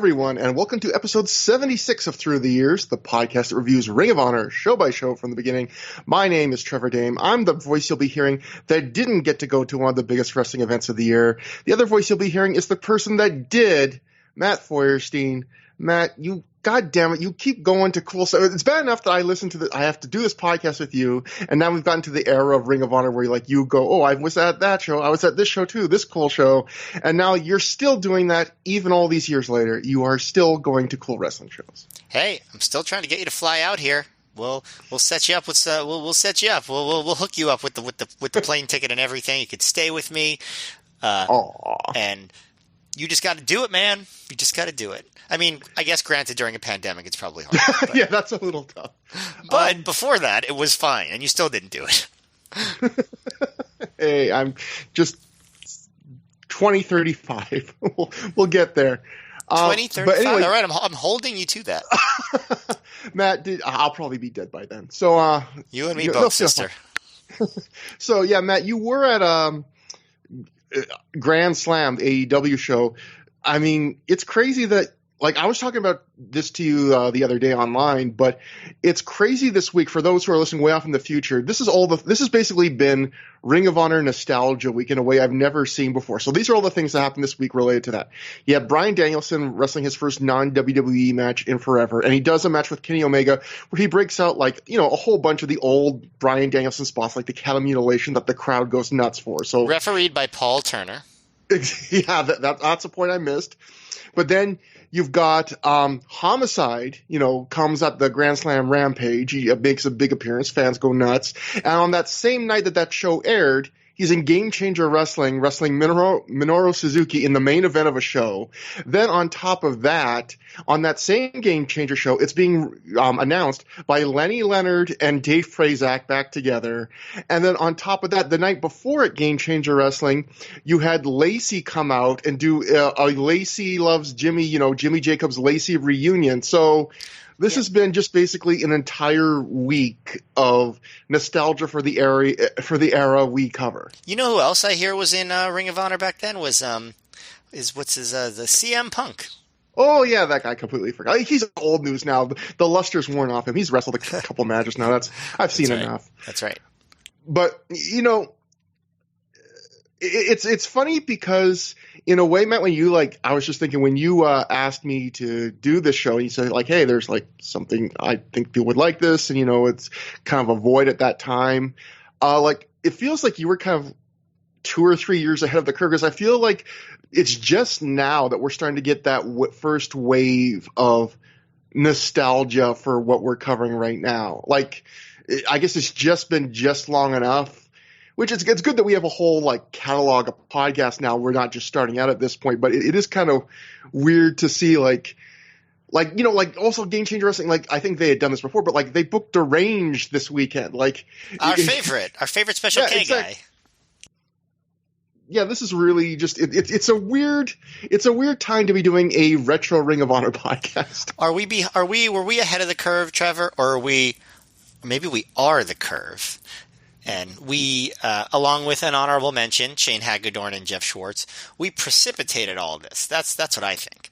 everyone, and welcome to episode 76 of ThROH The Years, the podcast that reviews Ring of Honor show by show from the beginning. My name is Trevor Dame. I'm the voice you'll be hearing that didn't get to go to one of the biggest wrestling events of the year. The other voice you'll be hearing is the person that did, Matt Feuerstein. Matt, you goddamn it, you keep going to cool stuff. It's bad enough that I have to do this podcast with you, and now we've gotten to the era of Ring of Honor where you go, oh, I was at that show, I was at this show too, this cool show, and now you're still doing that even all these years later. You are still going to cool wrestling shows. Hey, I'm still trying to get you to fly out here. We'll set you up with we'll set you up. We'll hook you up with the plane ticket and everything. You could stay with me. And you just got to do it, man. You just got to do it. I mean, I guess granted, during a pandemic, it's probably hard. Yeah, that's a little tough. But before that, it was fine, and you still didn't do it. Hey, I'm just 2035. We'll get there. 2035. Anyway, all right, I'm holding you to that. Matt, I'll probably be dead by then. So you and me both, sister. So yeah, Matt, you were at Grand Slam, the AEW show. I mean, it's crazy that, like, I was talking about this to you the other day online, but it's crazy this week for those who are listening way off in the future. This has basically been Ring of Honor nostalgia week in a way I've never seen before. So these are all the things that happened this week related to that. You have Bryan Danielson wrestling his first non-WWE match in forever, and he does a match with Kenny Omega where he breaks out, like, a whole bunch of the old Bryan Danielson spots, like the cattle mutilation that the crowd goes nuts for. So refereed by Paul Turner. Yeah, that's a point I missed. But then you've got Homicide, comes at the Grand Slam Rampage. He makes a big appearance. Fans go nuts. And on that same night that show aired, he's in Game Changer wrestling Minoru Suzuki in the main event of a show. Then on top of that, on that same Game Changer show, it's being announced by Lenny Leonard and Dave Prazak back together. And then on top of that, the night before at Game Changer Wrestling, you had Lacey come out and do a Lacey Loves Jimmy, Jimmy Jacobs Lacey reunion. So this has been just basically an entire week of nostalgia for the era we cover. You know who else I hear was in Ring of Honor back then was the CM Punk. Oh yeah, that guy, completely forgot. He's old news now. The luster's worn off him. He's wrestled a couple matches now. I've seen enough. That's right. But it's funny because in a way, Matt, when you I was just thinking when you asked me to do this show, and you said hey, there's something I think people would like this, and it's kind of a void at that time. It feels like you were kind of 2 or 3 years ahead of the curve, because I feel like it's just now that we're starting to get that first wave of nostalgia for what we're covering right now. I guess it's just been long enough. Which it's good that we have a whole catalog of podcasts now. We're not just starting out at this point, but it is kind of weird to see also Game Changer Wrestling. I think they had done this before, but they booked Deranged this weekend. Our favorite Special K guy. Yeah, this is really just it's a weird time to be doing a retro Ring of Honor podcast. Were we ahead of the curve, Trevor, or maybe we are the curve? And we, along with an honorable mention, Shane Hagedorn and Jeff Schwartz, we precipitated all of this. That's what I think.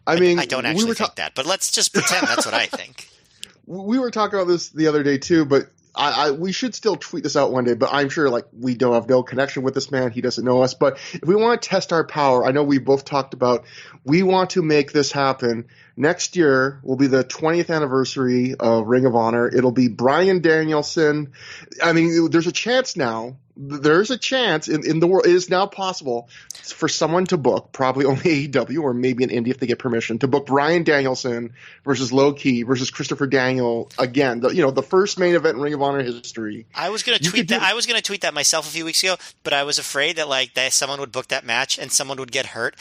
I don't actually think that, but let's just pretend that's what I think. We were talking about this the other day too, but we should still tweet this out one day. But I'm sure we don't have no connection with this man. He doesn't know us. But if we want to test our power, I know we both talked about we want to make this happen. Next year will be the 20th anniversary of Ring of Honor. It'll be Bryan Danielson. I mean, there's a chance now. There's a chance in the world. It is now possible for someone to book, probably only AEW or maybe an indie if they get permission, to book Bryan Danielson versus Low Ki versus Christopher Daniel again. The first main event in Ring of Honor history. I was going to tweet that. I was going to tweet that myself a few weeks ago, but I was afraid that someone would book that match and someone would get hurt,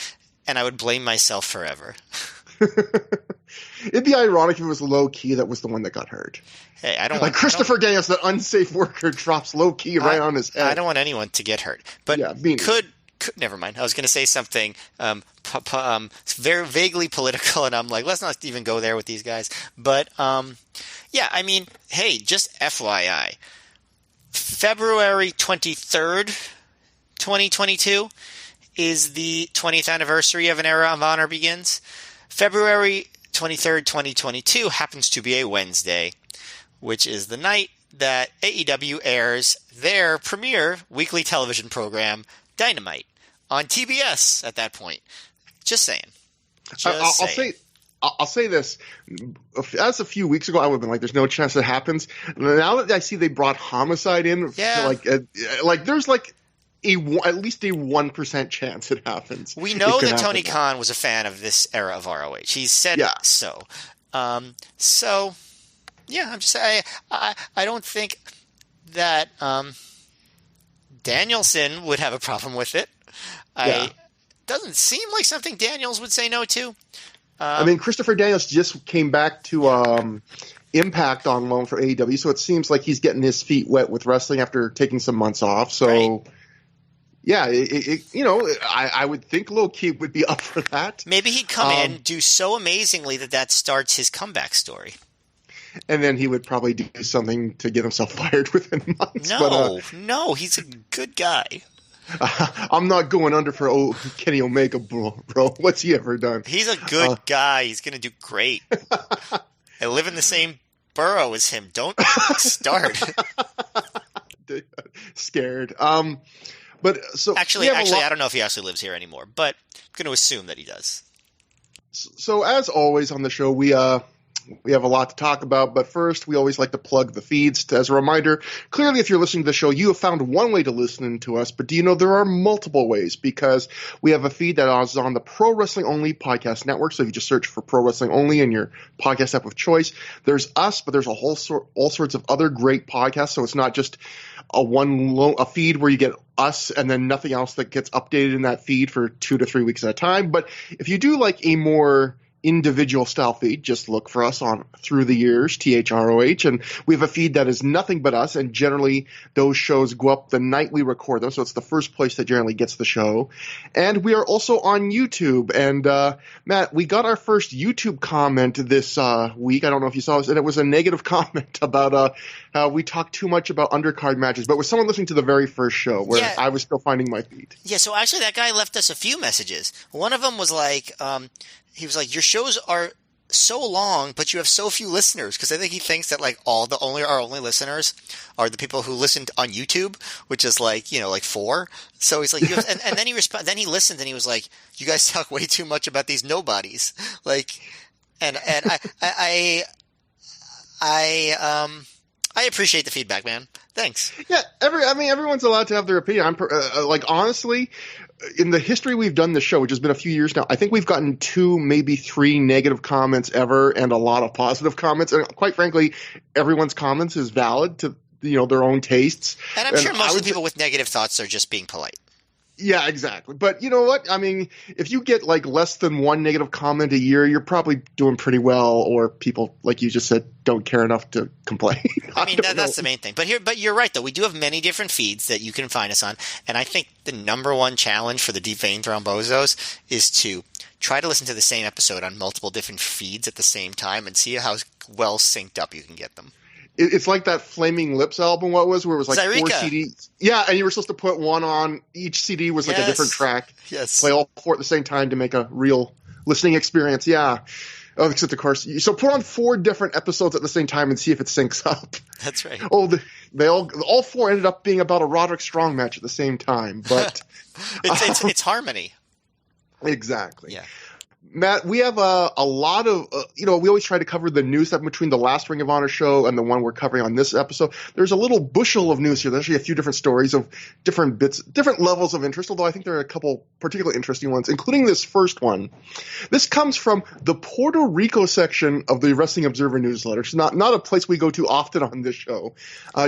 and I would blame myself forever. It'd be ironic if it was Low Ki that was the one that got hurt. Hey, I don't want Christopher Daniels, the unsafe worker, drops Low Ki right on his head. I don't want anyone to get hurt, but could never mind. I was going to say something very vaguely political, and I'm let's not even go there with these guys. But yeah, I mean, hey, just FYI, February 23rd, 2022 is the 20th anniversary of An Era of Honor begins. February 23rd, 2022 happens to be a Wednesday, which is the night that AEW airs their premiere weekly television program, Dynamite, on TBS at that point. Just saying. I'll say this. As a few weeks ago, I would have been like, there's no chance it happens. Now that I see they brought Homicide in, there's like at least a 1% chance it happens. We know that Tony Khan was a fan of this era of ROH. He's said so. I'm just saying, I don't think that Danielson would have a problem with it. Doesn't seem like something Daniels would say no to. Christopher Daniels just came back to Impact on loan for AEW, so it seems like he's getting his feet wet with wrestling after taking some months off. So, I would think Low Key would be up for that. Maybe he'd come in, do so amazingly that starts his comeback story. And then he would probably do something to get himself fired within months. No, he's a good guy. I'm not going under for Kenny Omega, bro. What's he ever done? He's a good guy. He's going to do great. I live in the same borough as him. Don't start. Scared. Actually, I don't know if he actually lives here anymore, but I'm going to assume that he does. So as always on the show, we have a lot to talk about, but first, we always like to plug the feeds. As a reminder, clearly if you're listening to the show, you have found one way to listen to us, but do you know there are multiple ways? Because we have a feed that is on the Pro Wrestling Only podcast network, so if you just search for Pro Wrestling Only in your podcast app of choice, there's us, but there's all sorts of other great podcasts, so it's not just a feed where you get us and then nothing else that gets updated in that feed for 2 to 3 weeks at a time. But if you do like a more individual style feed, just look for us on ThROH The Years, ThROH, and we have a feed that is nothing but us, and generally those shows go up the night we record them, so it's the first place that generally gets the show. And we are also on YouTube, and Matt, we got our first YouTube comment this week. I don't know if you saw this, and it was a negative comment about how we talk too much about undercard matches, but with someone listening to the very first show where I was still finding my feed. Yeah, so actually that guy left us a few messages. One of them was like, he was like, your shows are so long, but you have so few listeners. Because I think he thinks that like our only listeners are the people who listened on YouTube, which is like 4. So he's like, and then then he listened and he was like, you guys talk way too much about these nobodies. Like, and I appreciate the feedback, man. Thanks. Yeah, everyone's allowed to have their opinion. Honestly, in the history we've done the show, which has been a few years now, I think we've gotten 2, maybe 3 negative comments ever, and a lot of positive comments. And quite frankly, everyone's comments is valid to their own tastes. And I'm sure most of the people with negative thoughts are just being polite. Yeah, exactly. But you know what? I mean, if you get like less than 1 negative comment a year, you're probably doing pretty well, or people, like you just said, don't care enough to complain. That's the main thing. But you're right, though. We do have many different feeds that you can find us on. And I think the number one challenge for the Deep Vein Thrombozos is to try to listen to the same episode on multiple different feeds at the same time and see how well synced up you can get them. It's like that Flaming Lips album, where it was like Zyrika. 4 CDs. Yeah, and you were supposed to put one on each CD was like a different track. Yes. Play all 4 at the same time to make a real listening experience. Yeah. Oh, except of course. So put on 4 different episodes at the same time and see if it syncs up. That's right. Oh, they all 4 ended up being about a Roderick Strong match at the same time, but it's harmony. Exactly. Yeah. Matt, we have a lot of, we always try to cover the news stuff between the last Ring of Honor show and the one we're covering on this episode. There's a little bushel of news here. There's actually a few different stories of different bits, different levels of interest, although I think there are a couple particularly interesting ones, including this first one. This comes from the Puerto Rico section of the Wrestling Observer newsletter. It's not a place we go to often on this show.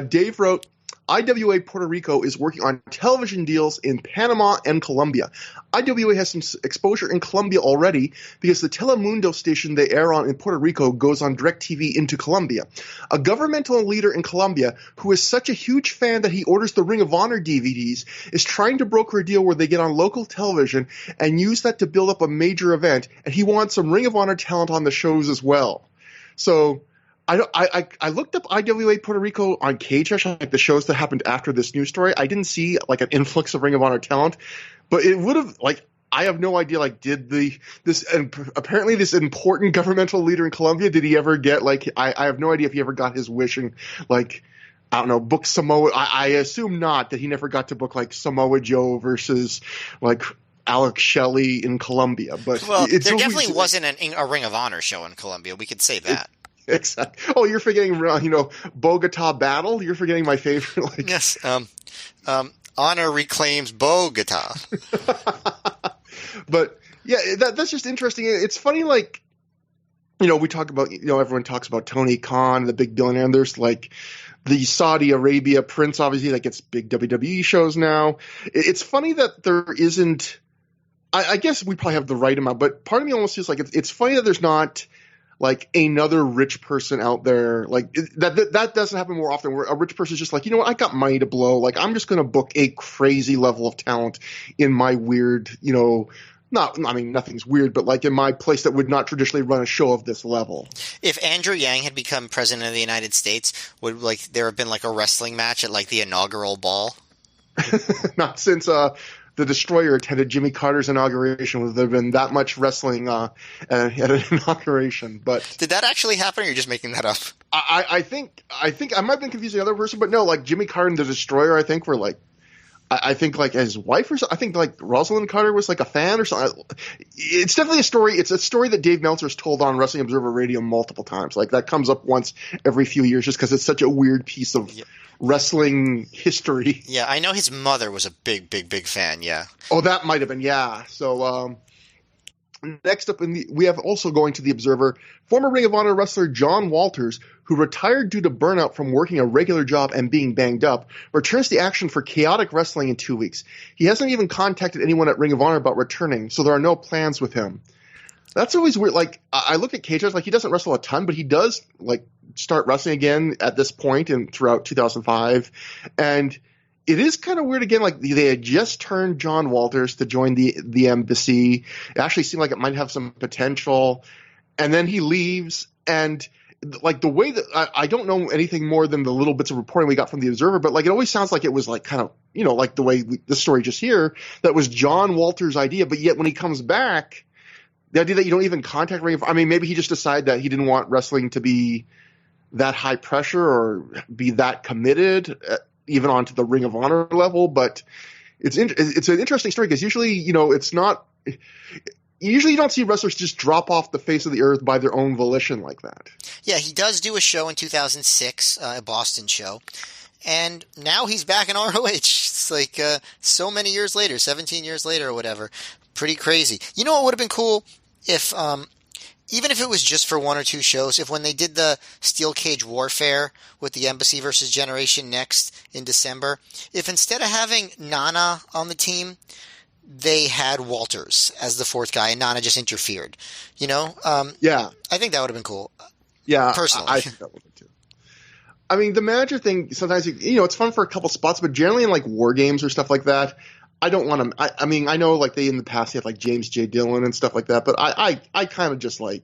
Dave wrote, IWA Puerto Rico is working on television deals in Panama and Colombia. IWA has some exposure in Colombia already because the Telemundo station they air on in Puerto Rico goes on DirecTV into Colombia. A governmental leader in Colombia who is such a huge fan that he orders the Ring of Honor DVDs is trying to broker a deal where they get on local television and use that to build up a major event, and he wants some Ring of Honor talent on the shows as well. So I looked up IWA Puerto Rico on Cage Rush, like the shows that happened after this news story. I didn't see like an influx of Ring of Honor talent, but it would have I have no idea. Like, apparently this important governmental leader in Colombia, did he ever get like? I have no idea if he ever got his wish and like, I don't know, book Samoa. I assume not, that he never got to book like Samoa Joe versus like Alex Shelley in Colombia. But Well, it's there always, definitely wasn't a Ring of Honor show in Colombia. We could say that. Exactly. Oh, you're forgetting, Bogota Battle. You're forgetting my favorite. Like, Yes. Honor reclaims Bogota. But yeah, that's just interesting. It's funny, like, we talk about, everyone talks about Tony Khan, the big billionaire, and there's like the Saudi Arabia prince, obviously, that gets big WWE shows now. It's funny that there isn't, I guess we probably have the right amount, but part of me almost feels like it's funny that there's not like another rich person out there. Like that doesn't happen more often, where a rich person is just like, I got money to blow. Like, I'm just going to book a crazy level of talent in my weird, nothing's weird, but like in my place that would not traditionally run a show of this level. If Andrew Yang had become president of the United States, would like there have been like a wrestling match at like the inaugural ball? Not since the Destroyer attended Jimmy Carter's inauguration. Would there have been that much wrestling at an inauguration? But did that actually happen, or you're just making that up? I think I might have been confusing the other person, but no, like Jimmy Carter and the Destroyer, I think were like, I think like his wife or something. I think like Rosalind Carter was like a fan or something. It's definitely a story. It's a story that Dave Meltzer's told on Wrestling Observer Radio multiple times. Like, that comes up once every few years just because it's such a weird piece of wrestling history. Yeah, I know his mother was a big fan. Yeah. Oh, that might have been, yeah. So next up we have also going to the Observer, former Ring of Honor wrestler John Walters, who retired due to burnout from working a regular job and being banged up, returns to action for Chaotic Wrestling in 2 weeks. He hasn't even contacted anyone at Ring of Honor about returning, so there are no plans with him. That's always weird. Like, I look at Cage, like, he doesn't wrestle a ton, but he does like start wrestling again at this point and throughout 2005, and it is kind of weird again. Like, they had just turned John Walters to join the embassy. It actually seemed like it might have some potential, and then he leaves. And like the way that I don't know anything more than the little bits of reporting we got from the Observer, but like it always sounds like it was like kind of like the way the story just here, that was John Walters' idea. But yet when he comes back, the idea that you don't even contact Ring of, I mean, maybe he just decided that he didn't want wrestling to be that high pressure or be that committed, even onto the Ring of Honor level. But it's an interesting story because usually, it's not. Usually you don't see wrestlers just drop off the face of the earth by their own volition like that. Yeah, he does do a show in 2006, a Boston show. And now he's back in ROH. It's like so many years later, 17 years later or whatever. Pretty crazy. You know what would have been cool if, even if it was just for one or two shows, if when they did the Steel Cage Warfare with the Embassy versus Generation Next in December, if instead of having Nana on the team, they had Walters as the fourth guy and Nana just interfered, Yeah. I think that would have been cool. Yeah. Personally. I think that would have been too. I mean, the manager thing, sometimes, it's fun for a couple spots, but generally in like war games or stuff like that, I don't want to, I mean, I know like they in the past have like James J. Dillon and stuff like that, but I kind of just like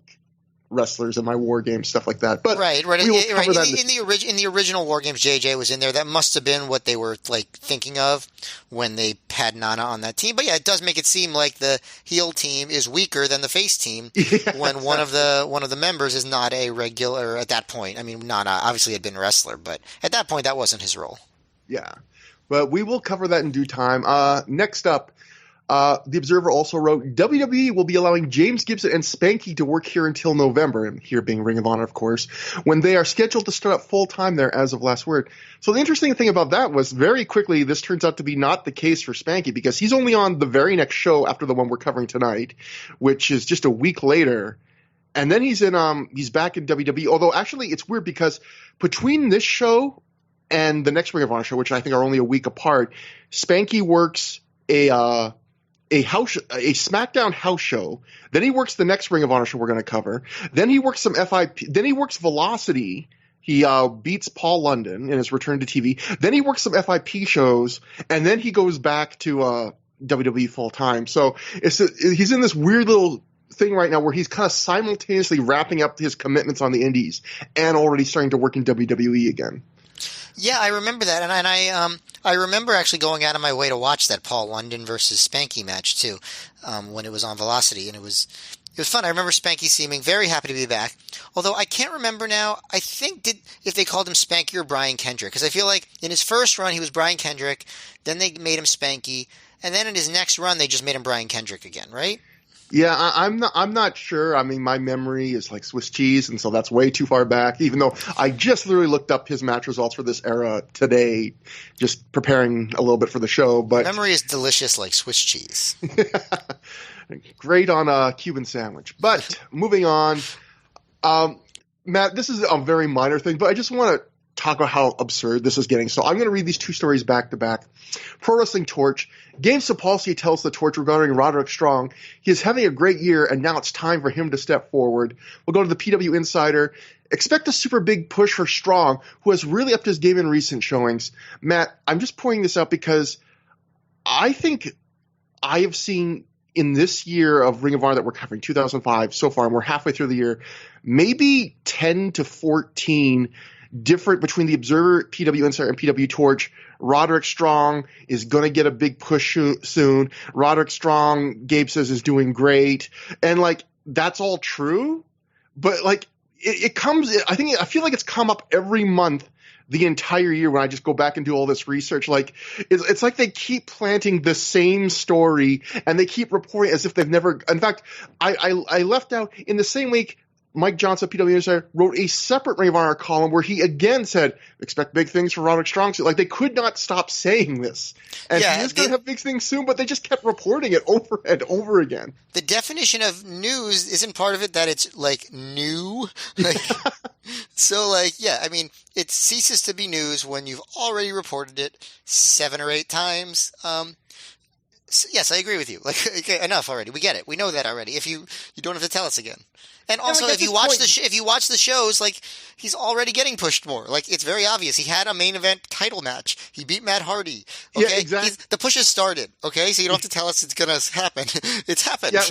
wrestlers in my war games, stuff like that. But right. In the original war games, JJ was in there. That must have been what they were like thinking of when they had Nana on that team. But yeah, it does make it seem like the heel team is weaker than the face team when one of the members is not a regular at that point. I mean, Nana obviously had been a wrestler, but at that point that wasn't his role. Yeah, but we will cover that in due time. Next up, the Observer also wrote, WWE will be allowing James Gibson and Spanky to work here until November, and here being Ring of Honor, of course, when they are scheduled to start up full-time there as of last word. So the interesting thing about that was, very quickly, this turns out to be not the case for Spanky, because he's only on the very next show after the one we're covering tonight, which is just a week later. And then he's back in WWE, although actually it's weird because between this show and the next Ring of Honor show, which I think are only a week apart, Spanky works a SmackDown house show. Then he works the next Ring of Honor show we're going to cover. Then he works some FIP. Then he works Velocity. He beats Paul London in his return to TV. Then he works some FIP shows, and then he goes back to WWE full time. So he's in this weird little thing right now where he's kind of simultaneously wrapping up his commitments on the indies and already starting to work in WWE again. Yeah, I remember that, and I remember actually going out of my way to watch that Paul London versus Spanky match too, when it was on Velocity, and it was fun. I remember Spanky seeming very happy to be back. Although I can't remember now. I think if they called him Spanky or Brian Kendrick, because I feel like in his first run he was Brian Kendrick, then they made him Spanky, and then in his next run they just made him Brian Kendrick again, right? Yeah, I'm not sure. I mean, my memory is like Swiss cheese, and so that's way too far back. Even though I just literally looked up his match results for this era today, just preparing a little bit for the show. But memory is delicious like Swiss cheese. Great on a Cuban sandwich. But moving on, Matt, this is a very minor thing, but I just want to talk about how absurd this is getting. So I'm going to read these two stories back to back. Pro Wrestling Torch. Gabe Sapolsky tells the Torch regarding Roderick Strong, he is having a great year and now it's time for him to step forward. We'll go to the PW Insider. Expect a super big push for Strong, who has really upped his game in recent showings. Matt, I'm just pointing this out because I think I have seen in this year of Ring of Honor that we're covering, 2005 so far, and we're halfway through the year, maybe 10 to 14 different between the Observer, PW Insider, and PW Torch. Roderick Strong is going to get a big push soon. Roderick Strong, Gabe says, is doing great. And, like, that's all true. But, like, it comes – I feel like it's come up every month the entire year when I just go back and do all this research. Like, it's like they keep planting the same story and they keep reporting as if they've never – in fact, I left out in the same week – Mike Johnson, PW Insider, wrote a separate Ring of Honor column where he again said, expect big things for Roderick Strong. Like, they could not stop saying this. And he is going to have big things soon, but they just kept reporting it over and over again. The definition of news isn't part of it that it's, like, new. Like, so, like, yeah, I mean, it ceases to be news when you've already reported it 7 or 8 times. Yes, I agree with you. Like, okay, enough already. We get it. We know that already. If you don't have to tell us again. And also, if you watch the shows, like, he's already getting pushed more. Like, it's very obvious. He had a main event title match. He beat Matt Hardy. Okay, yeah, exactly. The push has started. Okay, so you don't have to tell us it's gonna happen. It's happened. Yeah,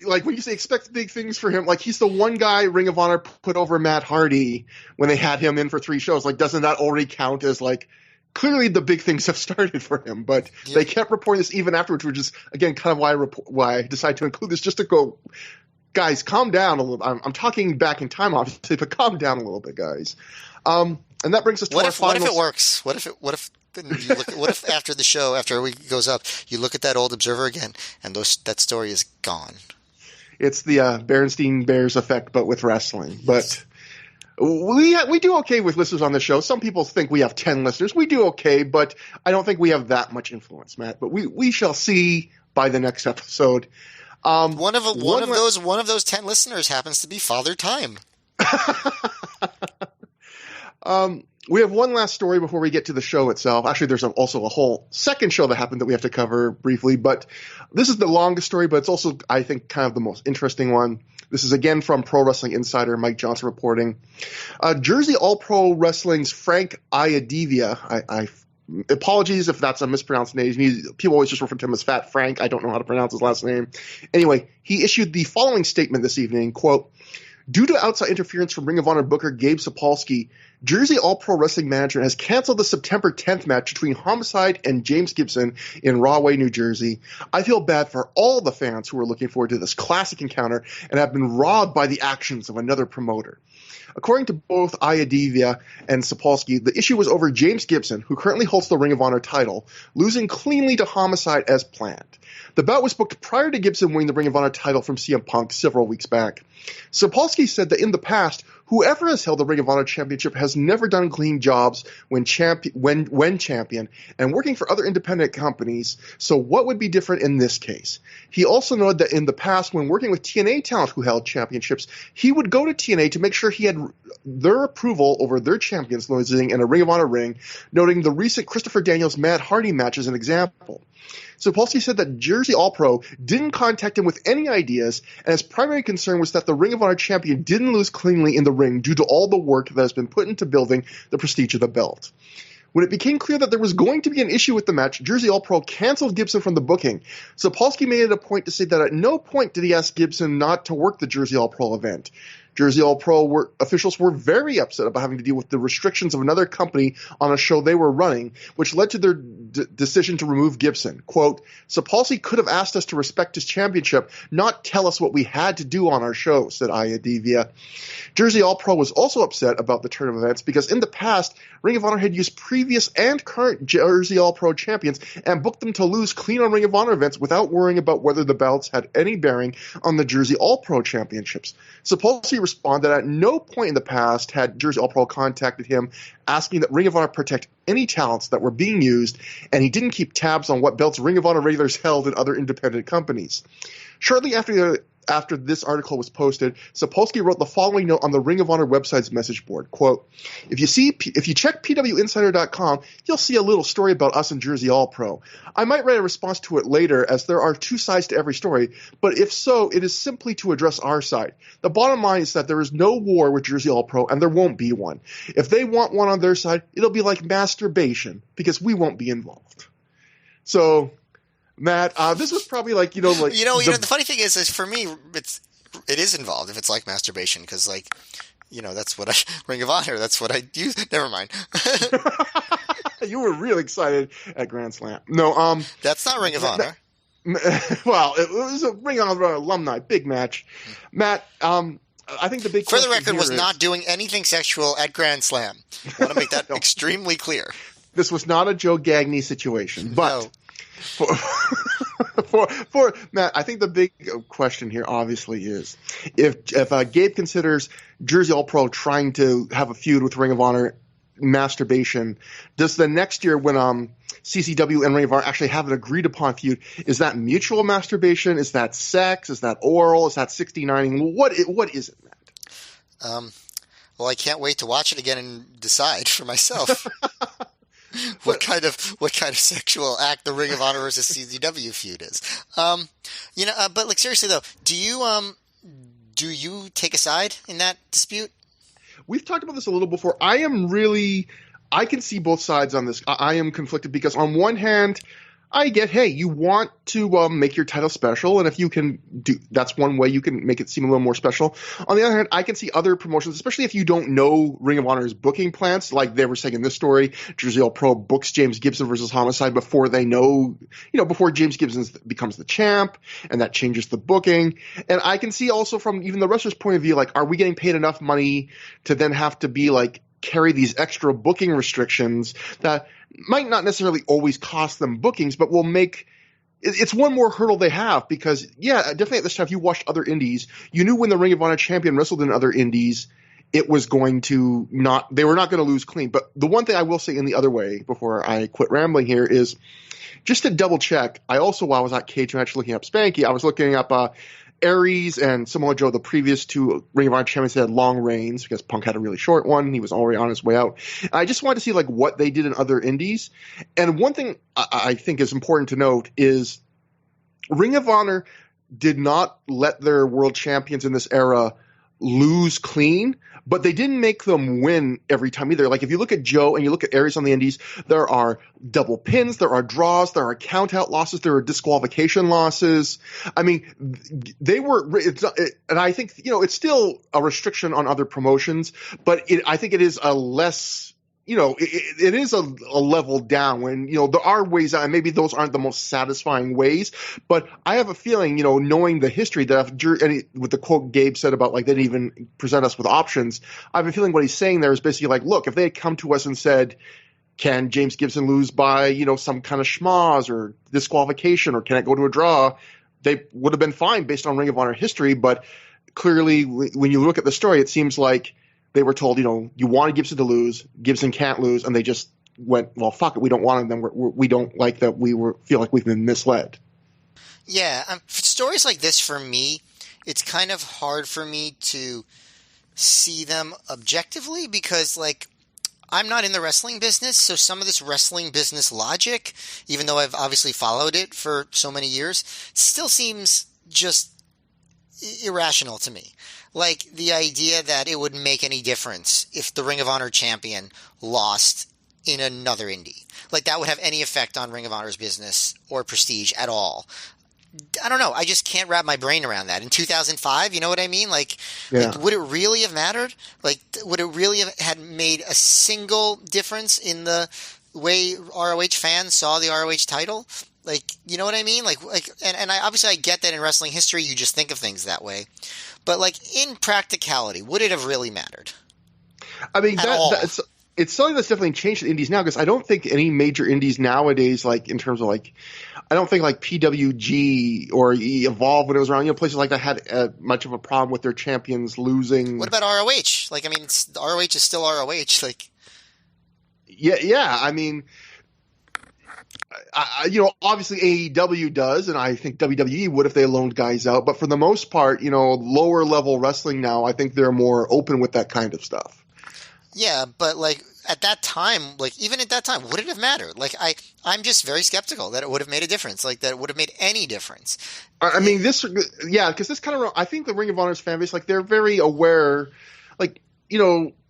like when you say expect big things for him, like, he's the one guy Ring of Honor put over Matt Hardy when they had him in for 3 shows. Like, doesn't that already count as, like, clearly the big things have started for him? But they kept reporting this even afterwards, which is, again, kind of why I decided to include this, just to go, guys, calm down a little. I'm talking back in time, obviously, but calm down a little bit, guys. And that brings us to our final. What if it works? What if after the show, after a week goes up, you look at that old Observer again, and that story is gone? It's the Berenstein Bears effect, but with wrestling. But we do okay with listeners on the show. Some people think we have 10 listeners. We do okay, but I don't think we have that much influence, Matt. But we shall see by the next episode. One of those 10 listeners happens to be Father Time. We have one last story before we get to the show itself. Actually, there's also a whole second show that happened that we have to cover briefly, but this is the longest story, but it's also, I think, kind of the most interesting one. This is again from Pro Wrestling Insider, Mike Johnson reporting. Jersey All-Pro Wrestling's Frank Iadivia, I apologies if that's a mispronounced name. People always just refer to him as Fat Frank. I don't know how to pronounce his last name. Anyway, he issued the following statement this evening, quote, due to outside interference from Ring of Honor booker Gabe Sapolsky, Jersey All-Pro Wrestling Management has canceled the September 10th match between Homicide and James Gibson in Rahway, New Jersey. I feel bad for all the fans who are looking forward to this classic encounter and have been robbed by the actions of another promoter. According to both Iadivia and Sapolsky, the issue was over James Gibson, who currently holds the Ring of Honor title, losing cleanly to Homicide as planned. The bout was booked prior to Gibson winning the Ring of Honor title from CM Punk several weeks back. Sapolsky said that in the past, whoever has held the Ring of Honor championship has never done clean jobs when champion and working for other independent companies, so what would be different in this case? He also noted that in the past, when working with TNA talent who held championships, he would go to TNA to make sure he had their approval over their champions losing in a Ring of Honor ring, noting the recent Christopher Daniels Matt Hardy match as an example. Sapolsky said that Jersey All-Pro didn't contact him with any ideas, and his primary concern was that the Ring of Honor champion didn't lose cleanly in the ring due to all the work that has been put into building the prestige of the belt. When it became clear that there was going to be an issue with the match, Jersey All-Pro canceled Gibson from the booking. Sapolsky made it a point to say that at no point did he ask Gibson not to work the Jersey All-Pro event. Jersey All Pro officials were very upset about having to deal with the restrictions of another company on a show they were running, which led to their decision to remove Gibson. Quote, Sapolsky could have asked us to respect his championship, not tell us what we had to do on our show, said Iadivia. Jersey All Pro was also upset about the turn of events because in the past, Ring of Honor had used previous and current Jersey All Pro champions and booked them to lose clean on Ring of Honor events without worrying about whether the belts had any bearing on the Jersey All Pro championships. Sapolsky responded at no point in the past had Jersey All Pro contacted him asking that Ring of Honor protect any talents that were being used, and he didn't keep tabs on what belts Ring of Honor regulars held in other independent companies. Shortly after this article was posted, Sapolsky wrote the following note on the Ring of Honor website's message board, quote, if you check pwinsider.com, you'll see a little story about us in Jersey All Pro. I might write a response to it later as there are two sides to every story, but if so, it is simply to address our side. The bottom line is that there is no war with Jersey All Pro and there won't be one. If they want one on their side, it'll be like masturbation because we won't be involved. So, Matt, this was probably like, the funny thing is for me, it is involved if it's like masturbation because, that's what Ring of Honor, that's what I do. Never mind. You were real excited at Grand Slam. No, that's not Ring of Honor. Well, it was a Ring of Honor alumni, big match. Matt, I think the big question for the record was not doing anything sexual at Grand Slam. I want to make that extremely clear. This was not a Joe Gagne situation, but. No. For Matt, I think the big question here obviously is if Gabe considers Jersey All Pro trying to have a feud with Ring of Honor masturbation, does the next year when CCW and Ring of Honor actually have an agreed upon feud, is that mutual masturbation? Is that sex? Is that oral? Is that 69ing? What is it, Matt? Well, I can't wait to watch it again and decide for myself. What kind of sexual act the Ring of Honor versus CZW feud is? But like seriously though, do you take a side in that dispute? We've talked about this a little before. I can see both sides on this. I am conflicted because on one hand, I get, hey, you want to make your title special, and if you can do, that's one way you can make it seem a little more special. On the other hand, I can see other promotions, especially if you don't know Ring of Honor's booking plans, like they were saying in this story, Jersey All Pro books James Gibson versus Homicide before they know, before James Gibson becomes the champ, and that changes the booking. And I can see also from even the wrestler's point of view, like, are we getting paid enough money to then have to be like, carry these extra booking restrictions that might not necessarily always cost them bookings, but will make it's one more hurdle they have because, yeah, definitely at this time, if you watched other indies, you knew when the Ring of Honor champion wrestled in other indies, it was going to they were not going to lose clean. But the one thing I will say in the other way before I quit rambling here is just to double check. While I was at Cage Match looking up Spanky, I was looking up Aries and Samoa Joe, the previous two Ring of Honor champions, had long reigns because Punk had a really short one. He was already on his way out. And I just wanted to see like what they did in other indies. And one thing I think is important to note is Ring of Honor did not let their world champions in this era lose clean, but they didn't make them win every time either. Like if you look at Joe and you look at Aries on the indies, there are double pins, there are draws, there are count out losses, there are disqualification losses. I mean, and I think, it's still a restriction on other promotions, but I think it is a less, it is a level down when, there are ways, and maybe those aren't the most satisfying ways, but I have a feeling, knowing the history that with the quote Gabe said about like they didn't even present us with options, I have a feeling what he's saying there is basically like, look, if they had come to us and said, can James Gibson lose by, some kind of schmoz or disqualification, or can it go to a draw? They would have been fine based on Ring of Honor history, but clearly when you look at the story, it seems like they were told, you wanted Gibson to lose, Gibson can't lose, and they just went, well, fuck it, we don't want him, then we don't like that, feel like we've been misled. Yeah, for stories like this, for me, it's kind of hard for me to see them objectively because, like, I'm not in the wrestling business, so some of this wrestling business logic, even though I've obviously followed it for so many years, still seems just irrational to me. Like the idea that it would make any difference if the Ring of Honor champion lost in another indie. Like that would have any effect on Ring of Honor's business or prestige at all. I don't know. I just can't wrap my brain around that. In 2005, you know what I mean? Yeah. Would it really have mattered? Would it really have had made a single difference in the way ROH fans saw the ROH title? You know what I mean? And obviously I get that in wrestling history, you just think of things that way. But in practicality, would it have really mattered? I mean, it's something that's definitely changed the indies now, because I don't think any major indies nowadays, in terms of I don't think PWG or Evolve when it was around, places like that had much of a problem with their champions losing. What about ROH? ROH is still ROH. Yeah. I mean, obviously AEW does, and I think WWE would if they loaned guys out. But for the most part, lower level wrestling now, I think they're more open with that kind of stuff. Yeah, but at that time, even at that time, would it have mattered? I'm just very skeptical that it would have made a difference, that it would have made any difference. I mean, because this kind of, I think the Ring of Honor's fan base, they're very aware,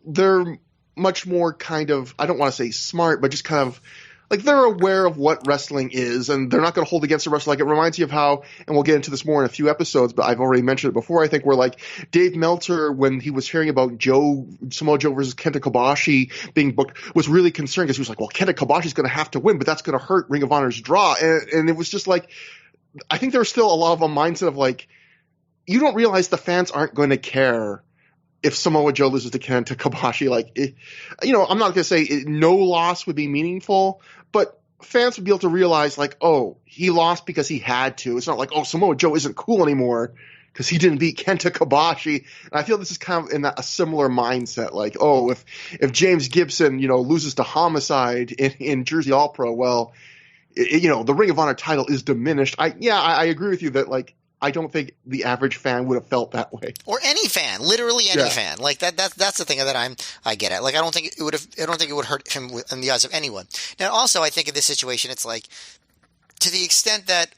they're much more kind of, I don't want to say smart, but just kind of, they're aware of what wrestling is, and they're not going to hold against the wrestler. It reminds you of how, and we'll get into this more in a few episodes, but I've already mentioned it before, I think, where Dave Meltzer, when he was hearing about Samoa Joe versus Kenta Kobashi being booked, was really concerned, because he was like, well, Kenta Kobashi's going to have to win, but that's going to hurt Ring of Honor's draw. And it was just I think there's still a lot of a mindset of you don't realize the fans aren't going to care if Samoa Joe loses to Kenta Kobashi. I'm not going to say no loss would be meaningful, but fans would be able to realize oh, he lost because he had to. It's not Samoa Joe isn't cool anymore because he didn't beat Kenta Kobashi. And I feel this is kind of in a similar mindset. If James Gibson, loses to Homicide in Jersey All Pro, well, the Ring of Honor title is diminished. I agree with you that I don't think the average fan would have felt that way, or any fan, literally any fan. That's the thing that I get at. I don't think it would hurt him in the eyes of anyone. Now, also, I think in this situation, it's to the extent that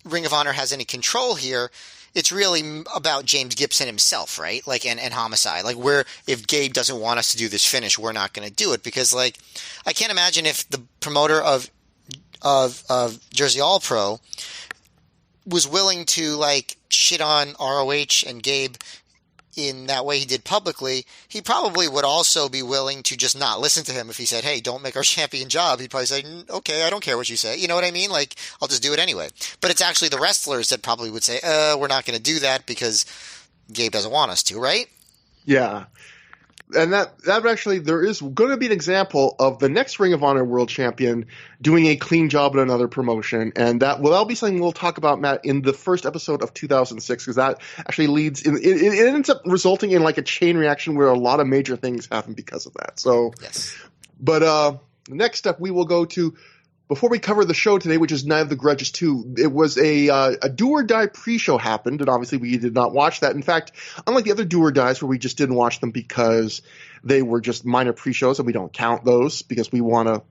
Ring of Honor has any control here, it's really about James Gibson himself, right? And Homicide. Where if Gabe doesn't want us to do this finish, we're not going to do it, because I can't imagine if the promoter of Jersey All Pro was willing to shit on ROH and Gabe in that way he did publicly, he probably would also be willing to just not listen to him if he said, hey, don't make our champion job. He'd probably say, okay, I don't care what you say. You know what I mean? I'll just do it anyway. But it's actually the wrestlers that probably would say, we're not going to do that because Gabe doesn't want us to, right? Yeah. And that actually, there is going to be an example of the next Ring of Honor World Champion doing a clean job at another promotion, and that'll be something we'll talk about, Matt, in the first episode of 2006, because that actually leads in. It ends up resulting in a chain reaction where a lot of major things happen because of that. So, yes. But next up, we will go to. Before we cover the show today, which is Night of the Grudges 2, it was a Do or Die pre-show happened, and obviously we did not watch that. In fact, unlike the other Do or Dies where we just didn't watch them because they were just minor pre-shows, and we don't count those because we want to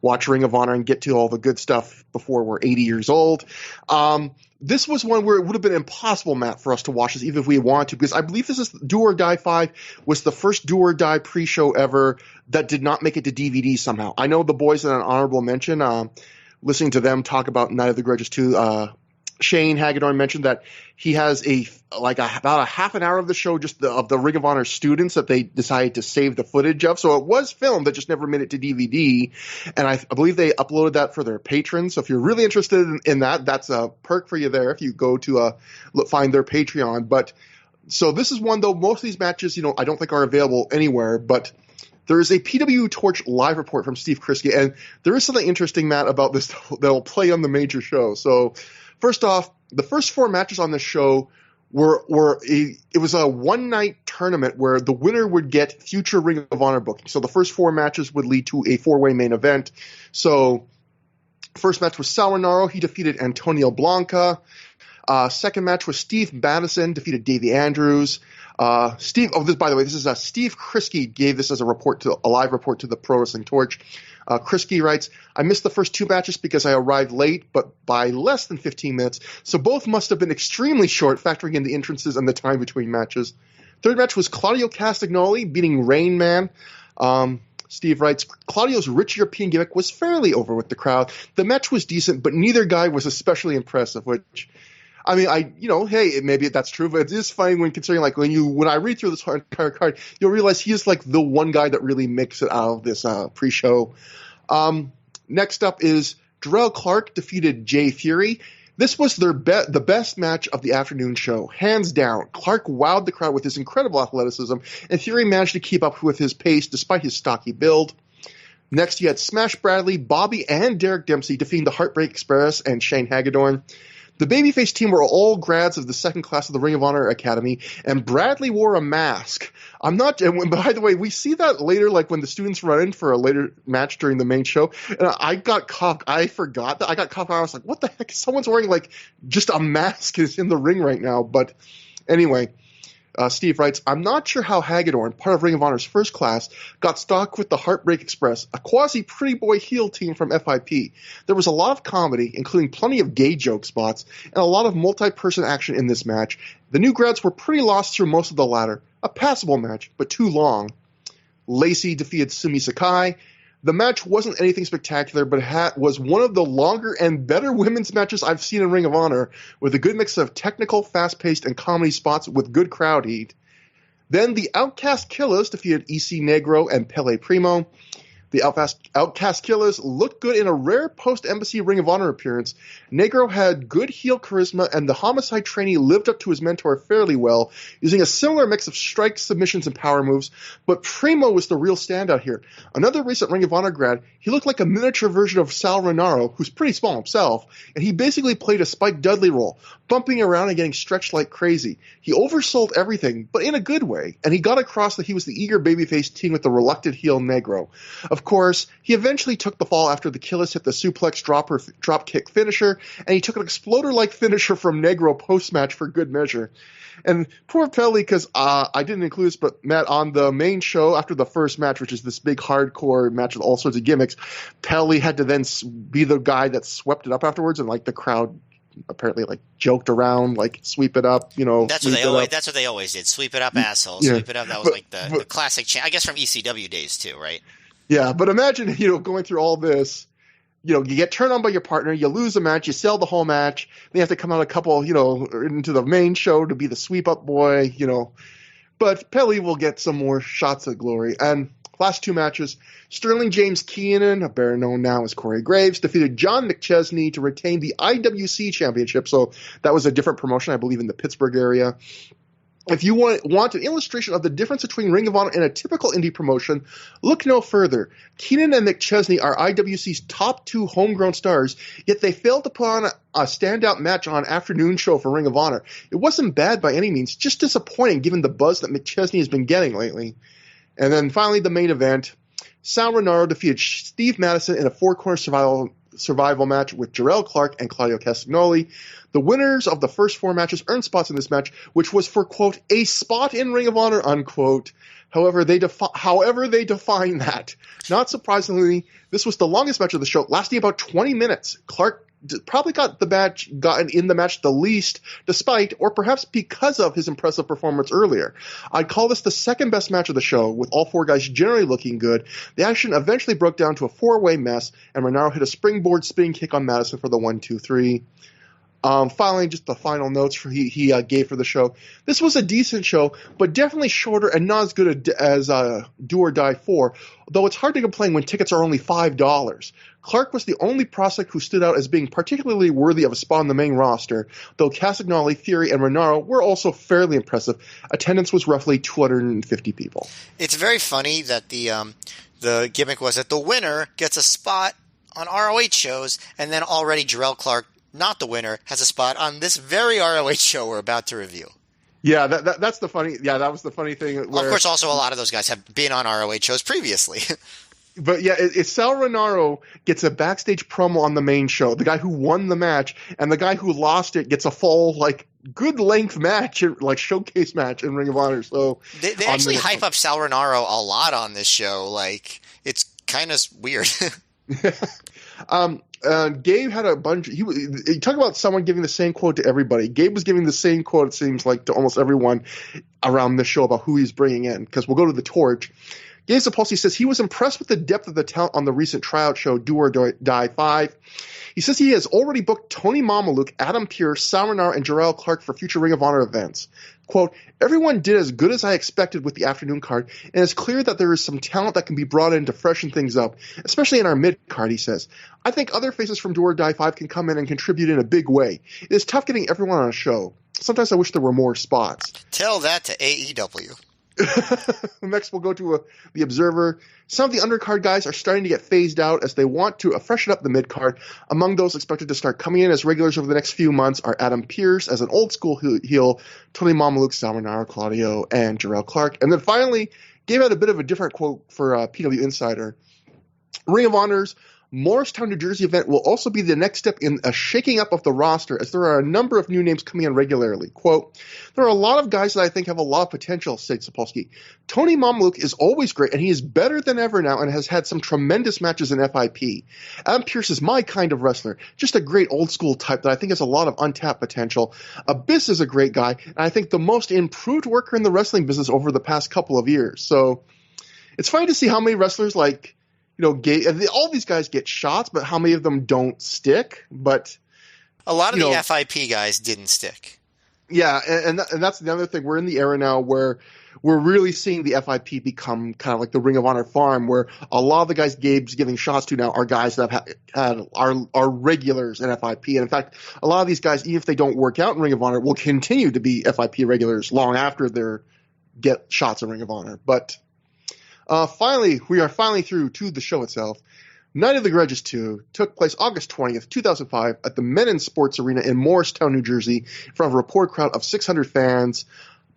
watch Ring of Honor and get to all the good stuff before we're 80 years old. This was one where it would have been impossible, Matt, for us to watch this even if we wanted to, because I believe this is Do or Die 5 was the first Do or Die pre-show ever that did not make it to DVD somehow. I know the boys in an honorable mention, listening to them talk about Night of the Grudges 2, Shane Hagedorn mentioned that he has about a half an hour of the show just of the Ring of Honor students that they decided to save the footage of. So it was filmed that just never made it to DVD. And I believe they uploaded that for their patrons. So if you're really interested in that, that's a perk for you there if you go to find their Patreon. But so this is one, though, most of these matches, I don't think are available anywhere, but there is a PW Torch live report from Steve Krisky, and there is something interesting, Matt, about this that will play on the major show. So first off, the first 4 matches on this show it was a one-night tournament where the winner would get future Ring of Honor booking. So the first 4 matches would lead to a 4-way main event. So first match was Sauronaro. He defeated Antonio Blanca. Second match was Steve Madison defeated Davey Andrews. By the way, this is Steve Krisky gave this as a live report to the Pro Wrestling Torch. Krisky writes, I missed the first 2 matches because I arrived late, but by less than 15 minutes, so both must have been extremely short, factoring in the entrances and the time between matches. Third match was Claudio Castagnoli beating Rain Man. Steve writes, Claudio's rich European gimmick was fairly over with the crowd. The match was decent, but neither guy was especially impressive, which, I mean, hey, maybe that's true, but it is funny when considering, like, when I read through this entire card, you'll realize he is, like, the one guy that really makes it out of this pre-show. Next up is Jarrell Clark defeated Jay Fury. This was the best match of the afternoon show, hands down. Clark wowed the crowd with his incredible athleticism, and Fury managed to keep up with his pace despite his stocky build. Next, you had Smash Bradley, Bobby, and Derek Dempsey defeating the Heartbreak Express and Shane Hagedorn. The babyface team were all grads of the second class of the Ring of Honor Academy, and Bradley wore a mask. And by the way, we see that later, like when the students run in for a later match during the main show, and I got caught. I forgot that I got caught. I was like, what the heck? Someone's wearing like just a mask is in the ring right now. But anyway, Steve writes, I'm not sure how Hagedorn, part of Ring of Honor's first class, got stuck with the Heartbreak Express, a quasi-pretty boy heel team from FIP. There was a lot of comedy, including plenty of gay joke spots, and a lot of multi-person action in this match. The new grads were pretty lost through most of the latter. A passable match, but too long. Lacey defeated Sumi Sakai. The match wasn't anything spectacular, but was one of the longer and better women's matches I've seen in Ring of Honor, with a good mix of technical, fast-paced, and comedy spots with good crowd heat. Then the Outcast Killers defeated EC Negro and Pele Primo. The Outcast Killers looked good in a rare post-Embassy Ring of Honor appearance. Negro had good heel charisma, and the Homicide trainee lived up to his mentor fairly well, using a similar mix of strikes, submissions, and power moves. But Primo was the real standout here. Another recent Ring of Honor grad, he looked like a miniature version of Sal Rinauro, who's pretty small himself, and he basically played a Spike Dudley role, bumping around and getting stretched like crazy. He oversold everything, but in a good way, and he got across that he was the eager babyface team with the reluctant heel Negro. Of course, he eventually took the fall after the Killers hit the suplex drop kick finisher, and he took an exploder-like finisher from Negro post-match for good measure. And poor Pelly, because I didn't include this, but Matt, on the main show after the first match, which is this big hardcore match with all sorts of gimmicks, Pelly had to then be the guy that swept it up afterwards, and like the crowd apparently like joked around, like sweep it up, That's what they always did. Sweep it up, asshole. Yeah. Sweep it up. That was the classic chant, I guess, from ECW days too, right? Yeah, but imagine, going through all this, you get turned on by your partner, you lose a match, you sell the whole match, then you have to come out a couple, into the main show to be the sweep-up boy, But Pelly will get some more shots of glory. And last two matches, Sterling James Keenan, better known now as Corey Graves, defeated John McChesney to retain the IWC Championship. So that was a different promotion, I believe, in the Pittsburgh area. If you want an illustration of the difference between Ring of Honor and a typical indie promotion, look no further. Keenan and McChesney are IWC's top two homegrown stars, yet they failed to put on a standout match on an afternoon show for Ring of Honor. It wasn't bad by any means, just disappointing given the buzz that McChesney has been getting lately. And then finally, the main event. Sal Rinauro defeated Steve Madison in a four-corner survival match with Jarrell Clark and Claudio Castagnoli. The winners of the first four matches earned spots in this match, which was for, quote, a spot in Ring of Honor, unquote. However they define that. Not surprisingly, this was the longest match of the show, lasting about 20 minutes. Clark probably gotten in the match the least, despite, or perhaps because of, his impressive performance earlier. I'd call this the second best match of the show, with all four guys generally looking good. The action eventually broke down to a four-way mess, and Rinauro hit a springboard spinning kick on Madison for the 1-2-3. Finally, just the final notes he gave for the show. This was a decent show, but definitely shorter and not as good as Do or Die 4, though it's hard to complain when tickets are only $5. Clark was the only prospect who stood out as being particularly worthy of a spot on the main roster, though Castagnoli, Fury, and Rinauro were also fairly impressive. Attendance was roughly 250 people. It's very funny that the gimmick was that the winner gets a spot on ROH shows, and then already Jarrell Clark, not the winner, has a spot on this very ROH show we're about to review. Yeah, that's the funny. Yeah, that was the funny thing. Where, of course, also a lot of those guys have been on ROH shows previously. But yeah, it's Sal Rinauro gets a backstage promo on the main show. The guy who won the match and the guy who lost it gets a full, good length match, showcase match in Ring of Honor. So they actually hype up Sal Rinauro a lot on this show. It's kind of weird. Gabe had a bunch. He talked about someone giving the same quote to everybody. Gabe was giving the same quote, it seems like, to almost everyone. around this show about who he's bringing in, because we'll go to the Torch. Gabe Sapolsky says he was impressed with the depth of the talent on the recent tryout show Do or Die 5. He says he has already booked Tony Mamaluke, Adam Pearce, Sal Rinauro, and Jarrell Clark for future Ring of Honor events. Quote, everyone did as good as I expected with the afternoon card, and it's clear that there is some talent that can be brought in to freshen things up, especially in our mid-card, he says. I think other faces from Do or Die 5 can come in and contribute in a big way. It is tough getting everyone on a show. Sometimes I wish there were more spots. Tell that to AEW. Next, we'll go to the Observer. Some of the undercard guys are starting to get phased out as they want to freshen up the midcard. Among those expected to start coming in as regulars over the next few months are Adam Pearce as an old school heel, Tony Mamaluke, Sal Rinauro, Claudio, and Jarrell Clark. And then finally, gave out a bit of a different quote for PW Insider. Ring of Honor's Morristown, New Jersey event will also be the next step in a shaking up of the roster, as there are a number of new names coming in regularly. Quote, there are a lot of guys that I think have a lot of potential, said Sapolsky. Tony Mamaluke is always great, and he is better than ever now and has had some tremendous matches in FIP. Adam Pearce is my kind of wrestler, just a great old school type that I think has a lot of untapped potential. Abyss is a great guy, and I think the most improved worker in the wrestling business over the past couple of years. So it's funny to see how many wrestlers all these guys get shots, but how many of them don't stick? But a lot of the FIP guys didn't stick. Yeah, and that's the other thing. We're in the era now where we're really seeing the FIP become kind of like the Ring of Honor farm, where a lot of the guys Gabe's giving shots to now are guys that are regulars in FIP. And in fact, a lot of these guys, even if they don't work out in Ring of Honor, will continue to be FIP regulars long after they get shots in Ring of Honor. But finally, we are finally through to the show itself. Night of the Grudges 2 took place August 20th, 2005 at the Men in Sports Arena in Morristown, New Jersey, in front of a report crowd of 600 fans.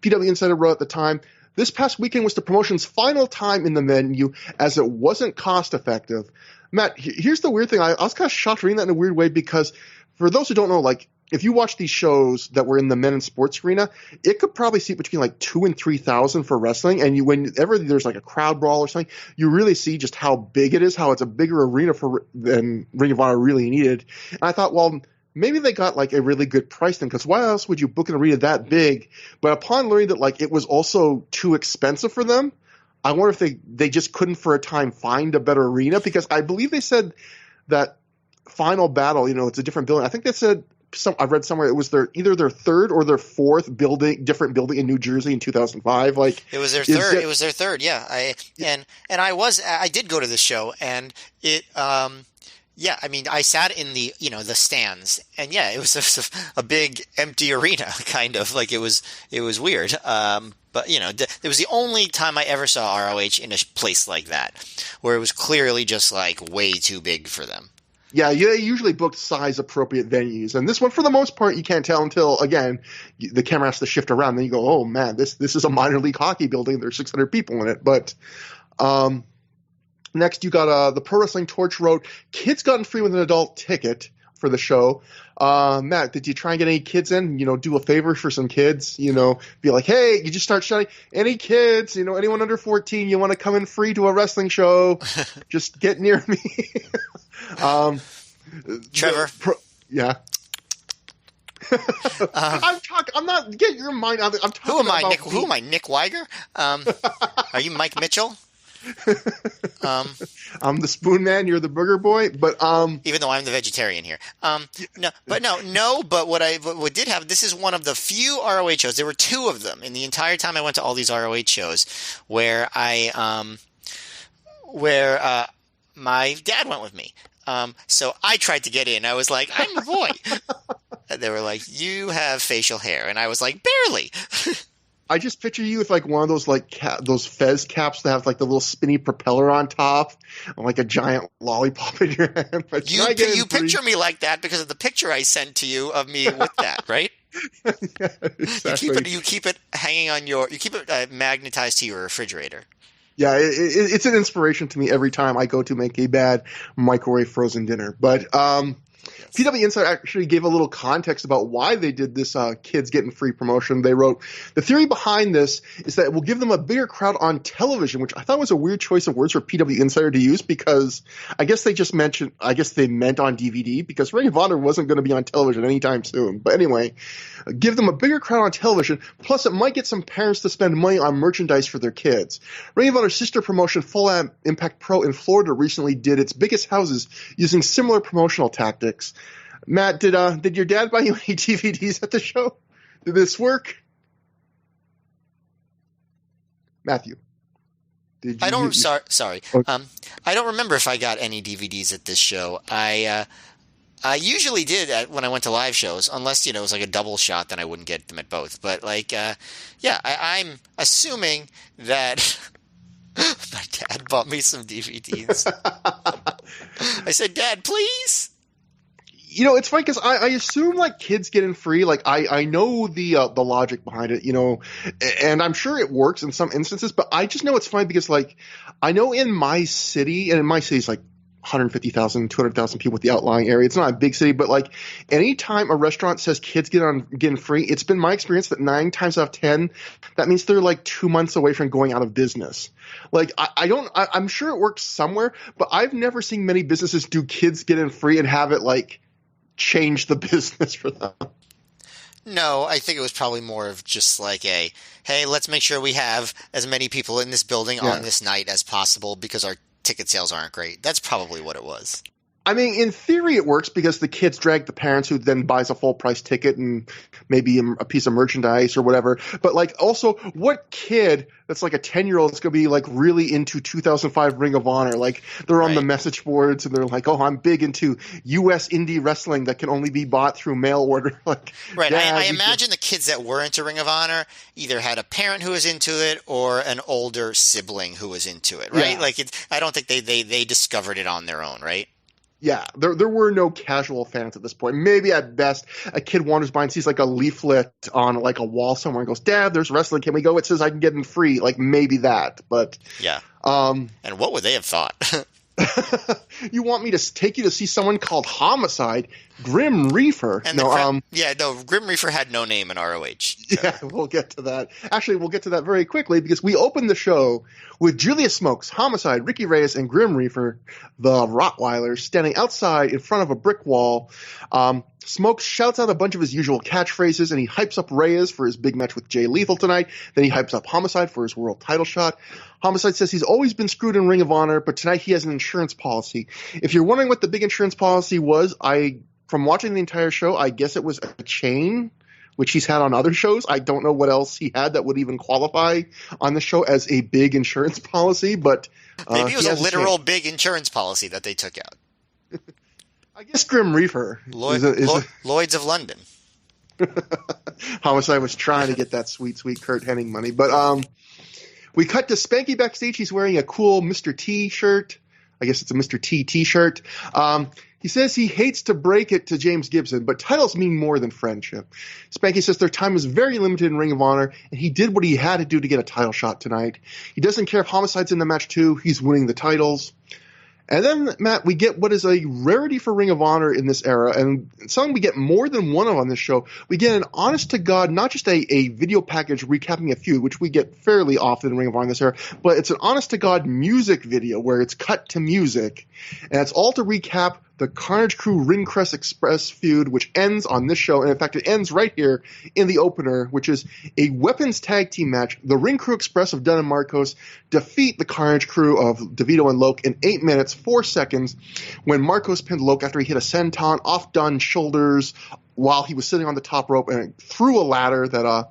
PW Insider wrote at the time, this past weekend was the promotion's final time in the venue as it wasn't cost effective. Matt, here's the weird thing. I was kind of shocked reading that in a weird way because for those who don't know, if you watch these shows that were in the Men in Sports Arena, it could probably seat between 2,000 and 3,000 for wrestling. And whenever there's a crowd brawl or something, you really see just how big it is, how it's a bigger arena than Ring of Honor really needed. And I thought, well, maybe they got a really good price then, because why else would you book an arena that big? But upon learning that it was also too expensive for them, I wonder if they just couldn't for a time find a better arena, because I believe they said that Final Battle, it's a different building. I think they said. I read somewhere it was either their third or their fourth different building in New Jersey in 2005. It was their third. It was their third. Yeah. I did go to the show, and it. I sat in the the stands, and it was a big empty arena, kind of it was weird. But it was the only time I ever saw ROH in a place like that, where it was clearly just way too big for them. Yeah, they usually booked size-appropriate venues. And this one, for the most part, you can't tell until, again, the camera has to shift around. Then you go, oh, man, this is a minor league hockey building. There's 600 people in it. But next, you got the Pro Wrestling Torch wrote, kids gotten free with an adult ticket for the show. Matt, did you try and get any kids in? Do a favor for some kids? Be like, hey, you just start shouting, any kids, anyone under 14, you want to come in free to a wrestling show? Just get near me. Trevor. Yeah. I'm not. Get your mind out. I'm talking. Who am I? Who am I? Nick Weiger? Are you Mike Mitchell? I'm the Spoon Man. You're the Burger Boy. But even though I'm the vegetarian here, no. But what did happen? This is one of the few ROH shows. There were two of them in the entire time I went to all these ROH shows where my dad went with me. So I tried to get in. I was like, I'm a boy. And they were like, you have facial hair. And I was like, barely. I just picture you with one of those those fez caps that have the little spinny propeller on top and a giant lollipop in your hand. You picture me like that because of the picture I sent to you of me with that, right? Yeah, exactly. You keep it hanging on you keep it magnetized to your refrigerator. Yeah, it's an inspiration to me every time I go to make a bad microwave frozen dinner. But PW Insider actually gave a little context about why they did this kids getting free promotion. They wrote, the theory behind this is that it will give them a bigger crowd on television, which I thought was a weird choice of words for PW Insider to use because I guess they meant on DVD because Ring of Honor wasn't going to be on television anytime soon. But anyway, give them a bigger crowd on television, plus it might get some parents to spend money on merchandise for their kids. Ring of Honor's sister promotion, Full Impact Pro in Florida, recently did its biggest houses using similar promotional tactics. Matt, did your dad buy you any DVDs at the show? Did this work? Matthew. I don't. Sorry. Okay. I don't remember if I got any DVDs at this show. I usually did when I went to live shows, unless it was like a double shot, then I wouldn't get them at both. But I'm assuming that my dad bought me some DVDs. I said, "Dad, please." It's funny because I assume like kids getting free. Like I know the logic behind it, and I'm sure it works in some instances. But I just know it's funny because like I know in my city, and in my city it's like 150,000, 200,000 people with the outlying area. It's not a big city, but like anytime a restaurant says kids getting free, it's been my experience that 9 times out of 10, that means they're like 2 months away from going out of business. Like I'm sure it works somewhere, but I've never seen many businesses do kids getting free and have it like change the business for them. No, I think it was probably more of just like hey, let's make sure we have as many people in this building on this night as possible because our ticket sales aren't great. That's probably what it was. I mean, in theory it works because the kids drag the parents who then buys a full price ticket and maybe a piece of merchandise or whatever. But like also what kid that's like a 10-year-old is going to be like really into 2005 Ring of Honor? Like they're on the message boards and they're like, oh, I'm big into US indie wrestling that can only be bought through mail order. Like, right. I imagine the kids that were into Ring of Honor either had a parent who was into it or an older sibling who was into it, right? Yeah. Like I don't think they discovered it on their own, right? Yeah, there were no casual fans at this point. Maybe at best, a kid wanders by and sees like a leaflet on like a wall somewhere and goes, "Dad, there's wrestling. Can we go? It says I can get in free." Like maybe that, but yeah. And what would they have thought? You want me to take you to see someone called Homicide, Grim Reaper? And Grim Reaper had no name in ROH. Yeah, we'll get to that. Actually, we'll get to that very quickly because we opened the show with Julius Smokes, Homicide, Ricky Reyes, and Grim Reaper, the Rottweilers, standing outside in front of a brick wall. Smokes shouts out a bunch of his usual catchphrases, and he hypes up Reyes for his big match with Jay Lethal tonight. Then he hypes up Homicide for his world title shot. Homicide says he's always been screwed in Ring of Honor, but tonight he has an insurance policy. If you're wondering what the big insurance policy was, from watching the entire show, I guess it was a chain, which he's had on other shows. I don't know what else he had that would even qualify on the show as a big insurance policy, but maybe it was a literal big insurance policy that they took out. I guess Grim Reaper Lloyd's of London. Homicide was trying to get that sweet Kurt Hennig money. But we cut to Spanky backstage. He's wearing a cool Mr. T shirt. I guess it's a Mr. T t-shirt. He says he hates to break it to James Gibson, but titles mean more than friendship. Spanky says their time is very limited in Ring of Honor, and he did what he had to do to get a title shot tonight. He doesn't care if Homicide's in the match too. He's winning the titles. And then, Matt, we get what is a rarity for Ring of Honor in this era, and something we get more than one of on this show. We get an honest-to-God, not just a video package recapping a feud, which we get fairly often in Ring of Honor in this era, but it's an honest-to-God music video where it's cut to music, and it's all to recap the Carnage Crew Ringcrest Express feud, which ends on this show. And in fact, it ends right here in the opener, which is a weapons tag team match. The Ring Crew Express of Dunn and Marcos defeat the Carnage Crew of DeVito and Loke in 8 minutes, 4 seconds, when Marcos pinned Loke after he hit a senton off Dunn's shoulders while he was sitting on the top rope and threw a ladder that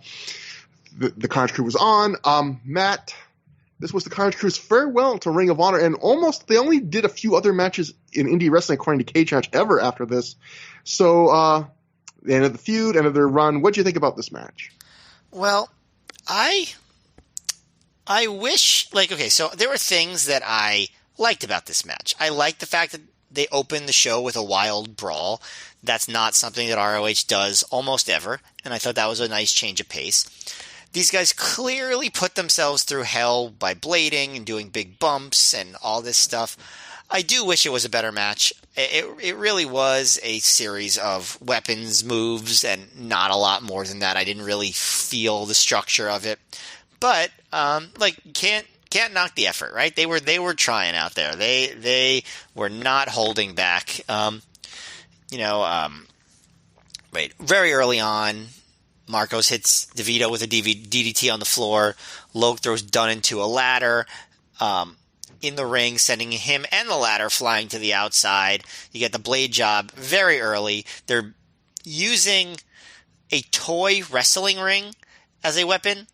the Carnage Crew was on. Matt, this was the Carnage Crew's farewell to Ring of Honor, and they only did a few other matches in indie wrestling, according to Cage Match, ever after this. So, the end of the feud, end of their run. What do you think about this match? Well, I wish, so there were things that I liked about this match. I liked the fact that they opened the show with a wild brawl. That's not something that ROH does almost ever, and I thought that was a nice change of pace. These guys clearly put themselves through hell by blading and doing big bumps and all this stuff. I do wish it was a better match. It really was a series of weapons, moves, and not a lot more than that. I didn't really feel the structure of it, but can't knock the effort, right? They were trying out there. They were not holding back. Very early on, Marcos hits DeVito with a DDT on the floor. Loke throws Dunn into a ladder in the ring, sending him and the ladder flying to the outside. You get the blade job very early. They're using a toy wrestling ring as a weapon.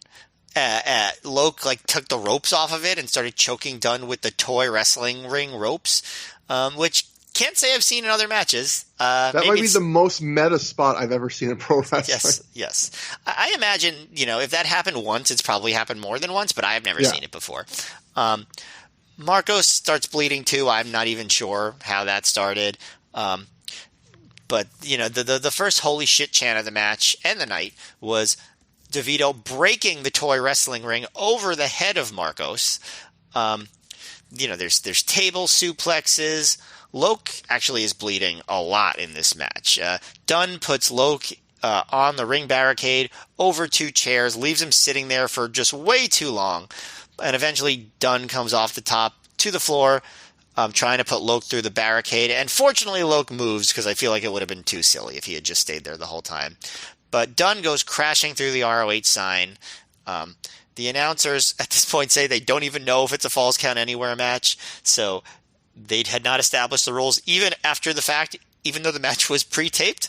Loke took the ropes off of it and started choking Dunn with the toy wrestling ring ropes, which can't say I've seen in other matches. That might be the most meta spot I've ever seen in pro wrestling. Yes. I imagine, if that happened once, it's probably happened more than once, but I have never seen it before. Marcos starts bleeding too. I'm not even sure how that started. But, the first holy shit chant of the match and the night was DeVito breaking the toy wrestling ring over the head of Marcos. There's table suplexes. Loke actually is bleeding a lot in this match. Dunn puts Loke on the ring barricade over 2 chairs, leaves him sitting there for just way too long, and eventually Dunn comes off the top to the floor, trying to put Loke through the barricade. And fortunately, Loke moves, because I feel like it would have been too silly if he had just stayed there the whole time. But Dunn goes crashing through the ROH sign. The announcers at this point say they don't even know if it's a Falls Count Anywhere match, so they had not established the rules even after the fact, even though the match was pre-taped.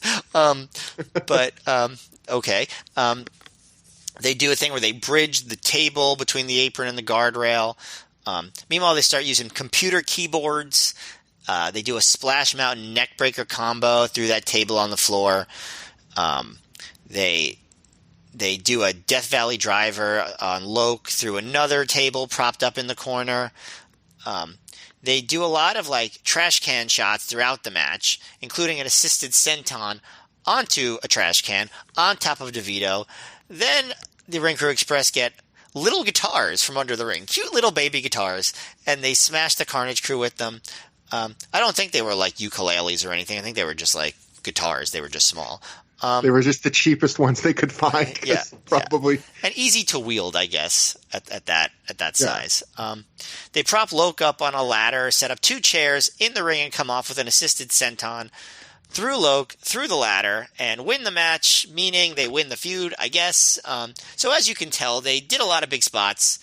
Okay. They do a thing where they bridge the table between the apron and the guardrail. Meanwhile, they start using computer keyboards. They do a Splash Mountain neckbreaker combo through that table on the floor. They do a Death Valley driver on Loke through another table propped up in the corner. They do a lot of trash can shots throughout the match, including an assisted senton onto a trash can on top of DeVito. Then the Ring Crew Express get little guitars from under the ring, cute little baby guitars, and they smash the Carnage Crew with them. I don't think they were ukuleles or anything. I think they were just guitars. They were just small. They were just the cheapest ones they could find. Yeah, probably. And easy to wield, I guess, at that size. They prop Loke up on a ladder, set up 2 chairs in the ring, and come off with an assisted senton through Loke, through the ladder, and win the match, meaning they win the feud, I guess. So as you can tell, they did a lot of big spots.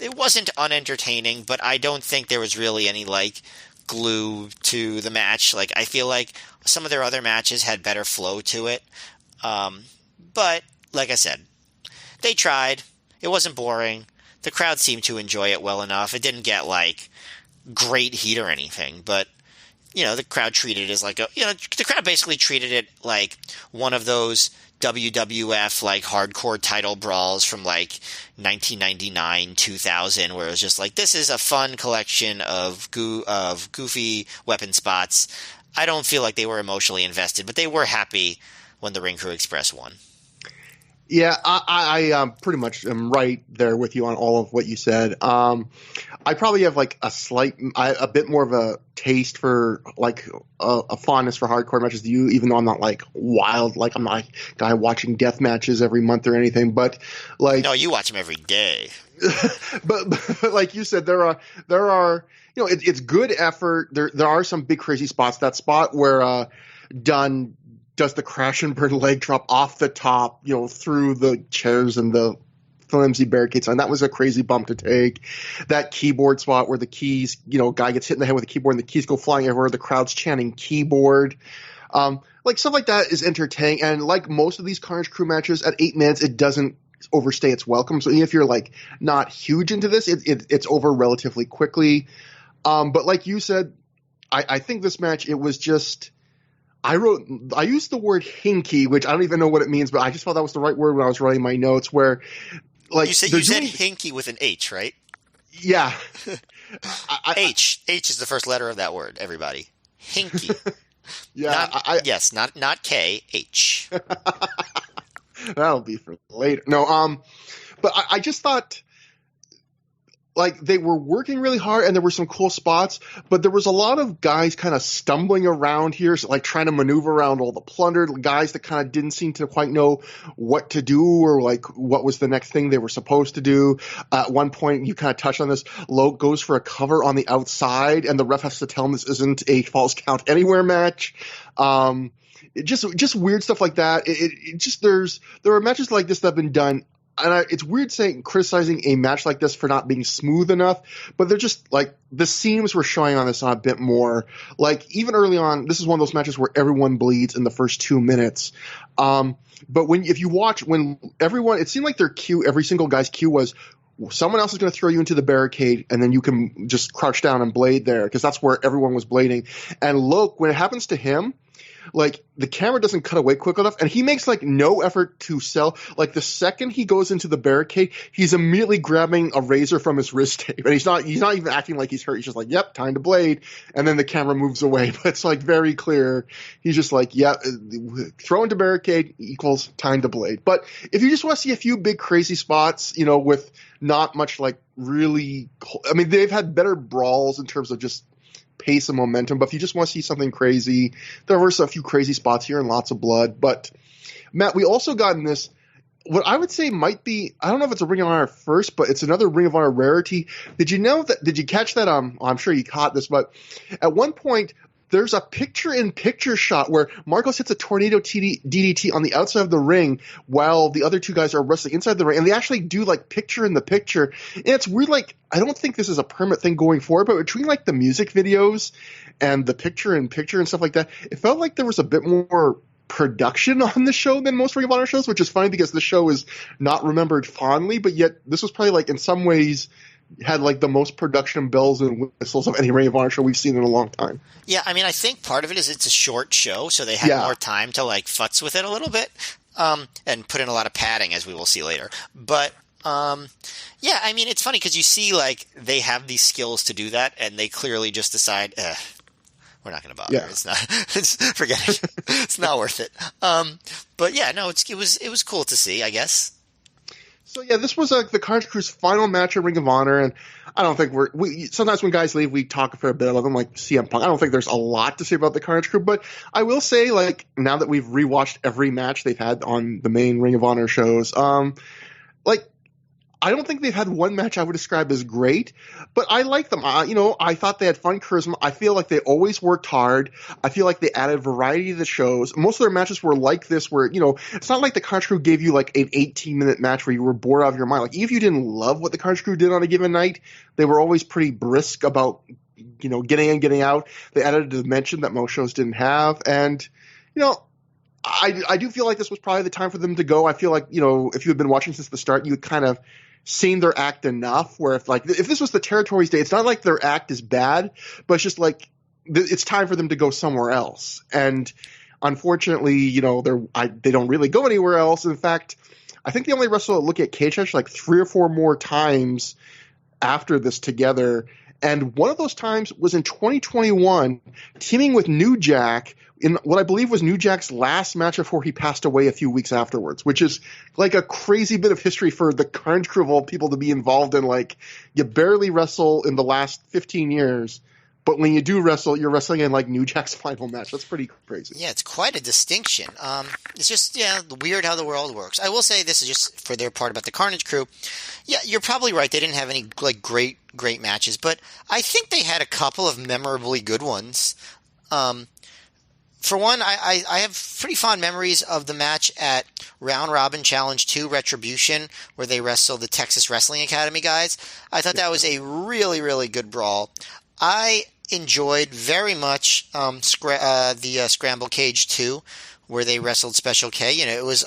It wasn't unentertaining, but I don't think there was really any glue to the match. I feel like some of their other matches had better flow to it. But like I said, they tried. It wasn't boring. The crowd seemed to enjoy it well enough. It didn't get great heat or anything, but the crowd treated it as the crowd basically treated it like one of those WWF hardcore title brawls from 1999, 2000, where it was just this is a fun collection of goofy weapon spots. I don't feel like they were emotionally invested, but they were happy when the Ring Crew Express won. Yeah, I pretty much am right there with you on all of what you said. I probably have a bit more of a taste for a fondness for hardcore matches than you, even though I'm not wild. I'm not a guy watching death matches every month or anything. But no, you watch them every day. but like you said, there are it's good effort. There are some big crazy spots. That spot where Dunn does the crash and burn leg drop off the top, through the chairs and the flimsy barricades, and that was a crazy bump to take. That keyboard spot where the keys, guy gets hit in the head with a keyboard and the keys go flying everywhere, the crowd's chanting keyboard. Stuff like that is entertaining, and like most of these Carnage Crew matches, at 8 minutes, it doesn't overstay its welcome. So even if you're not huge into this, it's over relatively quickly. But like you said, I think this match, it was just, I used the word hinky, which I don't even know what it means, but I just thought that was the right word when I was writing my notes, where you said hinky with an H, right? Yeah. H is the first letter of that word, everybody. Hinky. Yeah. Not K, H. That'll be for later. No, but I just thought like they were working really hard and there were some cool spots, but there was a lot of guys kind of stumbling around here, so like trying to maneuver around all the plunder, guys that kind of didn't seem to quite know what to do or like what was the next thing they were supposed to do. At one point, you kind of touched on this, Loke goes for a cover on the outside and the ref has to tell him this isn't a false count anywhere match. Just weird stuff like that. There are matches like this that have been done. And it's weird criticizing a match like this for not being smooth enough, but they're just like the seams were showing on this a bit more. Like even early on, this is one of those matches where everyone bleeds in the first 2 minutes. But if you watch when everyone, it seemed like their cue, every single guy's cue was someone else is going to throw you into the barricade and then you can just crouch down and blade there because that's where everyone was blading. And Loke, when it happens to him, like the camera doesn't cut away quick enough and he makes like no effort to sell. Like the second he goes into the barricade, he's immediately grabbing a razor from his wrist tape and he's not even acting like he's hurt. He's just like, yep, time to blade. And then the camera moves away, but it's like very clear. He's just like, yeah, throw into barricade equals time to blade. But if you just want to see a few big crazy spots, you know, with not much like really, I mean, they've had better brawls in terms of just pace and momentum, but if you just want to see something crazy, there were a few crazy spots here and lots of blood. But Matt, we also got in this, what I would say might be, I don't know if it's a Ring of Honor first, but it's another Ring of Honor rarity. Did you catch that? I'm sure you caught this, but at one point there's a picture-in-picture shot where Marcos hits a tornado DDT on the outside of the ring while the other two guys are wrestling inside the ring, and they actually do like picture-in-the-picture. And it's weird, like, I don't think this is a permanent thing going forward, but between like the music videos and the picture-in-picture and stuff like that, it felt like there was a bit more production on the show than most Ring of Honor shows, which is funny because the show is not remembered fondly, but yet this was probably like in some ways had like the most production bells and whistles of any Ring of Honor show we've seen in a long time. Yeah, I mean, I think part of it is it's a short show, so they had more time to like futz with it a little bit, and put in a lot of padding, as we will see later. But yeah, I mean, it's funny because you see like they have these skills to do that, and they clearly just decide, we're not going to bother. Yeah. Forget it. It's not worth it. But yeah, no, it was cool to see, I guess. So yeah, this was the Carnage Crew's final match at Ring of Honor, and I don't think we sometimes when guys leave, we talk a fair bit about them, like CM Punk. I don't think there's a lot to say about the Carnage Crew, but I will say, like, now that we've rewatched every match they've had on the main Ring of Honor shows, like, I don't think they've had one match I would describe as great, but I like them. I thought they had fun charisma. I feel like they always worked hard. I feel like they added variety to the shows. Most of their matches were like this where, it's not like the Carnage Crew gave you like an 18-minute match where you were bored out of your mind. Like, even if you didn't love what the Carnage Crew did on a given night, they were always pretty brisk about, getting in, getting out. They added a dimension that most shows didn't have. And, I do feel like this was probably the time for them to go. I feel like, if you had been watching since the start, you had kind of seen their act enough where if this was the Territories Day, it's not like their act is bad, but it's just like it's time for them to go somewhere else. And unfortunately, they don't really go anywhere else. In fact, I think they only wrestle Look at Cage Match like 3 or 4 more times after this together. And one of those times was in 2021, teaming with New Jack in what I believe was New Jack's last match before he passed away a few weeks afterwards, which is like a crazy bit of history for the Carnage Crew of all people to be involved in. Like, you barely wrestle in the last 15 years, but when you do wrestle, you're wrestling in like New Jack's final match. That's pretty crazy. Yeah, it's quite a distinction. It's just, weird how the world works. I will say this is just for their part about the Carnage Crew. Yeah, you're probably right. They didn't have any like great matches, but I think they had a couple of memorably good ones. For one, I have pretty fond memories of the match at Round Robin Challenge 2 Retribution, where they wrestled the Texas Wrestling Academy guys. I thought that was a really, really good brawl. I enjoyed very much the Scramble Cage 2, where they wrestled Special K. It was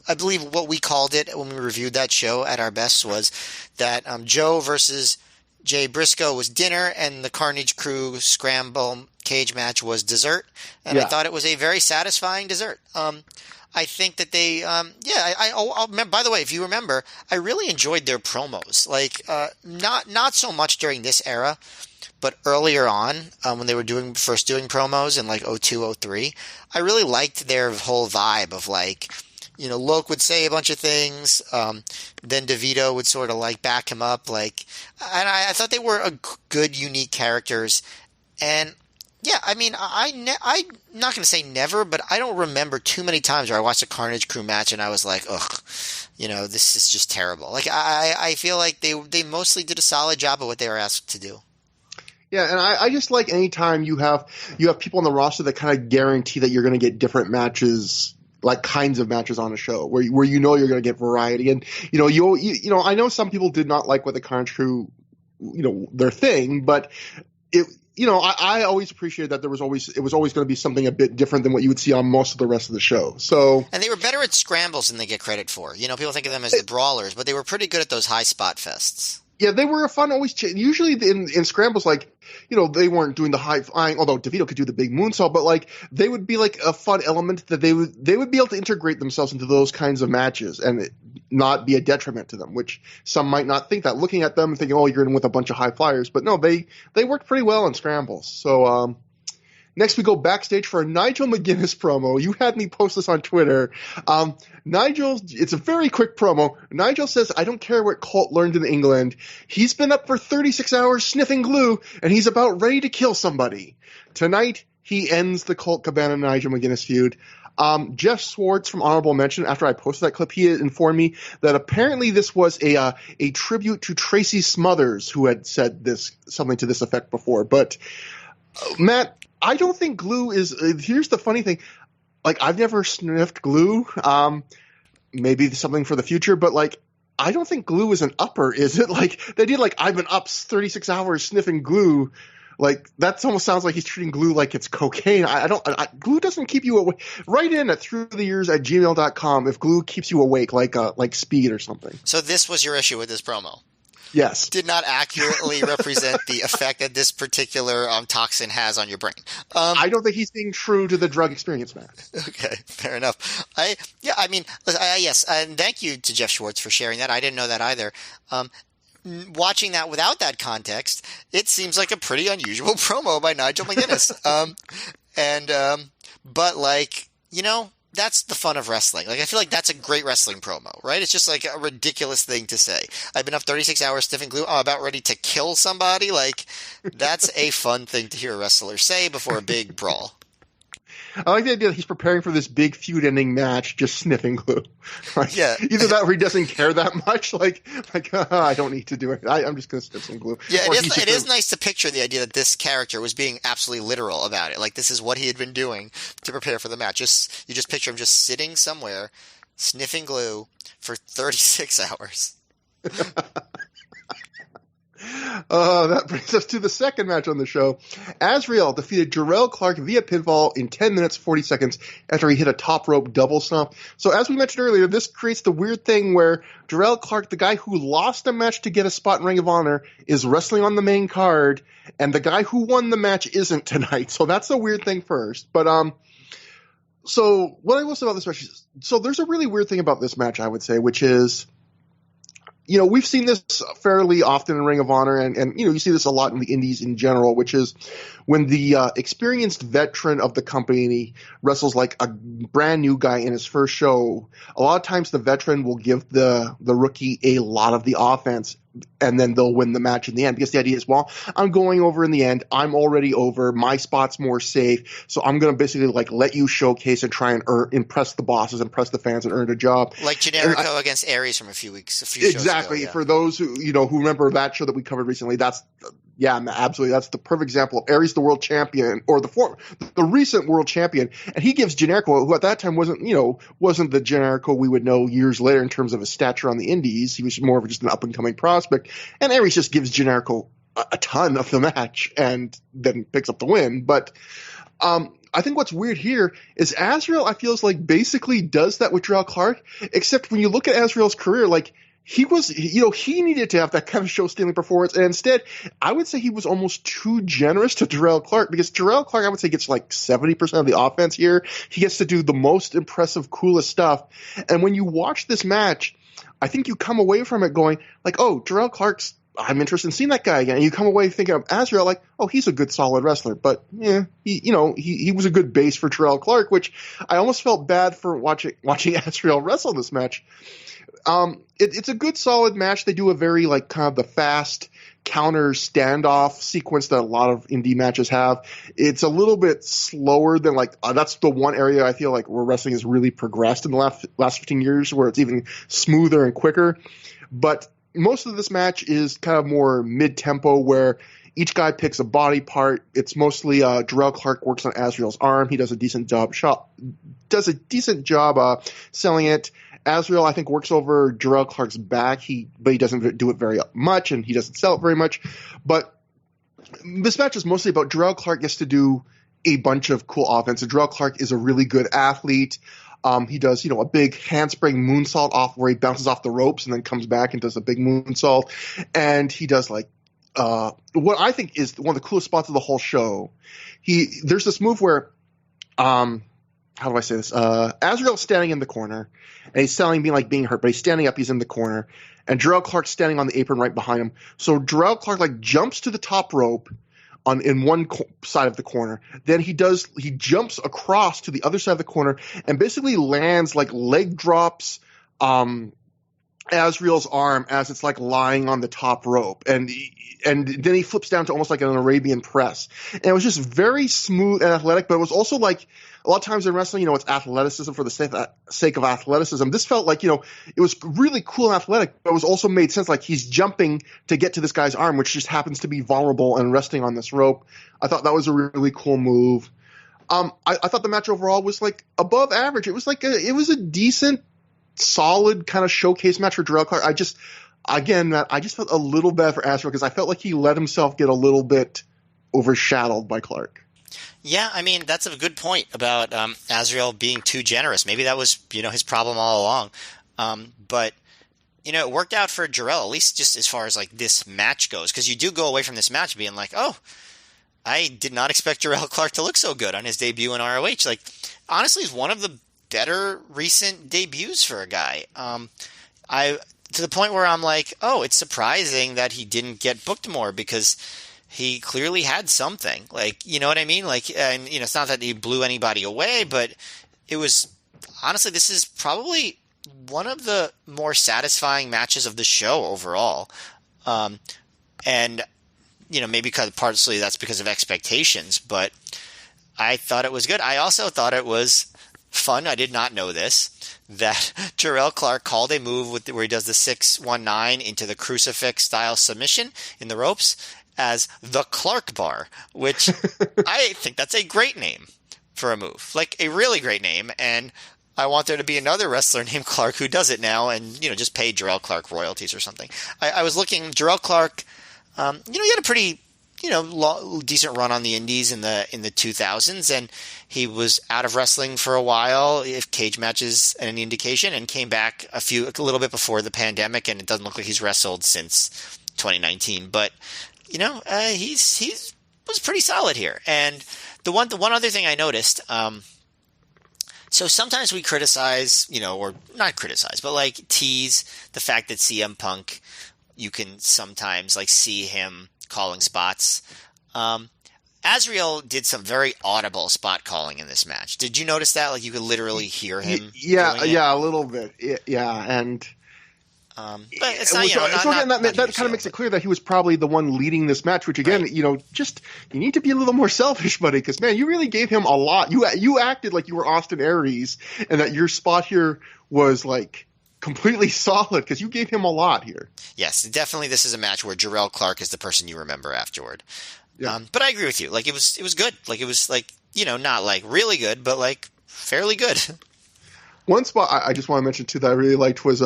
I believe what we called it when we reviewed that show at our best was that Joe versus Jay Briscoe was dinner, and the Carnage Crew Scramble Cage match was dessert. And I thought it was a very satisfying dessert. I think that they, by the way, if you remember, I really enjoyed their promos. Like, not so much during this era, but earlier on, when they were first doing promos in like 02, 03, I really liked their whole vibe of like, Loke would say a bunch of things. Then DeVito would sort of like back him up, and I thought they were good, unique characters. And yeah, I mean, I'm not going to say never, but I don't remember too many times where I watched a Carnage Crew match and I was like, ugh, this is just terrible. Like I feel like they mostly did a solid job of what they were asked to do. Yeah, and I just like any time you have people on the roster that kind of guarantee that you're going to get different matches, like kinds of matches on a show where you're going to get variety. And I know some people did not like what the Carnage Crew, their thing, but I always appreciated that it was always going to be something a bit different than what you would see on most of the rest of the show. So, and they were better at scrambles than they get credit for. People think of them as the brawlers, but they were pretty good at those high spot fests. Yeah, they were a fun usually in scrambles, they weren't doing the high flying, although DeVito could do the big moonsault, but they would be like a fun element that they would be able to integrate themselves into those kinds of matches and not be a detriment to them, which some might not think that, looking at them and thinking, oh, you're in with a bunch of high flyers. But no, they worked pretty well in scrambles. So, next, we go backstage for a Nigel McGuinness promo. You had me post this on Twitter. Nigel, it's a very quick promo. Nigel says, I don't care what Colt learned in England. He's been up for 36 hours sniffing glue, and he's about ready to kill somebody. Tonight, he ends the Colt Cabana-Nigel McGuinness feud. Jeff Schwartz from Honorable Mention, after I posted that clip, he informed me that apparently this was a tribute to Tracy Smothers, who had said something to this effect before. But, Matt, I don't think glue is – here's the funny thing. I've never sniffed glue. Maybe something for the future, but, I don't think glue is an upper, is it? They did, I've been up 36 hours sniffing glue. That almost sounds like he's treating glue like it's cocaine. Glue doesn't keep you awake. Write in at ThROH@gmail.com if glue keeps you awake like speed or something. So this was your issue with this promo? Yes. Did not accurately represent the effect that this particular toxin has on your brain. I don't think he's being true to the drug experience, Matt. Okay, fair enough. Yes, and thank you to Jeff Schwartz for sharing that. I didn't know that either. Watching that without that context, it seems like a pretty unusual promo by Nigel McGuinness. But that's the fun of wrestling. I feel like that's a great wrestling promo, right? It's just a ridiculous thing to say. I've been up 36 hours sniffing glue. I'm about ready to kill somebody. That's a fun thing to hear a wrestler say before a big brawl. I like the idea that he's preparing for this big feud-ending match, just sniffing glue. Yeah. Either that or he doesn't care that much. I don't need to do it. I'm just going to sniff some glue. Yeah, it is nice to picture the idea that this character was being absolutely literal about it. This is what he had been doing to prepare for the match. You just picture him just sitting somewhere, sniffing glue for 36 hours. That brings us to the second match on the show. Azrael defeated Jarrell Clark via pinfall in 10 minutes, 40 seconds after he hit a top rope double stomp. So as we mentioned earlier, this creates the weird thing where Jarrell Clark, the guy who lost a match to get a spot in Ring of Honor, is wrestling on the main card, and the guy who won the match isn't tonight. So that's the weird thing first. But, so what I will say about this match is, so there's a really weird thing about this match, I would say, which is, we've seen this fairly often in Ring of Honor, and you see this a lot in the indies in general, which is when the experienced veteran of the company wrestles like a brand new guy in his first show, a lot of times the veteran will give the rookie a lot of the offense, and then they'll win the match in the end, because the idea is, well, I'm going over in the end. I'm already over. My spot's more safe. So I'm going to basically let you showcase and try and impress the bosses, impress the fans, and earn a job. Like Generico against Aries from a few shows ago. Exactly. For those who, who remember that show that we covered recently, absolutely. That's the perfect example of Aries, the world champion, or the recent world champion. And he gives Generico, who at that time wasn't the Generico we would know years later in terms of his stature on the indies. He was more of just an up and coming prospect. And Aries just gives Generico a ton of the match and then picks up the win. But, I think what's weird here is Azrael, I feel, basically does that with Jarrell Clark, except when you look at Azrael's career, he was, he needed to have that kind of show-stealing performance, and instead, I would say he was almost too generous to Jarrell Clark, because Jarrell Clark, I would say, gets 70% of the offense here. He gets to do the most impressive, coolest stuff, and when you watch this match, I think you come away from it going, oh, Jarrell Clark's I'm interested in seeing that guy again. And you come away thinking of Azrael like, oh, he's a good, solid wrestler. But yeah, he was a good base for Terrell Clark, which I almost felt bad for watching Azrael wrestle this match. It's a good, solid match. They do a very like kind of the fast counter standoff sequence that a lot of indie matches have. It's a little bit slower than like that's the one area I feel like where wrestling has really progressed in the last 15 years, where it's even smoother and quicker. But most of this match is kind of more mid-tempo, where each guy picks a body part. It's mostly Terrell Clark works on Azrael's arm. He does a decent job selling it. Azrael, I think, works over Terrell Clark's back, but he doesn't do it very much, and he doesn't sell it very much. But this match is mostly about Terrell Clark gets to do a bunch of cool offense. Terrell Clark is a really good athlete. He does, a big handspring moonsault off where he bounces off the ropes and then comes back and does a big moonsault. And he does like what I think is one of the coolest spots of the whole show. There's this move where how do I say this? Azrael's standing in the corner, and he's selling being hurt, but he's standing up. He's in the corner, and Terrell Clark's standing on the apron right behind him. So Terrell Clark like jumps to the top rope in one side of the corner. Then he jumps across to the other side of the corner and basically lands like leg drops Azrael's arm as it's like lying on the top rope, and then he flips down to almost like an Arabian press. And it was just very smooth and athletic, but it was also like a lot of times in wrestling, it's athleticism for the sake of athleticism. This felt like, it was really cool and athletic, but it was also made sense. Like he's jumping to get to this guy's arm, which just happens to be vulnerable and resting on this rope. I thought that was a really cool move. I thought the match overall was like above average. It was like it was a decent, solid kind of showcase match for Terrell Clark. I just felt a little bad for Azrael because I felt like he let himself get a little bit overshadowed by Clark. Yeah, I mean, that's a good point about Azrael being too generous. Maybe that was, his problem all along. But, it worked out for Jarrell, at least just as far as like this match goes, because you do go away from this match being like, oh, I did not expect Terrell Clark to look so good on his debut in ROH. Like, honestly, he's one of the better recent debuts for a guy. To the point where I'm like, oh, it's surprising that he didn't get booked more because he clearly had something. Like, you know what I mean? Like, and it's not that he blew anybody away, but it was honestly, this is probably one of the more satisfying matches of the show overall. And maybe partially that's because of expectations, but I thought it was good. I also thought it was fun. I did not know this, that Terrell Clark called a move where he does the 619 into the crucifix style submission in the ropes as the Clark Bar, which I think that's a great name for a move, like a really great name. And I want there to be another wrestler named Clark who does it now and, just pay Terrell Clark royalties or something. I was looking, Terrell Clark, he had a pretty, decent run on the indies in the 2000s, and he was out of wrestling for a while, if cage matches any indication, and came back a little bit before the pandemic, and it doesn't look like he's wrestled since 2019. But he was pretty solid here. And the one other thing I noticed, so sometimes we criticize, or not criticize, but like tease the fact that CM Punk, you can sometimes like see him calling spots. Azrael did some very audible spot calling in this match. Did you notice that? Like you could literally hear him. Yeah, a little bit. Yeah, and but it's not. That kind of makes it clear that he was probably the one leading this match. Which again, right. Just you need to be a little more selfish, buddy, because man, you really gave him a lot. You acted like you were Austin Aries, and that your spot here was like completely solid because you gave him a lot here. Yes, definitely. This is a match where Terrell Clark is the person you remember afterward. Yeah. But I agree with you. Like it was good. Like it was like not like really good, but like fairly good. One spot I just want to mention too that I really liked was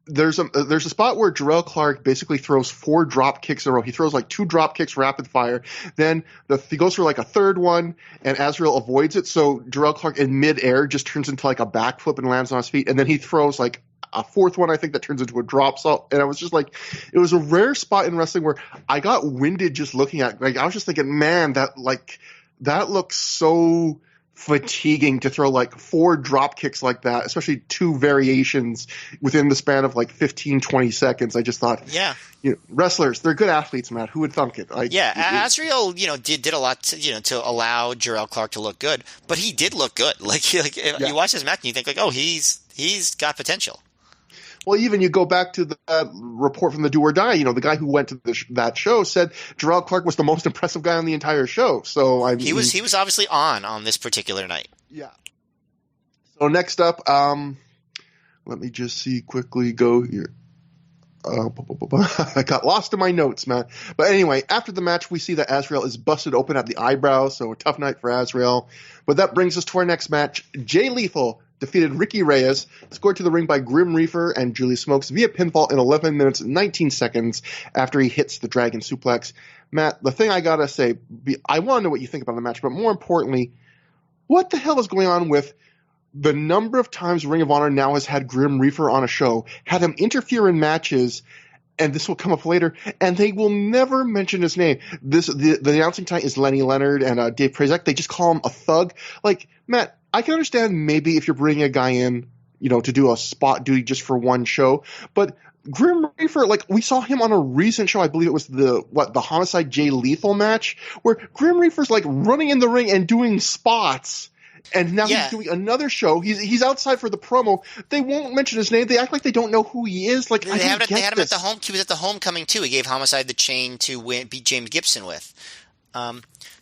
there's a spot where Terrell Clark basically throws 4 drop kicks in a row. He throws like 2 drop kicks rapid fire. Then he goes for like a third one, and Azrael avoids it. So Terrell Clark in midair just turns into like a backflip and lands on his feet. And then he throws like a fourth one, I think, that turns into a drop salt. And I was just like, it was a rare spot in wrestling where I got winded just looking at. Like I was just thinking, man, that looks so fatiguing to throw like 4 drop kicks like that, especially 2 variations within the span of like 15, 20 seconds. I just thought, Yeah. wrestlers, they're good athletes, Matt. Who would thunk it? Azrael, did a lot to allow Jarrell Clark to look good, but he did look good. You watch this match and you think like, oh, he's got potential. Well, even you go back to the report from the Do or Die, the guy who went to that show said Jarrell Clark was the most impressive guy on the entire show. So he was obviously on this particular night. Yeah. So next up, let me just see quickly go here. I got lost in my notes, man. But anyway, after the match, we see that Azrael is busted open at the eyebrow, so a tough night for Azrael. But that brings us to our next match. Jay Lethal defeated Ricky Reyes, scored to the ring by Grim Reaper and Julie Smokes via pinfall in 11 minutes and 19 seconds after he hits the Dragon Suplex. Matt, the thing I gotta say, I want to know what you think about the match, but more importantly, what the hell is going on with the number of times Ring of Honor now has had Grim Reaper on a show, had him interfere in matches, and this will come up later, and they will never mention his name. The announcing tonight is Lenny Leonard and Dave Prazak. They just call him a thug. Like, Matt, I can understand maybe if you're bringing a guy in, to do a spot duty just for one show, but Grim Reaper, like, we saw him on a recent show, I believe it was the Homicide Jay Lethal match, where Grim Reaper's like running in the ring and doing spots. And now he's doing another show. He's outside for the promo. They won't mention his name. They act like they don't know who he is. Like, they had him at the home. He was at the homecoming too. He gave Homicide the chain to beat James Gibson with.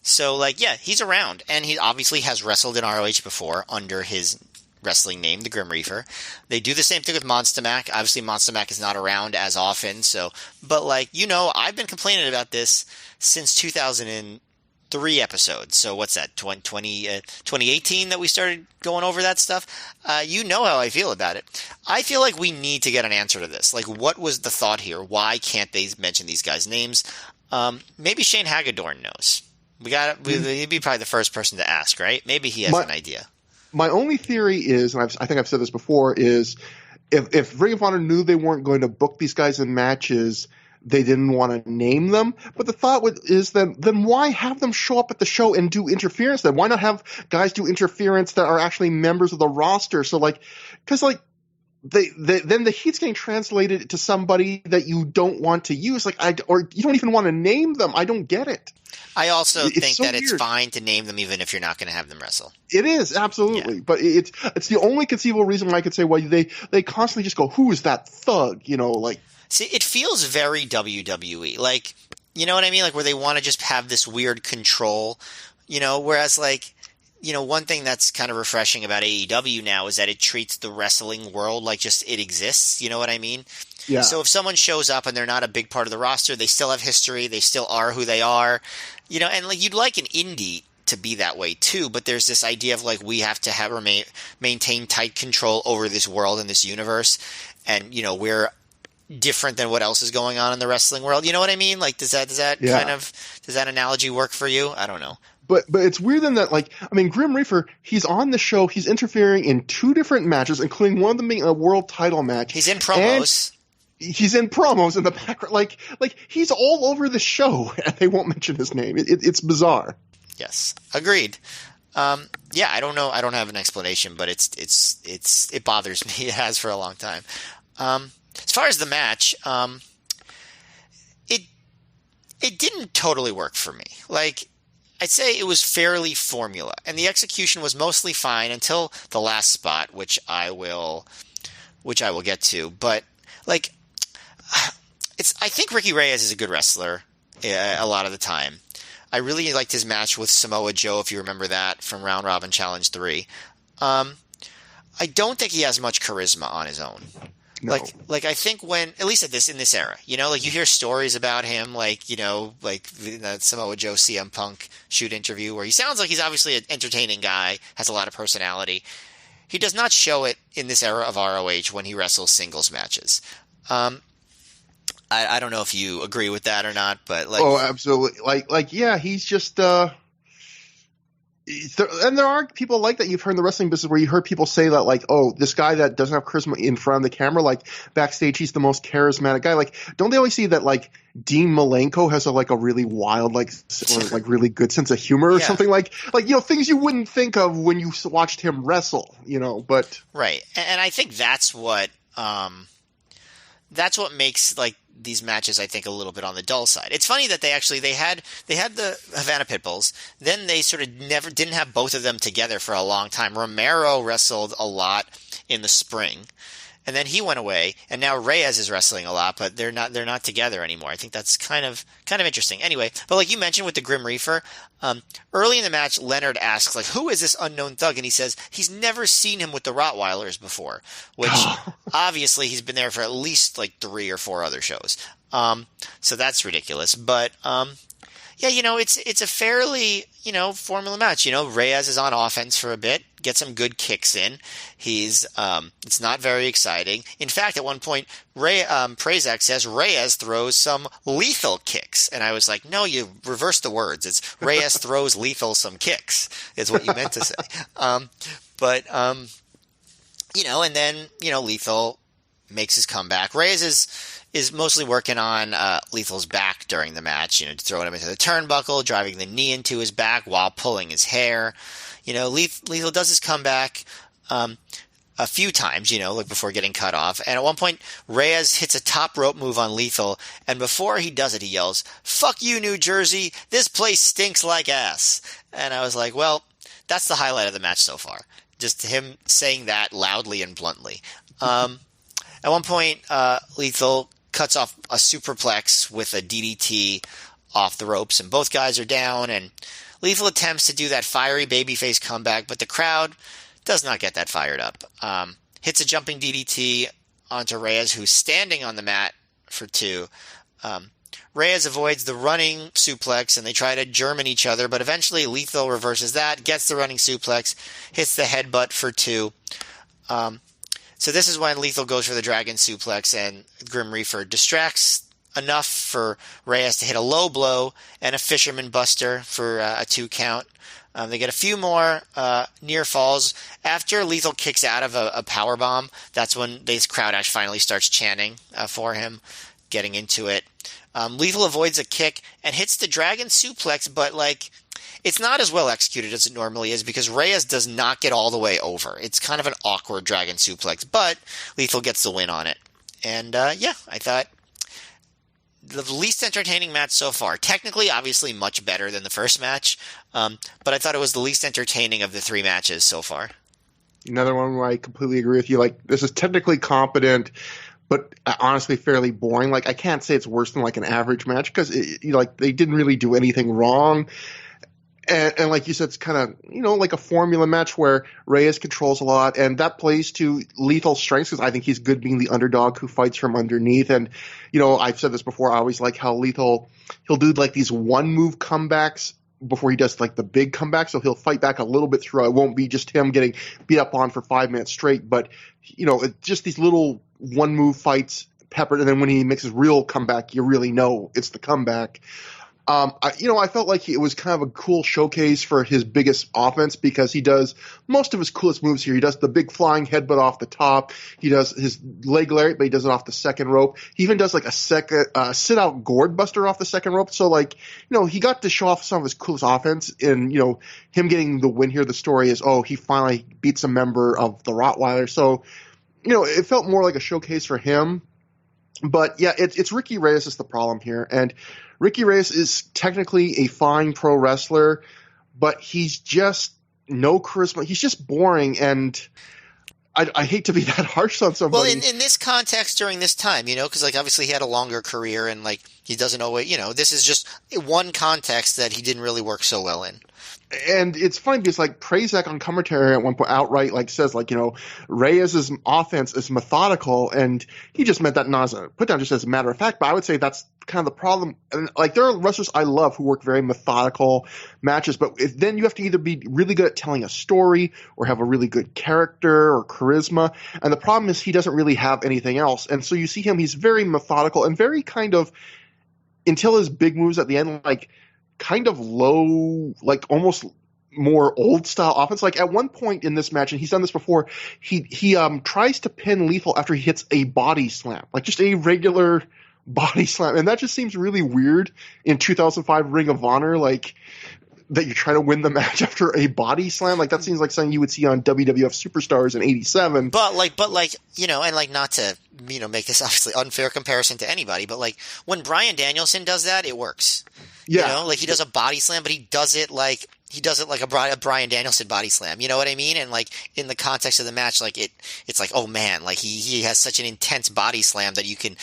He's around, and he obviously has wrestled in ROH before under his wrestling name, the Grim Reaper. They do the same thing with Monster Mac. Obviously, Monster Mac is not around as often. I've been complaining about this since 2003 episodes. So what's that, 2018 that we started going over that stuff? You know how I feel about it. I feel like we need to get an answer to this. Like, what was the thought here? Why can't they mention these guys' names? Maybe Shane Hagedorn knows. He'd be probably the first person to ask, right? Maybe he has an idea. My only theory is, and I think I've said this before, is if Ring of Honor knew they weren't going to book these guys in matches, they didn't want to name them. But the thought is then why have them show up at the show and do interference then? Why not have guys do interference that are actually members of the roster? So because then the heat's getting translated to somebody that you don't want to use, or you don't even want to name them. I don't get it. I also think that it's fine to name them even if you're not going to have them wrestle. It is, absolutely. Yeah. But it's the only conceivable reason why I could say why they constantly just go, who is that thug? See, it feels very WWE. Like, you know what I mean? Like, where they want to just have this weird control, whereas one thing that's kind of refreshing about AEW now is that it treats the wrestling world like just it exists. You know what I mean? Yeah. So if someone shows up and they're not a big part of the roster, they still have history. They still are who they are, and you'd like an indie to be that way too. But there's this idea of we have to maintain tight control over this world and this universe. And, we're different than what else is going on in the wrestling world. You know what I mean? Like, does that analogy work for you? I don't know. But it's weird then that Grim Reaper, he's on the show, he's interfering in 2 different matches, including one of them being a world title match. He's in promos. He's in promos in the background. Like he's all over the show, and they won't mention his name. It's bizarre. Yes, agreed. I don't know. I don't have an explanation, but it bothers me. It has for a long time. As far as the match, it didn't totally work for me. Like, I'd say it was fairly formula, and the execution was mostly fine until the last spot, which I will get to. But I think Ricky Reyes is a good wrestler a lot of the time. I really liked his match with Samoa Joe, if you remember that, from Round Robin Challenge 3. I don't think he has much charisma on his own. No. I think at least in this era, you hear stories about him, that Samoa Joe CM Punk shoot interview where he sounds like he's obviously an entertaining guy, has a lot of personality. He does not show it in this era of ROH when he wrestles singles matches. I don't know if you agree with that or not, but oh, absolutely. Yeah, he's just And there are people like that you've heard in the wrestling business where you heard people say that, like, oh, this guy that doesn't have charisma in front of the camera, like backstage, he's the most charismatic guy. Like, don't they always see that, like, Dean Malenko has a really wild, like, or like really good sense of humor or something like, things you wouldn't think of when you watched him wrestle, but. Right. And I think that's what makes, like, these matches, I think, a little bit on the dull side. It's funny that they had the Havana Pitbulls, then they sort of didn't have both of them together for a long time. Romero wrestled a lot in the spring, and then he went away, and now Reyes is wrestling a lot, but they're not together anymore. I think that's kind of interesting. Anyway, but like you mentioned with the Grim Reaper, early in the match, Leonard asks, like, who is this unknown thug? And he says he's never seen him with the Rottweilers before, which obviously he's been there for at least like 3 or 4 other shows. So that's ridiculous. But yeah, it's a fairly, formula match. Reyes is on offense for a bit, get some good kicks in. He's it's not very exciting. In fact, at one point, Prazak says Reyes throws some lethal kicks, and I was like, no, you reversed the words. It's Reyes throws lethal some kicks is what you meant to say. But and then Lethal makes his comeback. Reyes is mostly working on Lethal's back during the match, throwing him into the turnbuckle, driving the knee into his back while pulling his hair. Lethal does his comeback a few times, like before getting cut off. And at one point, Reyes hits a top rope move on Lethal, and before he does it, he yells, "Fuck you, New Jersey! This place stinks like ass!" And I was like, well, that's the highlight of the match so far. Just him saying that loudly and bluntly. At one point, Lethal cuts off a superplex with a DDT off the ropes, and both guys are down, and Lethal attempts to do that fiery babyface comeback, but the crowd does not get that fired up. Hits a jumping DDT onto Reyes, who's standing on the mat for 2. Reyes avoids the running suplex, and they try to German each other, but eventually Lethal reverses that, gets the running suplex, hits the headbutt for 2. So this is when Lethal goes for the Dragon Suplex, and Grim Reaper distracts enough for Reyes to hit a low blow and a Fisherman Buster for a 2 count. They get a few more near falls. After Lethal kicks out of a power bomb, that's when this crowd actually finally starts chanting for him, getting into it. Lethal avoids a kick and hits the Dragon Suplex, but it's not as well executed as it normally is because Reyes does not get all the way over. It's kind of an awkward Dragon Suplex, but Lethal gets the win on it. And I thought the least entertaining match so far. Technically, obviously much better than the first match, but I thought it was the least entertaining of the 3 matches so far. Another one where I completely agree with you. This is technically competent, but honestly fairly boring. I can't say it's worse than an average match because they didn't really do anything wrong. And like you said, it's kind of, like a formula match where Reyes controls a lot, and that plays to Lethal's strengths because I think he's good being the underdog who fights from underneath. And, I've said this before, I always like how Lethal, he'll do these one-move comebacks before he does the big comeback, so he'll fight back a little bit through. It won't be just him getting beat up on for 5 minutes straight, but, it's just these little one-move fights peppered, and then when he makes his real comeback, you really know it's the comeback. I felt like it was kind of a cool showcase for his biggest offense because he does most of his coolest moves here. He does the big flying headbutt off the top. He does his leg lariat, but he does it off the second rope. He even does a sit out gourd buster off the second rope. So he got to show off some of his coolest offense, and him getting the win here. The story is, he finally beats a member of the Rottweiler. So it felt more like a showcase for him. But yeah, it's Ricky Reyes is the problem here, and Ricky Reyes is technically a fine pro wrestler, but he's just no charisma. He's just boring, and I hate to be that harsh on somebody. Well, in this context during this time, because obviously he had a longer career, and he doesn't always, this is just one context that he didn't really work so well in. And it's funny because Prazak on commentary at one point outright says Reyes' offense is methodical, and he just meant that not as a put down, just as a matter of fact. But I would say that's kind of the problem. And there are wrestlers I love who work very methodical matches, but then you have to either be really good at telling a story or have a really good character or charisma. And the problem is he doesn't really have anything else. And so you see him; he's very methodical and very kind of until his big moves at the end, kind of low, almost more old style offense. Like at one point in this match, and he's done this before, he tries to pin Lethal after he hits a body slam, like just a regular body slam, and that just seems really weird in 2005 Ring of Honor, like that you're trying to win the match after a body slam. Like that seems like something you would see on WWF Superstars in '87. But you know, and like not to, you know, make this obviously unfair comparison to anybody, but like when Bryan Danielson does that, it works. Yeah, you know, like he does a body slam, but he does it like a Bryan Danielson body slam. You know what I mean? And like in the context of the match, like it's like, oh man, like he has such an intense body slam that he can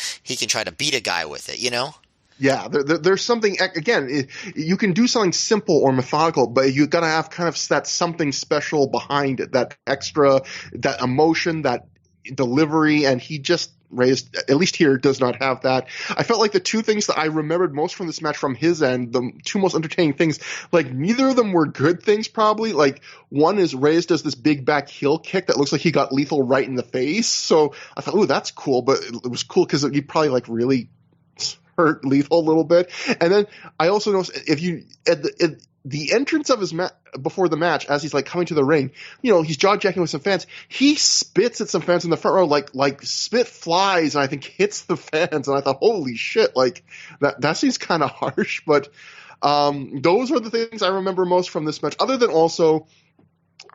try to beat a guy with it. You know? Yeah, there's something, again, you can do something simple or methodical, but you got to have kind of that something special behind it, that extra, that emotion, that delivery, and he just raised, at least here, does not have that. I felt like the two things that I remembered most from this match from his end, the two most entertaining things, like neither of them were good things probably. Like one is Reyes does this big back heel kick that looks like he got Lethal right in the face. So I thought, ooh, that's cool, but it was cool because he probably like really hurt Lethal a little bit. And then I also noticed if you at the entrance of his before the match, as he's like coming to the ring, you know, he's jaw jacking with some fans. He spits at some fans in the front row, like spit flies, and I think hits the fans. And I thought, holy shit, like that seems kind of harsh. But those were the things I remember most from this match. Other than also,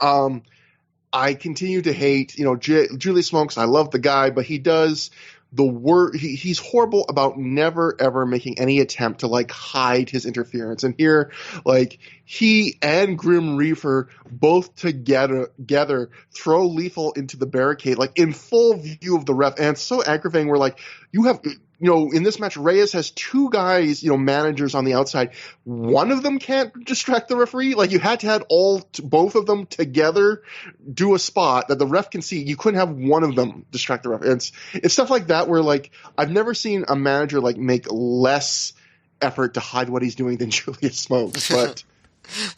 I continue to hate, you know, Julius Smokes. I love the guy, but he does the word. He's horrible about never ever making any attempt to like hide his interference. And here, like he and Grim Reaper both together throw Lethal into the barricade, like in full view of the ref. And it's so aggravating. We're like, you have, you know, in this match, Reyes has two guys, you know, managers on the outside. One of them can't distract the referee. Like you had to have both of them together do a spot that the ref can see. You couldn't have one of them distract the ref. It's stuff like that where like I've never seen a manager like make less effort to hide what he's doing than Julius Smokes. But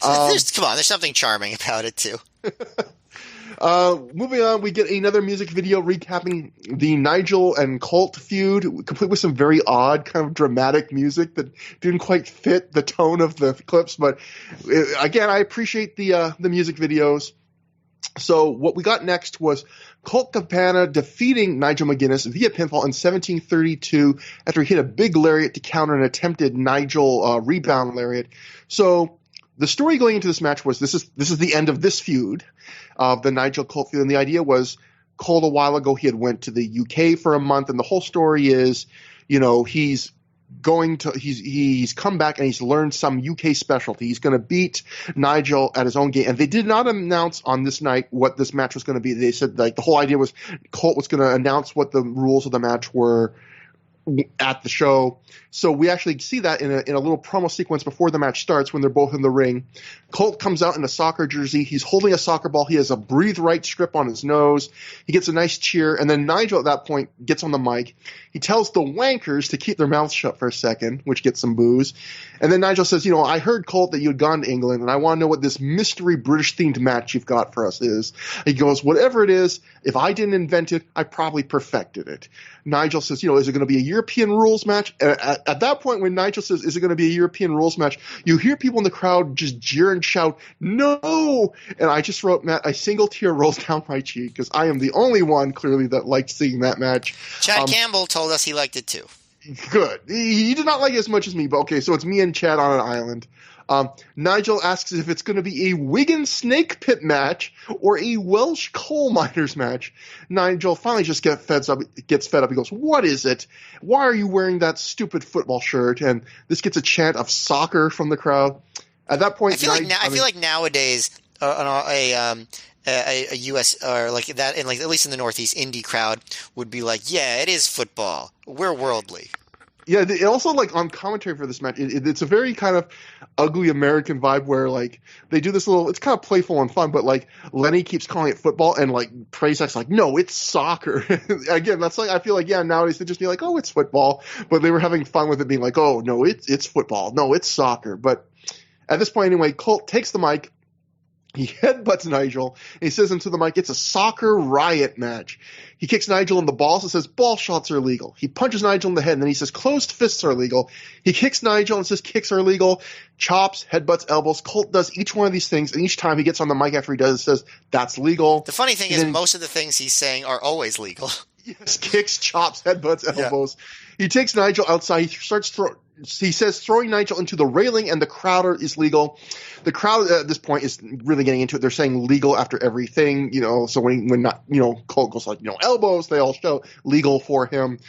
there's something charming about it too. Moving on, we get another music video recapping the Nigel and Colt feud, complete with some very odd kind of dramatic music that didn't quite fit the tone of the clips. But again, I appreciate the music videos. So what we got next was Colt Cabana defeating Nigel McGuinness via pinfall in 1732 after he hit a big lariat to counter an attempted Nigel rebound lariat. So the story going into this match was this is the end of this feud, of the Nigel Colt feud, and the idea was Colt a while ago he had went to the UK for a month, and the whole story is, you know, he's come back and he's learned some UK specialty. He's going to beat Nigel at his own game, and they did not announce on this night what this match was going to be. They said like the whole idea was Colt was going to announce what the rules of the match were at the show. So we actually see that in a little promo sequence before the match starts when they're both in the ring. Colt comes out in a soccer jersey. He's holding a soccer ball. He has a breathe right strip on his nose. He gets a nice cheer. And then Nigel at that point gets on the mic. He tells the wankers to keep their mouths shut for a second, which gets some boos. And then Nigel says, you know, I heard, Colt, that you had gone to England, and I want to know what this mystery British themed match you've got for us is. He goes, whatever it is, if I didn't invent it, I probably perfected it. Nigel says, you know, is it going to be a European rules match? At that point, when Nigel says, is it going to be a European rules match, you hear people in the crowd just jeer and shout, no! And I just wrote, Matt, a single tear rolls down my cheek, because I am the only one, clearly, that liked seeing that match. Chad Campbell told us he liked it too. Good. He did not like it as much as me, but okay, so it's me and Chad on an island. Nigel asks if it's going to be a Wigan Snake Pit match or a Welsh coal miners match. Nigel finally just gets fed up. He goes, what is it? Why are you wearing that stupid football shirt? And this gets a chant of soccer from the crowd. At that point, I feel like nowadays a U.S. or like that, and like at least in the Northeast, indie crowd would be like, yeah, it is football. We're worldly. Yeah, it also, like, on commentary for this match, it's a very kind of ugly American vibe where, like, they do this little – it's kind of playful and fun, but, like, Lenny keeps calling it football and, like, Prazak's like, no, it's soccer. Again, that's like – I feel like, yeah, nowadays they just be like, oh, it's football. But they were having fun with it being like, oh, no, it's football. No, it's soccer. But at this point, anyway, Colt takes the mic He headbutts Nigel, and he says into the mic, it's a soccer riot match. He kicks Nigel in the balls and says, ball shots are illegal. He punches Nigel in the head, and then he says, closed fists are illegal. He kicks Nigel and says, kicks are illegal. Chops, headbutts, elbows. Colt does each one of these things, and each time he gets on the mic after he does it, says, that's legal. The funny thing is most of the things he's saying are always legal. Yes, kicks, chops, headbutts, elbows. Yeah. He takes Nigel outside. He says throwing Nigel into the railing and the crowd is legal. The crowd at this point is really getting into it. They're saying legal after everything, so when not, Colt goes like, elbows, they all show legal for him.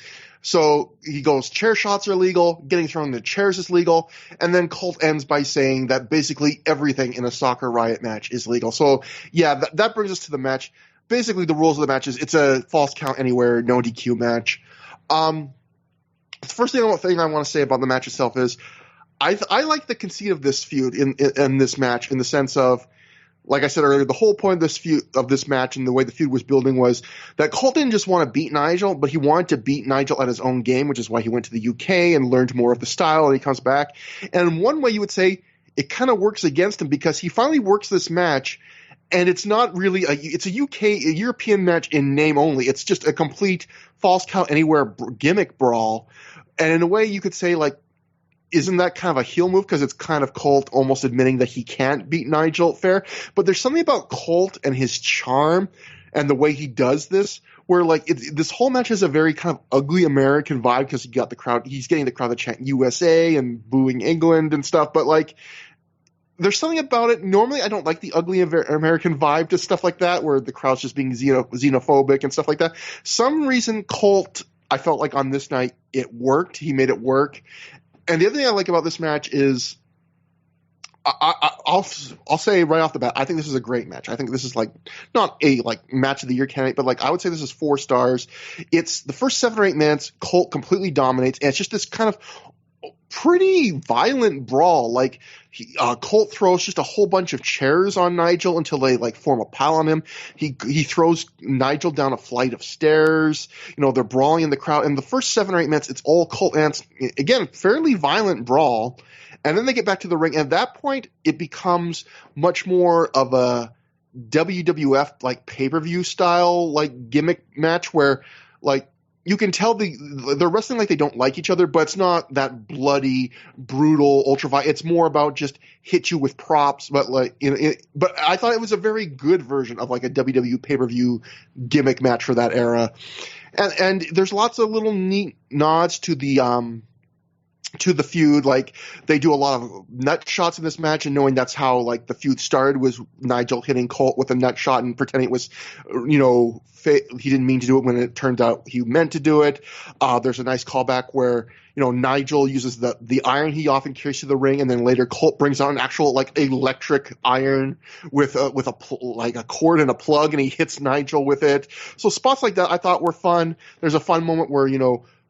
So he goes, chair shots are legal, getting thrown into chairs is legal, and then Colt ends by saying that basically everything in a soccer riot match is legal. So yeah, that brings us to the match. Basically the rules of the match is it's a false count anywhere, no DQ match. The first thing I want to say about the match itself is I like the conceit of this feud in this match in the sense of, like I said earlier, the whole point of this match and the way the feud was building was that Colt didn't just want to beat Nigel, but he wanted to beat Nigel at his own game, which is why he went to the UK and learned more of the style, and he comes back. And in one way you would say it kind of works against him because he finally works this match, and it's not really it's a European match in name only. It's just a complete false count anywhere gimmick brawl. And in a way you could say, like, isn't that kind of a heel move? Because it's kind of Colt almost admitting that he can't beat Nigel fair. But there's something about Colt and his charm and the way he does this where, like, this whole match has a very kind of ugly American vibe because he's getting the crowd to chant USA and booing England and stuff. But, like, there's something about it. Normally I don't like the ugly American vibe to stuff like that where the crowd's just being xenophobic and stuff like that. Some reason Colt, I felt like on this night it worked. He made it work. And the other thing I like about this match is I'll say right off the bat, I think this is a great match. I think this is like not a like match of the year candidate, but like I would say this is 4 stars. It's the first 7 or 8 minutes, Colt completely dominates, and it's just this kind of pretty violent brawl. Like Colt throws just a whole bunch of chairs on Nigel until they like form a pile on him. He throws Nigel down a flight of stairs. They're brawling in the crowd. And the first 7 or 8 minutes, it's all Colt ants. Again, fairly violent brawl. And then they get back to the ring. And at that point, it becomes much more of a WWF like pay-per-view style like gimmick match where like you can tell they're wrestling like they don't like each other, but it's not that bloody, brutal, ultra-violent. It's more about just hit you with props. But but I thought it was a very good version of like a WWE pay-per-view gimmick match for that era. And there's lots of little neat nods to the feud. Like they do a lot of nut shots in this match, and knowing that's how like the feud started was Nigel hitting Colt with a nut shot and pretending it was, he didn't mean to do it when it turned out he meant to do it. There's a nice callback where, Nigel uses the iron he often carries to the ring, and then later Colt brings out an actual like electric iron with a cord and a plug, and he hits Nigel with it. So spots like that I thought were fun. There's a fun moment where,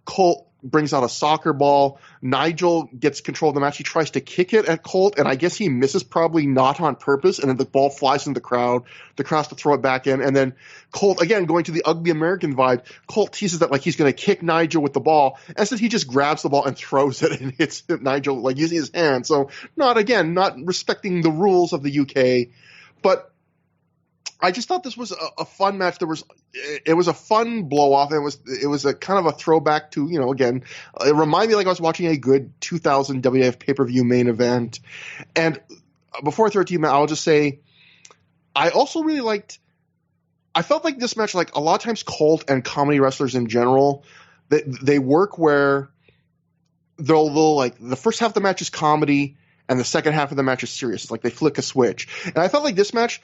Colt brings out a soccer ball. Nigel gets control of the match. He tries to kick it at Colt, and I guess he misses, probably not on purpose, and then the ball flies in the crowd. The crowd has to throw it back in, and then Colt, again, going to the ugly American vibe, Colt teases that like he's going to kick Nigel with the ball. Instead, he just grabs the ball and throws it and hits Nigel like using his hand. So not respecting the rules of the UK, but I just thought this was a fun match. It was a fun blow off. It was a kind of a throwback to, again, it reminded me like I was watching a good 2000 WWF pay-per-view main event. And before I throw it to you, Matt, I'll just say, I also really I felt like this match, like a lot of times Colt and comedy wrestlers in general, they work where they'll like the first half of the match is comedy and the second half of the match is serious. It's like they flick a switch. And I felt like this match,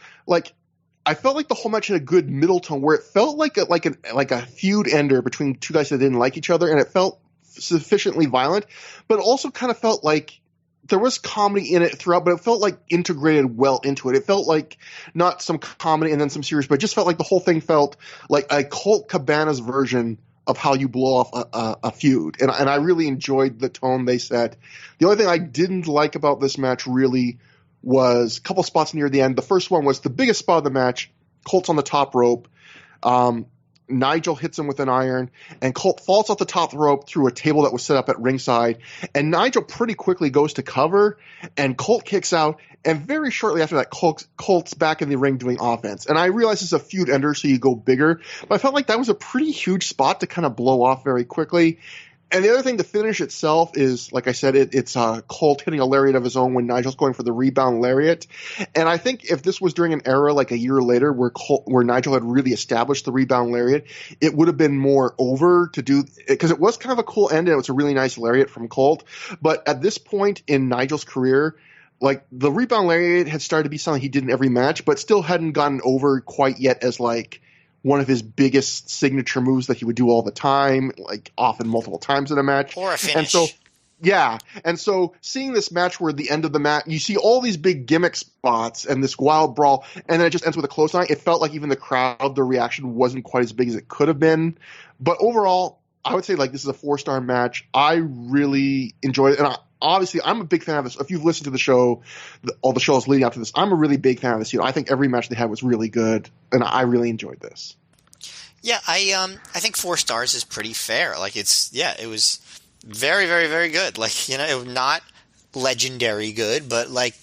I felt like the whole match had a good middle tone where it felt like a feud ender between two guys that didn't like each other, and it felt sufficiently violent, but it also kind of felt like there was comedy in it throughout, but it felt like integrated well into it. It felt like not some comedy and then some serious, but it just felt like the whole thing felt like a Colt Cabana's version of how you blow off a feud. And I really enjoyed the tone they set. The only thing I didn't like about this match really was a couple spots near the end. The first one was the biggest spot of the match. Colt's on the top rope. Nigel hits him with an iron, and Colt falls off the top rope through a table that was set up at ringside. And Nigel pretty quickly goes to cover, and Colt kicks out. And very shortly after that, Colt's back in the ring doing offense. And I realize it's a feud ender, so you go bigger. But I felt like that was a pretty huge spot to kind of blow off very quickly. And the other thing, the finish itself is, like I said, it's Colt hitting a lariat of his own when Nigel's going for the rebound lariat. And I think if this was during an era like a year later where Nigel had really established the rebound lariat, it would have been more over to do – because it was kind of a cool end and it was a really nice lariat from Colt. But at this point in Nigel's career, like the rebound lariat had started to be something he did in every match, but still hadn't gotten over quite yet as like – one of his biggest signature moves that he would do all the time, like often multiple times in a match. Or a finish. And so, yeah. And so seeing this match where at the end of the match, you see all these big gimmick spots and this wild brawl, and then it just ends with a clothesline. It felt like even the crowd, the reaction wasn't quite as big as it could have been. But overall, I would say like this is a 4-star match. I really enjoyed it. And obviously, I'm a big fan of this. If you've listened to the show, all the shows leading up to this, I'm a really big fan of this. I think every match they had was really good, and I really enjoyed this. Yeah, I think 4 stars is pretty fair. Like it was very, very, very good. Like, it was not legendary good, but like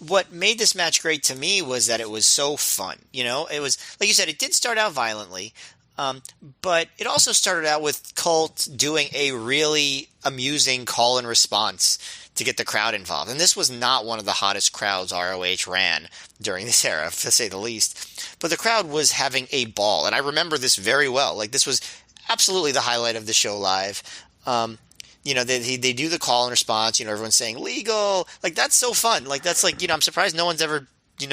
what made this match great to me was that it was so fun. It was, like you said, it did start out violently. But it also started out with Colt doing a really amusing call and response to get the crowd involved. And this was not one of the hottest crowds ROH ran during this era, to say the least. But the crowd was having a ball. And I remember this very well. Like, this was absolutely the highlight of the show live. They do the call and response, everyone's saying legal. Like, that's so fun. Like, that's like, I'm surprised no one's ever,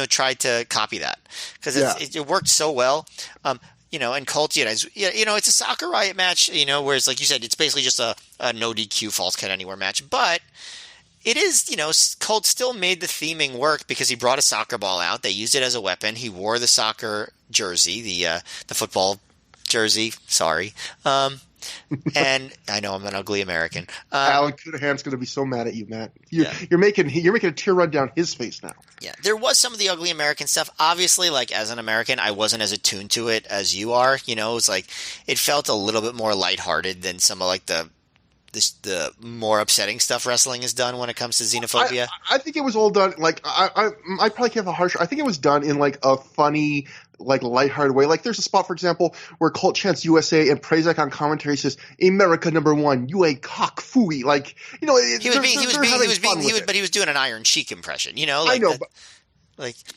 tried to copy that. Because it worked so well. And Colt, it's a Soccer Riot match, whereas, like you said, it's basically just a no DQ false count anywhere match. But it is, Colt still made the theming work because he brought a soccer ball out. They used it as a weapon. He wore the soccer jersey, the football jersey. Sorry. And I know I'm an ugly American. Alan Cudahan's going to be so mad at you, Matt. You're making a tear run down his face now. Yeah, there was some of the ugly American stuff. Obviously, like as an American, I wasn't as attuned to it as you are. It was like it felt a little bit more lighthearted than some of like the more upsetting stuff wrestling has done when it comes to xenophobia. I think it was all done like I probably can't have a harsh. I think it was done in like a funny, like lighthearted way. Like there's a spot, for example, where Colt chants USA and Prazak on commentary says "America #1, you a cock fooey." Like he was doing an Iron Sheik impression. I know.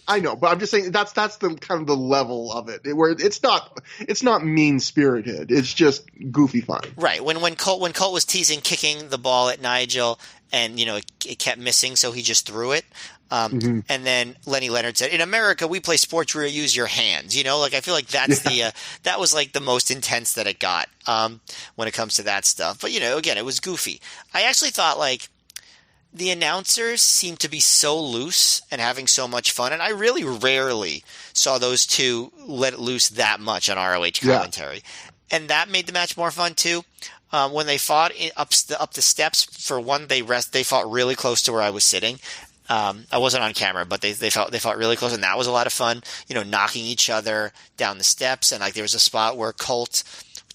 I know, but I'm just saying that's the kind of the level of it where it's not mean spirited. It's just goofy fun. Right. When Colt was teasing kicking the ball at Nigel and it kept missing, so he just threw it. And then Lenny Leonard said, "In America, we play sports where you use your hands." Like I feel like that's that was like the most intense that it got when it comes to that stuff. But again, it was goofy. I actually thought like. The announcers seemed to be so loose and having so much fun, and I really rarely saw those two let it loose that much on ROH commentary. Yeah. And that made the match more fun too. When they fought up the steps, for one, they fought really close to where I was sitting. I wasn't on camera, but they fought really close, and that was a lot of fun. Knocking each other down the steps, and like there was a spot where Colt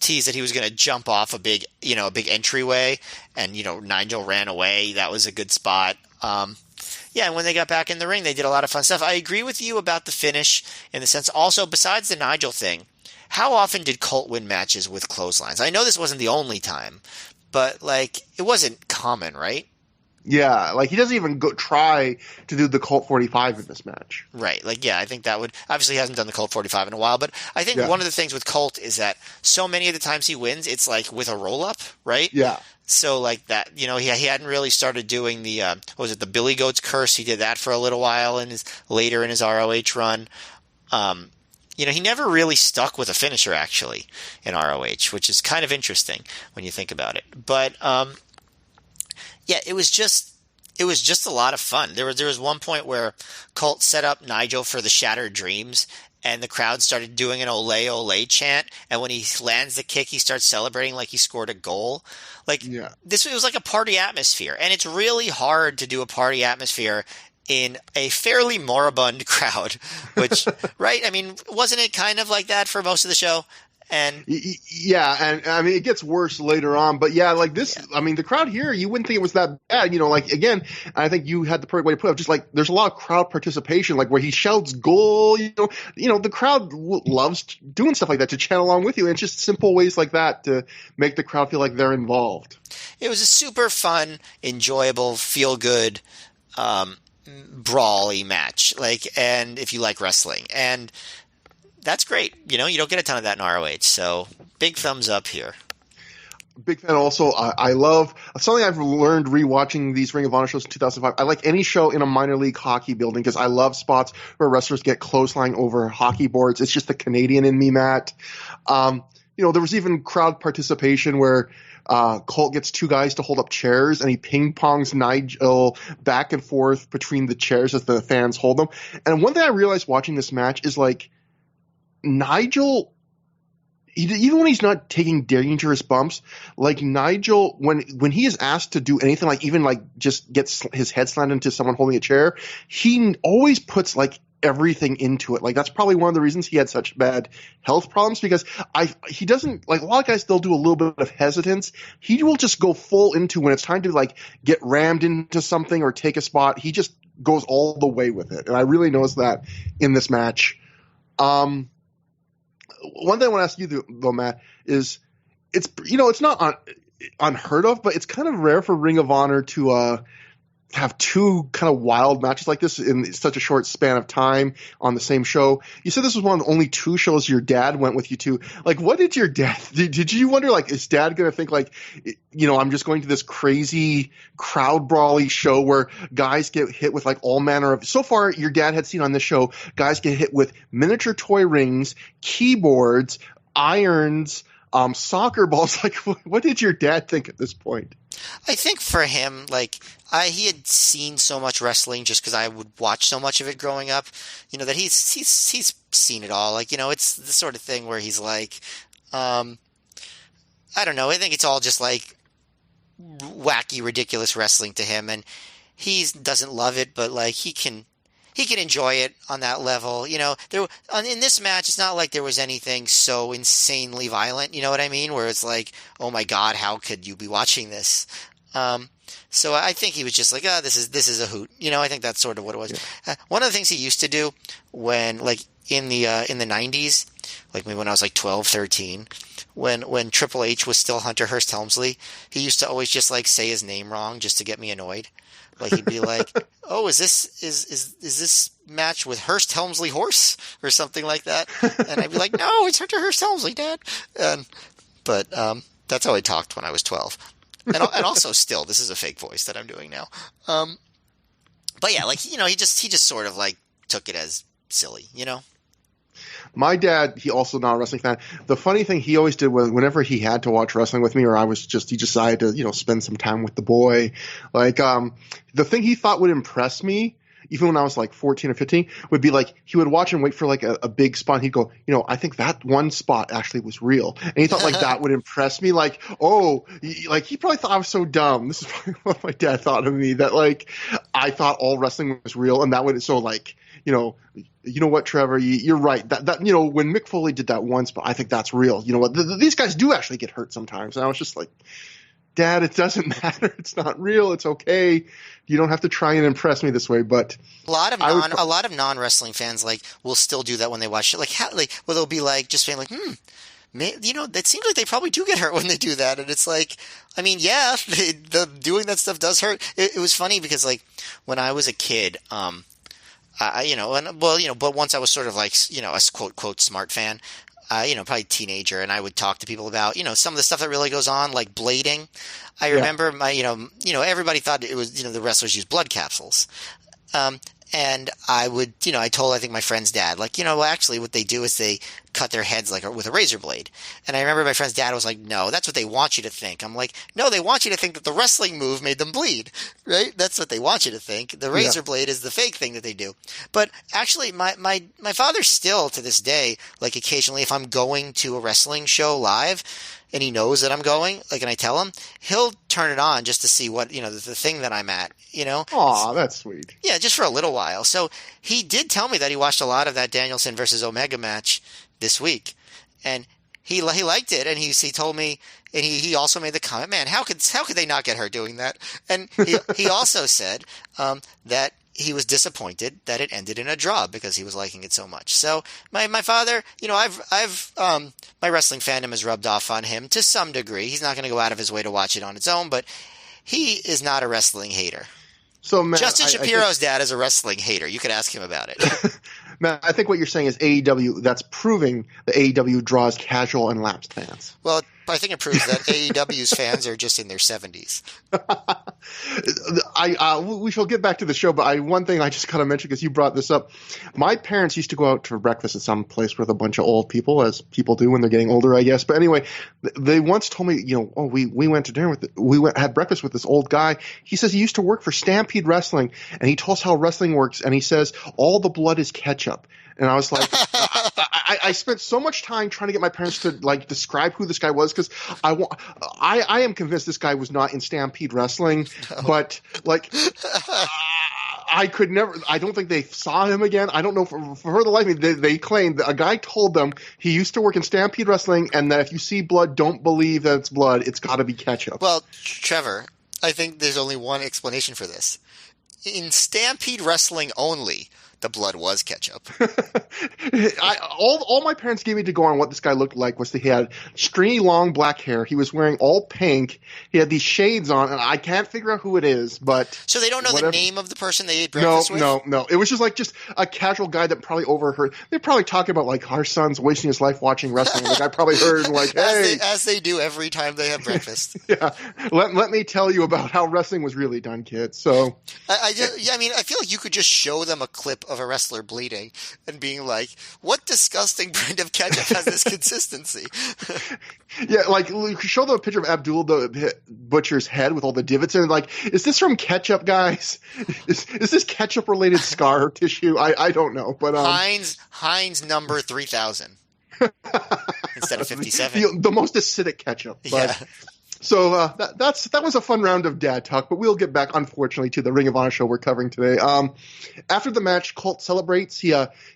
teased that he was going to jump off a big entryway, and Nigel ran away. That was a good spot. And when they got back in the ring, they did a lot of fun stuff. I agree with you about the finish in the sense. Also, besides the Nigel thing, how often did Colt win matches with clotheslines? I know this wasn't the only time, but like it wasn't common, right? Yeah, like he doesn't even try to do the Colt 45 in this match. Right. Like, I think that would – obviously he hasn't done the Colt 45 in a while, but I think one of the things with Colt is that so many of the times he wins, it's like with a roll-up, right? Yeah. So like that, he hadn't really started doing the the Billy Goat's Curse. He did that for a little while later in his ROH run. He never really stuck with a finisher actually in ROH, which is kind of interesting when you think about it. But it was just a lot of fun. There was one point where Colt set up Nigel for the Shattered Dreams, and the crowd started doing an "Ole Ole" chant. And when he lands the kick, he starts celebrating like he scored a goal. It was like a party atmosphere, and it's really hard to do a party atmosphere in a fairly moribund crowd. Which, right? I mean, wasn't it kind of like that for most of the show? And Yeah, and I mean it gets worse later on, but yeah, like this. I mean, the crowd here, you wouldn't think it was that bad, like again. I think you had the perfect way to put it. Just like there's a lot of crowd participation, like where he shouts "goal," the crowd loves doing stuff like that to chat along with you, and it's just simple ways like that to make the crowd feel like they're involved. it was a super fun, enjoyable, feel good, brawly match. And if you like wrestling, and that's great. You don't get a ton of that in ROH. So big thumbs up here. Big fan also. I love something I've learned rewatching these Ring of Honor shows in 2005. I like any show in a minor league hockey building because I love spots where wrestlers get clothesline over hockey boards. It's just the Canadian in me, Matt. There was even crowd participation where Colt gets two guys to hold up chairs and he ping pongs Nigel back and forth between the chairs as the fans hold them. And one thing I realized watching this match is like Nigel, even when he's not taking dangerous bumps, like Nigel, when he is asked to do anything, like even like just gets his head slammed into someone holding a chair, he always puts like everything into it. Like that's probably one of the reasons he had such bad health problems because he doesn't like a lot of guys. They'll do a little bit of hesitance. He will just go full into when it's time to like get rammed into something or take a spot. He just goes all the way with it, and I really noticed that in this match. One thing I want to ask you though, Matt, is it's not unheard of, but it's kind of rare for Ring of Honor to have two kind of wild matches like this in such a short span of time on the same show. You said this was one of the only two shows your dad went with you to. Like, what did your dad – did you wonder, like, is dad going to think, like, I'm just going to this crazy crowd brawly show where guys get hit with, like, all manner of – so far, your dad had seen on this show guys get hit with miniature toy rings, keyboards, irons, soccer balls. Like, what did your dad think at this point? I think for him, like, he had seen so much wrestling just because I would watch so much of it growing up, that he's seen it all. Like, it's the sort of thing where he's like, I don't know. I think it's all just like wacky, ridiculous wrestling to him, and he doesn't love it, but like he can enjoy it on that level. In this match, it's not like there was anything so insanely violent. You know what I mean? Where it's like, oh my God, how could you be watching this? So I think he was just like, this is a hoot. I think that's sort of what it was. Yeah. One of the things he used to do when, like, in the 90s, like maybe when I was like 12, 13, when Triple H was still Hunter Hearst Helmsley, he used to always just like say his name wrong just to get me annoyed. Like he'd be like, "Oh, is this match with Hearst Helmsley Horse or something like that?" And I'd be like, "No, it's Hunter Hearst Helmsley, Dad." But that's how I talked when I was 12, and also still, this is a fake voice that I'm doing now. But yeah, like he just sort of like took it as silly, My dad, he also not a wrestling fan. The funny thing he always did was whenever he had to watch wrestling with me or he decided to, spend some time with the boy. Like, the thing he thought would impress me, even when I was like 14 or 15, would be like, he would watch and wait for like a big spot. And he'd go, I think that one spot actually was real. And he thought like that would impress me. Like, he probably thought I was so dumb. This is probably what my dad thought of me, that like, I thought all wrestling was real. And that would, so like, you know what, Trevor, you're right. That when Mick Foley did that one spot, I think that's real. You know what? These guys do actually get hurt sometimes. And I was just like, Dad, it doesn't matter. It's not real. It's okay. You don't have to try and impress me this way. But a lot of non-wrestling fans like will still do that when they watch it. Well, they'll be like just being like, it seems like they probably do get hurt when they do that. And it's like, I mean, yeah, doing that stuff does hurt. It was funny because like when I was a kid, but once I was sort of like, a quote smart fan, probably teenager, and I would talk to people about, some of the stuff that really goes on, like blading. I remember everybody thought it was, the wrestlers use blood capsules. And I would, I think my friend's dad, like, actually what they do is they cut their heads like with a razor blade. And I remember my friend's dad was like, no, that's what they want you to think. I'm like, no, they want you to think that the wrestling move made them bleed, right? That's what they want you to think. The razor blade is the fake thing that they do. But actually my father still to this day, like occasionally if I'm going to a wrestling show live, and he knows that I'm going, like, and I tell him, he'll turn it on just to see what, the thing that I'm at, Aw, that's sweet. Yeah, just for a little while. So he did tell me that he watched a lot of that Danielson versus Omega match this week. And he liked it, and he told me, and he also made the comment, man, how could they not get her doing that? And he also said that he was disappointed that it ended in a draw because he was liking it so much. So my father, I've my wrestling fandom has rubbed off on him to some degree. He's not going to go out of his way to watch it on its own, but he is not a wrestling hater. So, Matt, Justin Shapiro's dad is a wrestling hater. You could ask him about it. Matt, I think what you're saying is AEW, that's proving that AEW draws casual and lapsed fans. Well, I think it proves that AEW's fans are just in their 70s. We shall get back to the show, but one thing I just got to mention because you brought this up. My parents used to go out for breakfast at some place with a bunch of old people, as people do when they're getting older, I guess. But anyway, they once told me, we went to dinner had breakfast with this old guy. He says he used to work for Stampede Wrestling, and he told us how wrestling works, and he says all the blood is ketchup. And I was like, I spent so much time trying to get my parents to describe who this guy was because I am convinced this guy was not in Stampede Wrestling, but I could never. I don't think they saw him again. I don't know for the life of me. They claimed that a guy told them he used to work in Stampede Wrestling, and that if you see blood, don't believe that it's blood. It's got to be ketchup. Well, Trevor, I think there's only one explanation for this. In Stampede Wrestling only, the blood was ketchup. All my parents gave me to go on what this guy looked like was that he had stringy long black hair. He was wearing all pink. He had these shades on, and I can't figure out who it is. But so they don't know the name of the person they ate breakfast with? No. It was just a casual guy that probably overheard. They're probably talking about our son's wasting his life watching wrestling. I probably heard hey, as they do every time they have breakfast. Yeah, let me tell you about how wrestling was really done, kids. So I feel like you could just show them a clip of a wrestler bleeding and being like, what disgusting brand of ketchup has this consistency? Yeah, show them a picture of Abdul the Butcher's head with all the divots in it. Is this from ketchup, guys? Is this ketchup related scar tissue? I don't know, but Heinz number 3000 instead of 57. The most acidic ketchup. But, yeah. So that was a fun round of dad talk, but we'll get back, unfortunately, to the Ring of Honor show we're covering today. After the match, Colt celebrates. He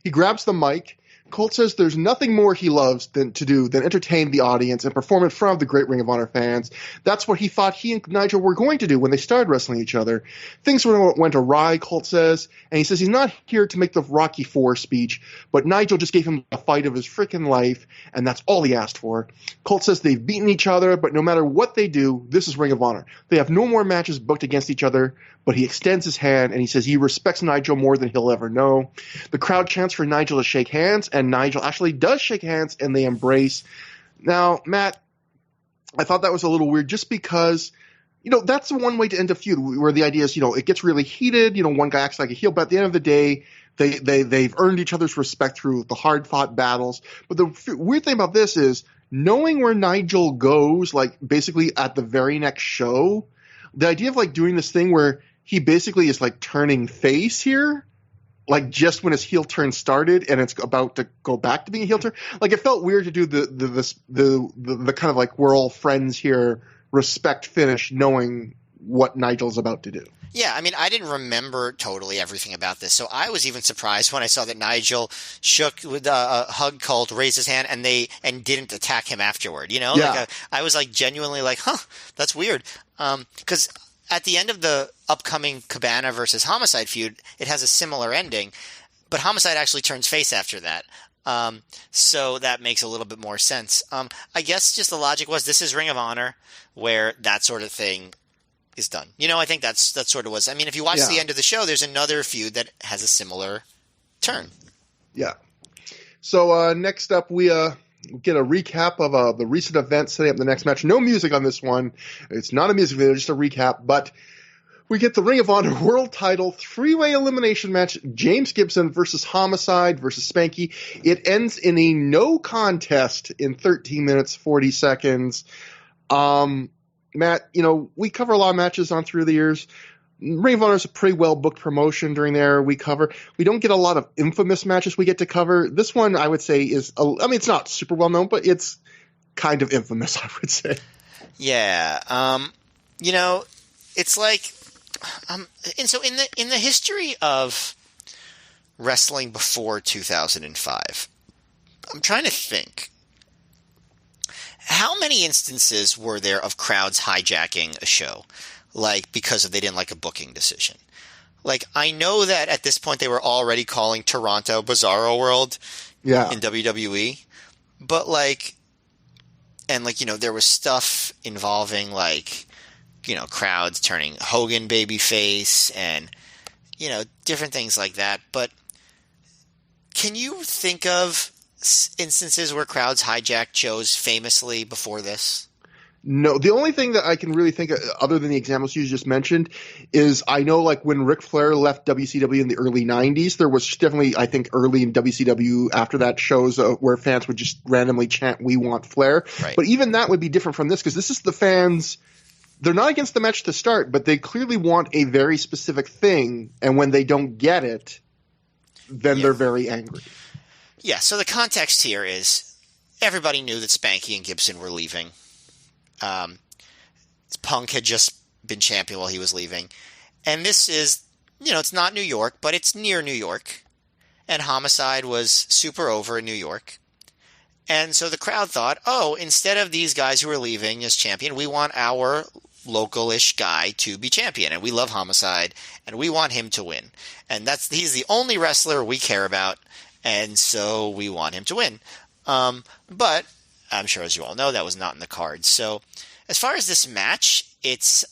grabs the mic. Colt says there's nothing more he loves than entertain the audience and perform in front of the great Ring of Honor fans. That's what he thought he and Nigel were going to do when they started wrestling each other. Things went awry, Colt says, and he says he's not here to make the Rocky IV speech, but Nigel just gave him a fight of his freaking life, and that's all he asked for. Colt says they've beaten each other, but no matter what they do, this is Ring of Honor. They have no more matches booked against each other, but he extends his hand, and he says he respects Nigel more than he'll ever know. The crowd chants for Nigel to shake hands, and Nigel actually does shake hands, and they embrace. Now, Matt, I thought that was a little weird just because, that's the one way to end a feud where the idea is, it gets really heated, one guy acts like a heel, but at the end of the day, they've earned each other's respect through the hard-fought battles. But the weird thing about this is knowing where Nigel goes, basically at the very next show, the idea of doing this thing where he basically is turning face here, just when his heel turn started and it's about to go back to being a heel turn. It felt weird to do the kind of we're all friends here respect finish, knowing what Nigel's about to do. Yeah, I didn't remember totally everything about this, so I was even surprised when I saw that Nigel shook with hug Colt, raised his hand, and didn't attack him afterward. Yeah. I was genuinely that's weird, because at the end of the upcoming Cabana versus Homicide feud, it has a similar ending, but Homicide actually turns face after that. So that makes a little bit more sense. I guess just the logic was this is Ring of Honor where that sort of thing is done. I think that's sort of was. If you watch the end of the show, there's another feud that has a similar turn. Yeah. So next up, we get a recap of the recent events setting up the next match. No music on this one. It's not a music video, just a recap. But we get the Ring of Honor World Title 3-way elimination match. James Gibson versus Homicide versus Spanky. It ends in a no contest in 13 minutes, 40 seconds. Matt, we cover a lot of matches on Through the Years. Ring of Honor is a pretty well-booked promotion during there. We don't get a lot of infamous matches we get to cover. This one, I would say, is, it's not super well-known, but it's kind of infamous, I would say. Yeah. It's and so in the history of wrestling before 2005, I'm trying to think. how many instances were there of crowds hijacking a show, like because they didn't like a booking decision? Like, I know that at this point they were already calling Toronto Bizarro World in WWE, but like, and like, there was stuff involving like, crowds turning Hogan babyface and, different things like that. But can you think of instances where crowds hijacked shows famously before this? No, the only thing that I can really think of, other than the examples you just mentioned, is I know like when Ric Flair left WCW in the early 90s, there was definitely, I think, early in WCW after that shows where fans would just randomly chant, "We want Flair." Right. But even that would be different from this, because this is the fans, they're not against the match to start, but they clearly want a very specific thing, and when they don't get it, then they're very angry. Yeah, so the context here is everybody knew that Spanky and Gibson were leaving. Punk had just been champion while he was leaving. And this is, it's not New York, but it's near New York. And Homicide was super over in New York. And so the crowd thought, oh, instead of these guys who are leaving as champion, we want our local-ish guy to be champion. And we love Homicide, and we want him to win. And he's the only wrestler we care about, and so we want him to win. But I'm sure, as you all know, that was not in the cards. So as far as this match, it's,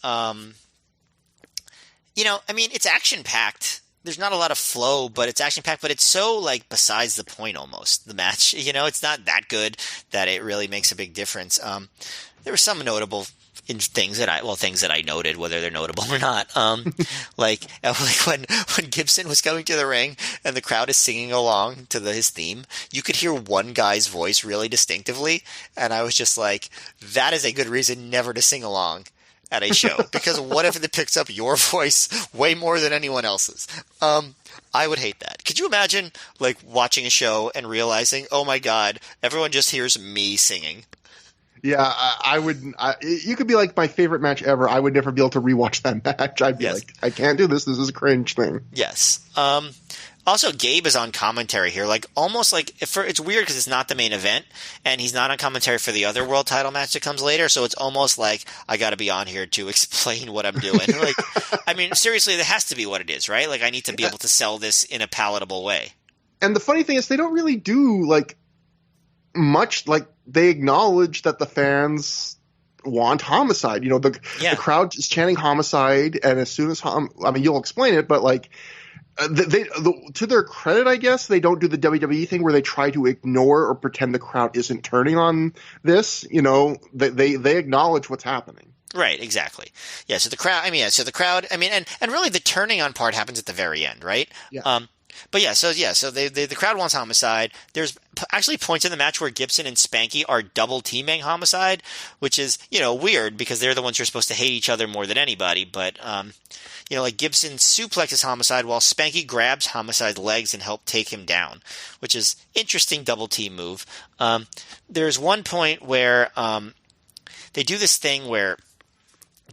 it's action-packed. There's not a lot of flow, but it's action-packed, but it's so, like, besides the point almost, the match. It's not that good that it really makes a big difference. There were some notable things that I noted, whether they're notable or not. Like when Gibson was coming to the ring and the crowd is singing along to his theme, you could hear one guy's voice really distinctively, and I was just like, that is a good reason never to sing along at a show, because what if it picks up your voice way more than anyone else's? I would hate that. Could you imagine like watching a show and realizing, oh my God, everyone just hears me singing? Yeah, I would. You could be like my favorite match ever. I would never be able to rewatch that match. I'd be like, I can't do this. This is a cringe thing. Yes. Also, Gabe is on commentary here, like almost like it's weird because it's not the main event, and he's not on commentary for the other world title match that comes later. So it's almost like I got to be on here to explain what I'm doing. Like, I mean, seriously, that has to be what it is, right? Like, I need to be able to sell this in a palatable way. And the funny thing is, they don't really do like much. Like, they acknowledge that the fans want Homicide. The crowd is chanting Homicide, and as soon as you'll explain it, but like. To their credit, I guess, they don't do the WWE thing where they try to ignore or pretend the crowd isn't turning on this. They acknowledge what's happening. Right, exactly. Yeah, so the crowd, and really the turning on part happens at the very end, right? Yeah. So the crowd wants Homicide. There's actually points in the match where Gibson and Spanky are double teaming Homicide, which is, weird because they're the ones who are supposed to hate each other more than anybody, but like Gibson suplexes Homicide while Spanky grabs Homicide's legs and helps take him down, which is interesting double team move. There's one point where they do this thing where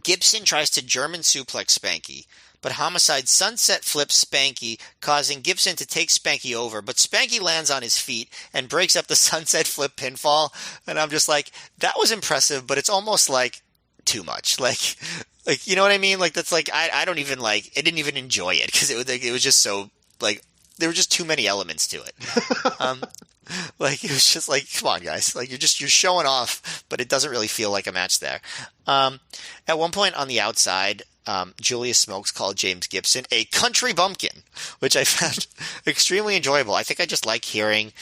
Gibson tries to German suplex Spanky, but Homicide sunset flips Spanky, causing Gibson to take Spanky over, but Spanky lands on his feet and breaks up the sunset flip pinfall, and I'm just like, that was impressive, but it's almost like too much. Like, you know what I mean? Like, that's like, I don't even like, I didn't even enjoy it because it was just so, like, there were just too many elements to it. Like, it was just like, come on, guys. Like, you're showing off, but it doesn't really feel like a match there. At one point on the outside, Julius Smokes called James Gibson a country bumpkin, which I found extremely enjoyable. I think I just like hearing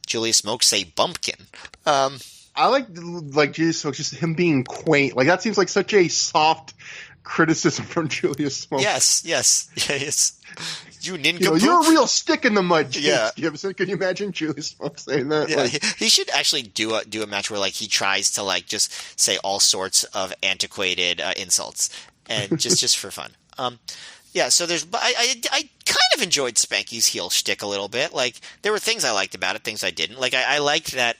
Julius Smokes say bumpkin. I like Julius Smokes, just him being quaint. Like, that seems like such a soft criticism from Julius Smokes. Yes. You nincompoop. You're a real stick in the mud, James Yeah. Gibson. Can you imagine Julius Smokes saying that? Yeah, he should actually do a match where like he tries to like just say all sorts of antiquated insults and just for fun. So I kind of enjoyed Spanky's heel shtick a little bit. Like, there were things I liked about it, things I didn't. Like, I liked that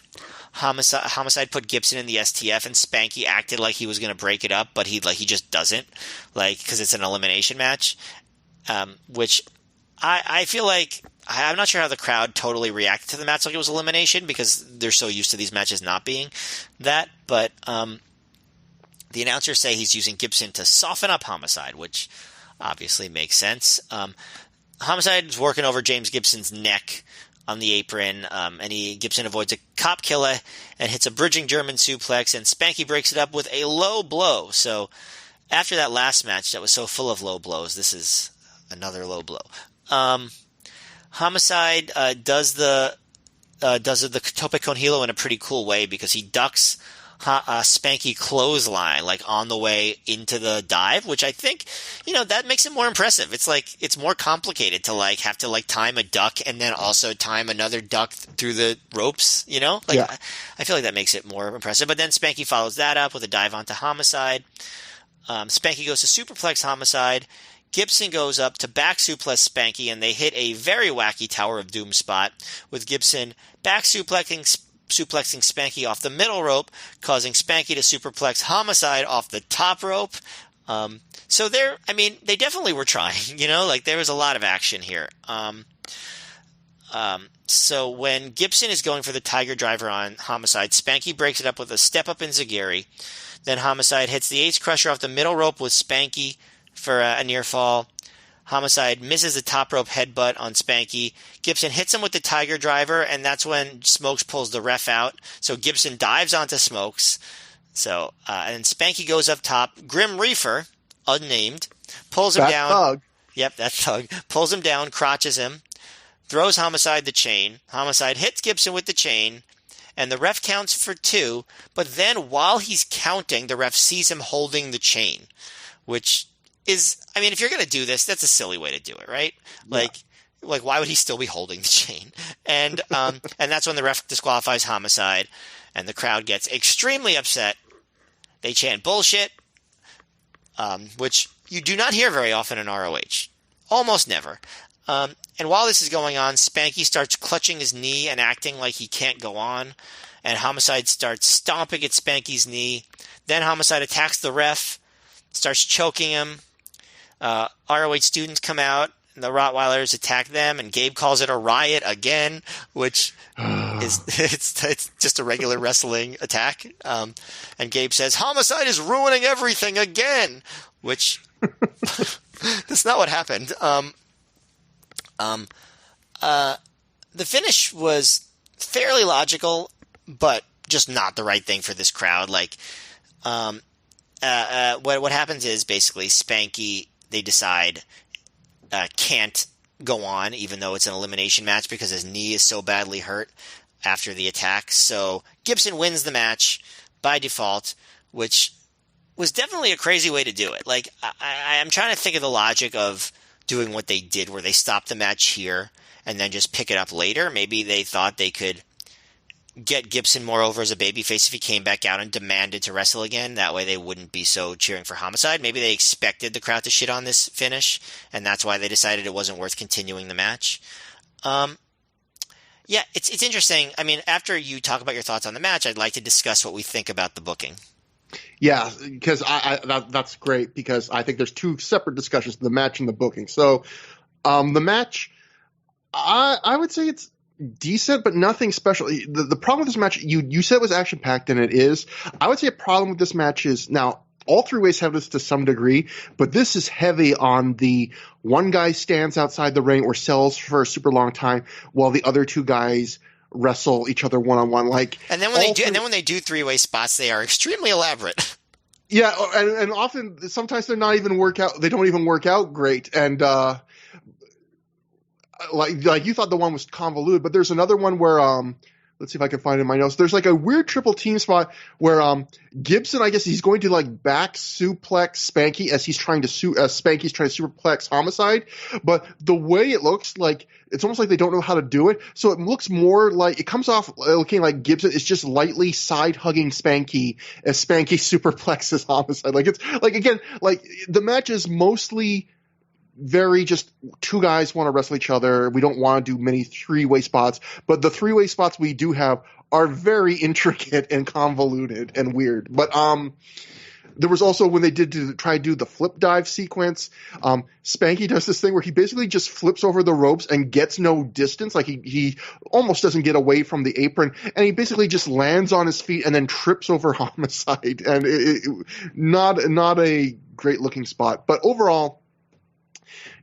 Homicide put Gibson in the STF and Spanky acted like he was going to break it up, but he just doesn't, like, because it's an elimination match, which I feel like I'm not sure how the crowd totally reacted to the match like it was elimination because they're so used to these matches not being that. But the announcers say he's using Gibson to soften up Homicide, which obviously makes sense. Homicide's working over James Gibson's neck on the apron, and Gibson avoids a cop killer and hits a bridging German suplex, and Spanky breaks it up with a low blow. So after that last match that was so full of low blows, this is another low blow. Homicide does the Tope con Hilo in a pretty cool way because he ducks Spanky clothesline like on the way into the dive, which I think, that makes it more impressive. It's like it's more complicated to like have to like time a duck and then also time another duck through the ropes, Yeah. I feel like that makes it more impressive. But then Spanky follows that up with a dive onto Homicide. Spanky goes to superplex Homicide. Gibson goes up to back suplex Spanky, and they hit a very wacky Tower of Doom spot with Gibson back suplexing Spanky off the middle rope, causing Spanky to superplex Homicide off the top rope. So they definitely were trying, there was a lot of action here. So when Gibson is going for the Tiger Driver on Homicide, Spanky breaks it up with a step up enziguri. Then Homicide hits the Ace Crusher off the middle rope with Spanky for a near fall. Homicide misses the top rope headbutt on Spanky. Gibson hits him with the Tiger Driver, and that's when Smokes pulls the ref out. So Gibson dives onto Smokes. So and Spanky goes up top. Grim Reaper, unnamed, pulls him down. Thug. Yep, that thug. Pulls him down, crotches him, throws Homicide the chain. Homicide hits Gibson with the chain, and the ref counts for 2. But then while he's counting, the ref sees him holding the chain, which is, if you're going to do this, that's a silly way to do it, right? Yeah. Like why would he still be holding the chain? And and that's when the ref disqualifies Homicide, and the crowd gets extremely upset. They chant bullshit, which you do not hear very often in ROH. Almost never. And while this is going on, Spanky starts clutching his knee and acting like he can't go on, and Homicide starts stomping at Spanky's knee. Then Homicide attacks the ref, starts choking him. ROH students come out, and the Rottweilers attack them, and Gabe calls it a riot again, which is it's just a regular wrestling attack. And Gabe says, "Homicide is ruining everything again," which that's not what happened. The finish was fairly logical, but just not the right thing for this crowd. What happens is basically Spanky, they decide, can't go on, even though it's an elimination match because his knee is so badly hurt after the attack. So Gibson wins the match by default, which was definitely a crazy way to do it. I'm trying to think of the logic of doing what they did, where they stopped the match here and then just pick it up later. Maybe they thought they could get Gibson more over as a babyface if he came back out and demanded to wrestle again. That way they wouldn't be so cheering for Homicide. Maybe they expected the crowd to shit on this finish, and that's why they decided it wasn't worth continuing the match. Yeah, it's interesting. After you talk about your thoughts on the match, I'd like to discuss what we think about the booking. Yeah, because that's great, because I think there's 2 separate discussions, the match and the booking. So the match, I would say it's decent, but nothing special. The problem with this match, you said it was action-packed, and it is. I would say a problem with this match is, now, all 3 ways have this to some degree, but this is heavy on the one guy stands outside the ring or sells for a super long time while the other 2 guys wrestle each other one-on-one. And then when they do 3-way spots, they are extremely elaborate. Yeah, and often, sometimes they're not even they don't even work out great. And like you thought the one was convoluted, but there's another one where let's see if I can find it in my notes. There's like a weird triple team spot where Gibson, I guess he's going to like back suplex Spanky as he's trying to Spanky's trying to superplex Homicide, but the way it looks, like it's almost like they don't know how to do it. So it looks more like it comes off looking like Gibson is just lightly side hugging Spanky as Spanky superplexes Homicide. Like, it's like, again, like the match is mostly very just 2 guys want to wrestle each other. We don't want to do many 3-way spots, but the 3-way spots we do have are very intricate and convoluted and weird. But There was also when they try to do the flip dive sequence, Spanky does this thing where he basically just flips over the ropes and gets no distance. Like he almost doesn't get away from the apron, and he basically just lands on his feet and then trips over Homicide. And not a great looking spot, but overall,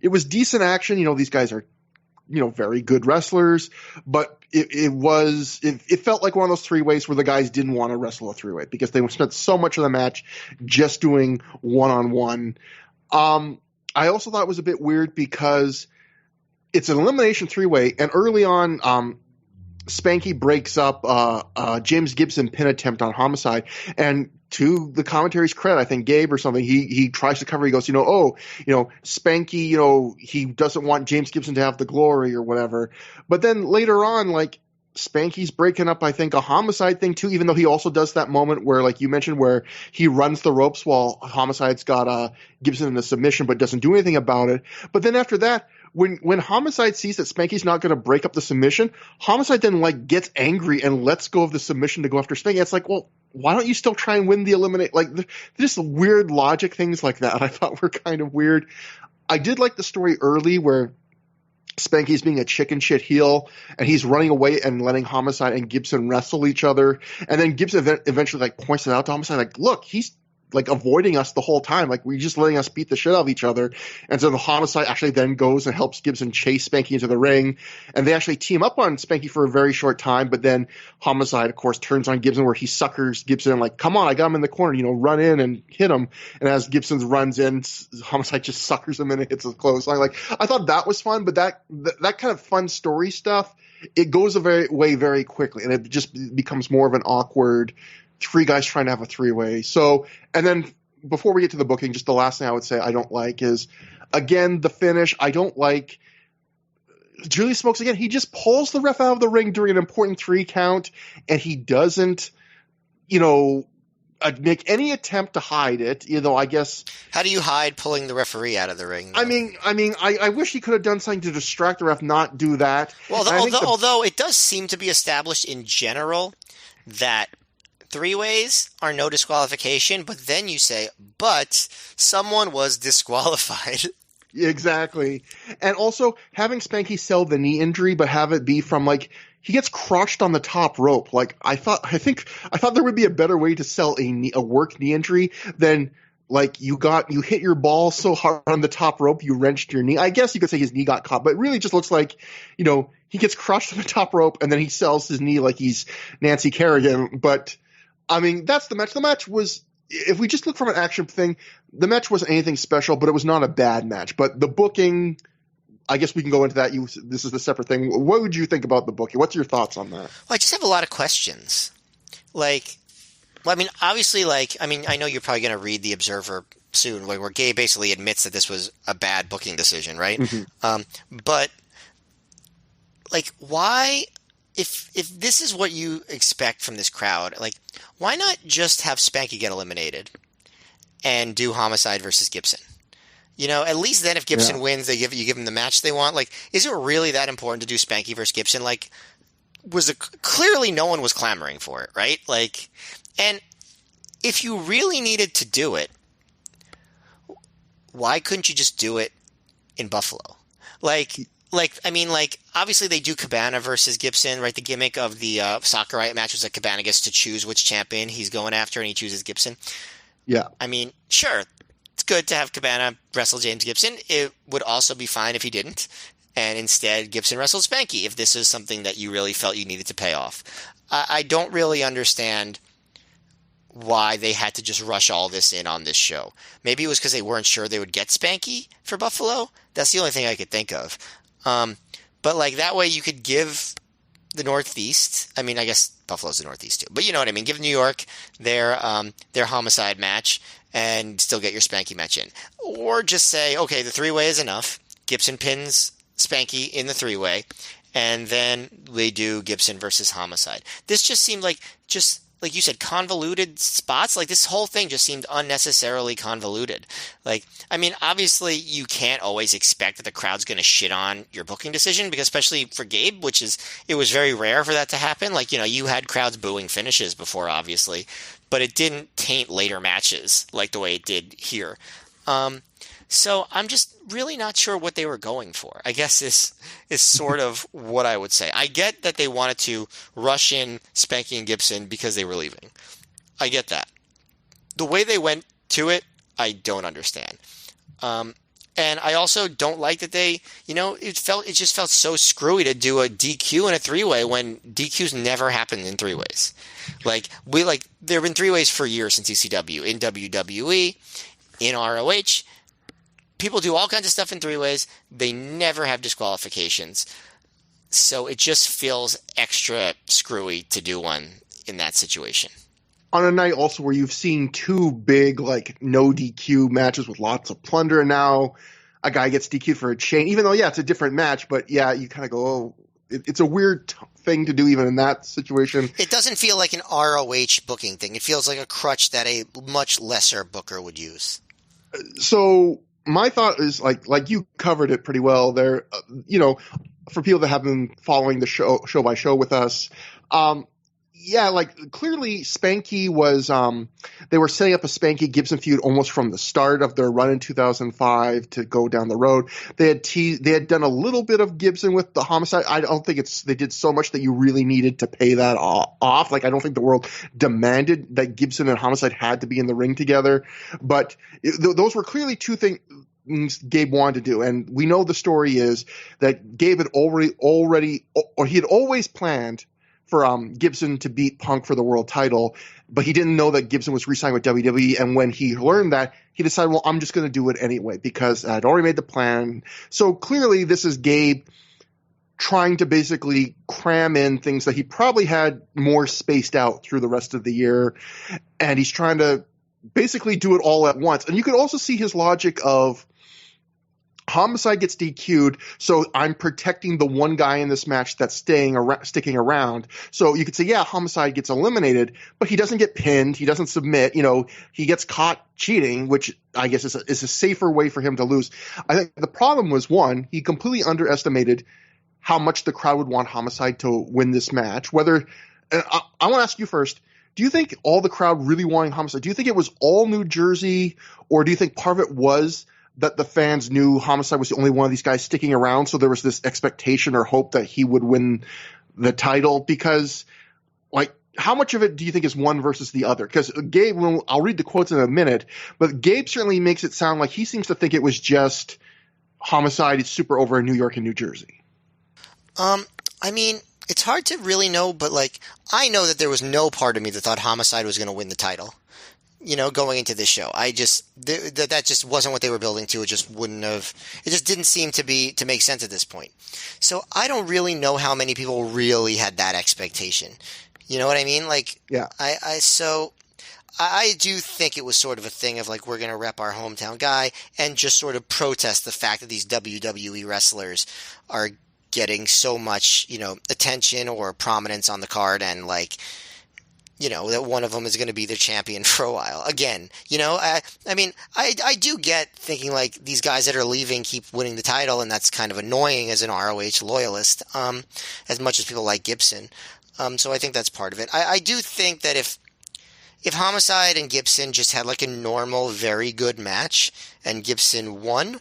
it was decent action. These guys are, very good wrestlers, but it felt like one of those three-ways where the guys didn't want to wrestle a three-way because they spent so much of the match just doing one-on-one. I also thought it was a bit weird because it's an elimination three-way, and early on, Spanky breaks up James Gibson pin attempt on Homicide, and to the commentary's credit, I think Gabe or something, he tries to cover. He goes, Spanky, he doesn't want James Gibson to have the glory or whatever. But then later on, like, Spanky's breaking up, I think, a Homicide thing too, even though he also does that moment where, like you mentioned, where he runs the ropes while Homicide's got Gibson in a submission but doesn't do anything about it. But then after that, when Homicide sees that Spanky's not going to break up the submission, Homicide then like gets angry and lets go of the submission to go after Spanky. It's like, well, why don't you still try and win the eliminate? Like, just weird logic things like that I thought were kind of weird. I did like the story early where Spanky's being a chicken shit heel and he's running away and letting Homicide and Gibson wrestle each other. And then Gibson eventually like points it out to Homicide, like, look, he's like avoiding us the whole time. Like, we're just letting us beat the shit out of each other. And so the Homicide actually then goes and helps Gibson chase Spanky into the ring. And they actually team up on Spanky for a very short time. But then Homicide, of course, turns on Gibson where he suckers Gibson and like, come on, I got him in the corner, run in and hit him. And as Gibson runs in, Homicide just suckers him in and hits his clothesline. Like, I thought that was fun, but that kind of fun story stuff, it goes away very quickly. And it just becomes more of an awkward three guys trying to have a three-way. So, and then before we get to the booking, just the last thing I would say I don't like is, again, the finish. I don't like Julius Smokes again. He just pulls the ref out of the ring during an important 3 count, and he doesn't, make any attempt to hide it. I guess. How do you hide pulling the referee out of the ring, though? I wish he could have done something to distract the ref, not do that. Well, although it does seem to be established in general that three-ways are no disqualification, but then you say, but someone was disqualified. Exactly. And also having Spanky sell the knee injury, but have it be from like, he gets crushed on the top rope. Like, I thought there would be a better way to sell a work knee injury than like you hit your ball so hard on the top rope, you wrenched your knee. I guess you could say his knee got caught, but it really just looks like, he gets crushed on the top rope and then he sells his knee like he's Nancy Kerrigan. But that's the match. The match was, if we just look from an action thing, the match wasn't anything special, but it was not a bad match. But the booking, I guess we can go into that. This is the separate thing. What would you think about the booking? What's your thoughts on that? Well, I just have a lot of questions. Obviously, I know you're probably going to read The Observer soon, where Gabe basically admits that this was a bad booking decision, right? Mm-hmm. But, why... If this is what you expect from this crowd, why not just have Spanky get eliminated and do Homicide versus Gibson? At least then if Gibson wins, you give him the match they want. Is it really that important to do Spanky versus Gibson? Clearly no one was clamoring for it, right? And if you really needed to do it, why couldn't you just do it in Buffalo? Obviously they do Cabana versus Gibson, right? The gimmick of the Sakurai match was that Cabana gets to choose which champion he's going after, and he chooses Gibson. Yeah. Sure, it's good to have Cabana wrestle James Gibson. It would also be fine if he didn't, and instead Gibson wrestled Spanky, if this is something that you really felt you needed to pay off. I don't really understand why they had to just rush all this in on this show. Maybe it was because they weren't sure they would get Spanky for Buffalo. That's the only thing I could think of. But that way you could give the Northeast, I guess Buffalo's the Northeast too, but you know what I mean, give New York their Homicide match and still get your Spanky match in. Or just say, okay, the 3-way is enough. Gibson pins Spanky in the 3-way, and then we do Gibson versus Homicide. This just seemed like just like you said, convoluted spots. Like this whole thing just seemed unnecessarily convoluted. Like, I mean, obviously you can't always expect that the crowd's going to shit on your booking decision, because especially for Gabe, it was very rare for that to happen. Like, you had crowds booing finishes before, obviously, but it didn't taint later matches like the way it did here. So I'm just really not sure what they were going for, I guess is sort of what I would say. I get that they wanted to rush in Spanky and Gibson because they were leaving. I get that. The way they went to it, I don't understand. And I also don't like that they, it just felt so screwy to do a DQ in a three-way when DQs never happened in three-ways. There have been three-ways for years since ECW, in WWE, in ROH. People do all kinds of stuff in three-ways. They never have disqualifications. So it just feels extra screwy to do one in that situation. On a night also where you've seen two big, no DQ matches with lots of plunder, and now a guy gets DQ'd for a chain, even though, it's a different match, but you kind of go, oh, it's a weird thing to do even in that situation. It doesn't feel like an ROH booking thing. It feels like a crutch that a much lesser booker would use. So my thought is like you covered it pretty well there, for people that have been following the show by show with us. Clearly Spanky was, they were setting up a Spanky Gibson feud almost from the start of their run in 2005 to go down the road. They had done a little bit of Gibson with the Homicide. I don't think they did so much that you really needed to pay that off. I don't think the world demanded that Gibson and Homicide had to be in the ring together, but those were clearly two things Gabe wanted to do. And we know the story is that Gabe had he had always planned for Gibson to beat Punk for the world title, but he didn't know that Gibson was re-signed with WWE. And when he learned that, he decided, well, I'm just going to do it anyway because I'd already made the plan. So clearly this is Gabe trying to basically cram in things that he probably had more spaced out through the rest of the year. And he's trying to basically do it all at once. And you could also see his logic of Homicide gets DQ'd, so I'm protecting the one guy in this match that's sticking around. So you could say, Homicide gets eliminated, but he doesn't get pinned. He doesn't submit. He gets caught cheating, which I guess is a safer way for him to lose. I think the problem was, one, he completely underestimated how much the crowd would want Homicide to win this match. I want to ask you first, do you think all the crowd really wanting Homicide, do you think it was all New Jersey, or do you think part of it was that the fans knew Homicide was the only one of these guys sticking around, so there was this expectation or hope that he would win the title? Because, how much of it do you think is one versus the other? Because Gabe, I'll read the quotes in a minute, but Gabe certainly makes it sound like he seems to think it was just Homicide is super over in New York and New Jersey. I mean, it's hard to really know, but I know that there was no part of me that thought Homicide was going to win the title. Going into this show, that just wasn't what they were building to. It just didn't seem to make sense at this point. So I don't really know how many people really had that expectation. You know what I mean? Yeah. I do think it was sort of a thing of we're going to rep our hometown guy and just sort of protest the fact that these WWE wrestlers are getting so much, attention or prominence on the card, and that one of them is going to be the champion for a while. Again, I do get thinking these guys that are leaving keep winning the title, and that's kind of annoying as an ROH loyalist, as much as people like Gibson. So I think that's part of it. I do think that if Homicide and Gibson just had a normal, very good match and Gibson won,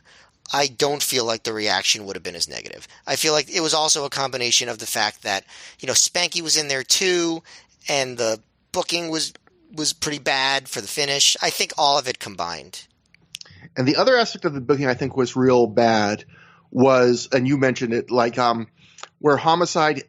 I don't feel like the reaction would have been as negative. I feel like it was also a combination of the fact that, Spanky was in there too, and the booking was pretty bad for the finish. I think all of it combined. And the other aspect of the booking I think was real bad was, and you mentioned it, where Homicide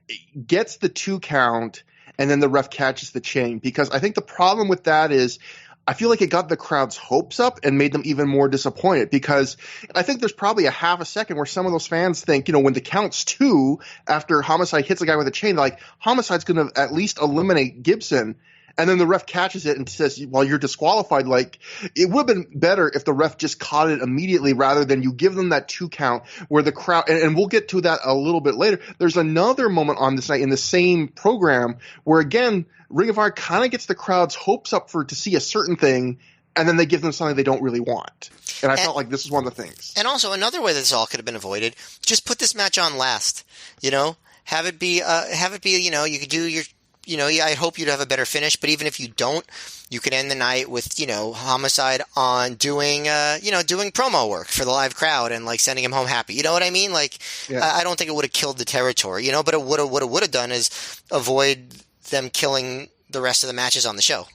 gets the 2 count and then the ref catches the chain. Because I think the problem with that is I feel like it got the crowd's hopes up and made them even more disappointed, because I think there's probably a half a second where some of those fans think, when the count's 2 after Homicide hits a guy with a chain, Homicide's going to at least eliminate Gibson. And then the ref catches it and says, well, you're disqualified. Like, it would have been better if the ref just caught it immediately rather than you give them that 2 count where the crowd, and we'll get to that a little bit later. There's another moment on this night in the same program where, again, Ring of Honor kind of gets the crowd's hopes up to see a certain thing, and then they give them something they don't really want. And I felt like this is one of the things. And also, another way that this all could have been avoided, just put this match on last, have it be, you could do your, I hope you'd have a better finish, but even if you don't, you could end the night with, Homicide on doing promo work for the live crowd and like sending him home happy. You know what I mean? Like, yeah. I don't think it would have killed the territory, but what it would have done is avoid them killing the rest of the matches on the show.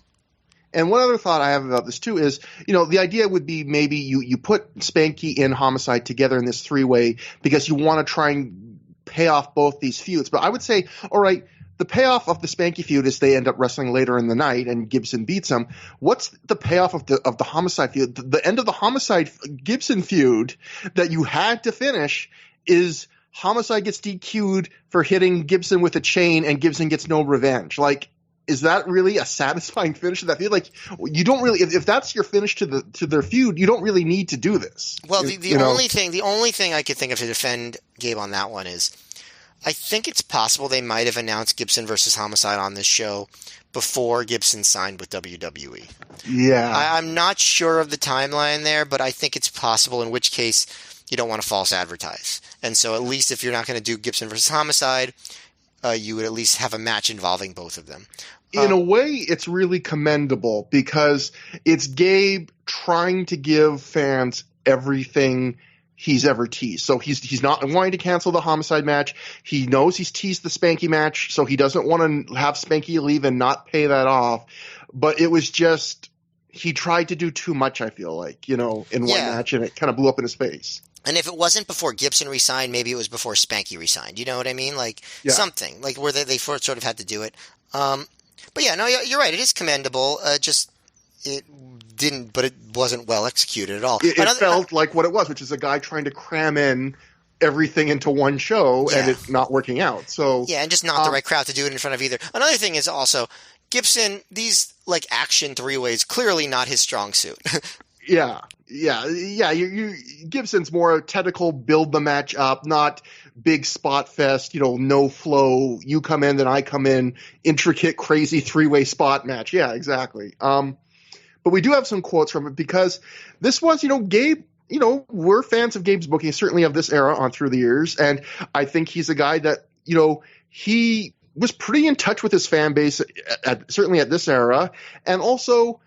And one other thought I have about this too is, the idea would be maybe you put Spanky and Homicide together in this 3-way because you want to try and pay off both these feuds. But I would say, all right, the payoff of the Spanky feud is they end up wrestling later in the night and Gibson beats them. What's the payoff of the Homicide feud? The end of the Homicide Gibson feud that you had to finish is Homicide gets DQ'd for hitting Gibson with a chain and Gibson gets no revenge. Like, is that really a satisfying finish to that feud? Like, you don't really, if that's your finish to their feud, you don't really need to do this. Well, the only thing I could think of to defend Gabe on that one is, I think it's possible they might have announced Gibson versus Homicide on this show before Gibson signed with WWE. Yeah. I'm not sure of the timeline there, but I think it's possible, in which case you don't want to false advertise. And so at least if you're not going to do Gibson versus Homicide, you would at least have a match involving both of them. In a way, it's really commendable because it's Gabe trying to give fans everything he's ever teased. So he's not wanting to cancel the Homicide match. He knows he's teased the Spanky match, so he doesn't want to have Spanky leave and not pay that off. But it was just, he tried to do too much, I feel like, in one match, and it kind of blew up in his face. And if it wasn't before Gibson resigned, maybe it was before Spanky resigned. You know what I mean? Like, something. Like, where they sort of had to do it. But yeah, no, you're right. It is commendable. It didn't, but it wasn't well executed at all. It felt like what it was, which is a guy trying to cram in everything into one show and it not working out. So yeah, and just not the right crowd to do it in front of either. Another thing is also Gibson, these like action 3-ways, clearly not his strong suit. Yeah. Gibson's more technical, build the match up, not big spot fest, no flow. You come in, then I come in, intricate, crazy 3-way spot match. Yeah, exactly. But we do have some quotes from it because this was, Gabe, we're fans of Gabe's booking, certainly of this era on Through the Years. And I think he's a guy that, he was pretty in touch with his fan base, certainly at this era. And also,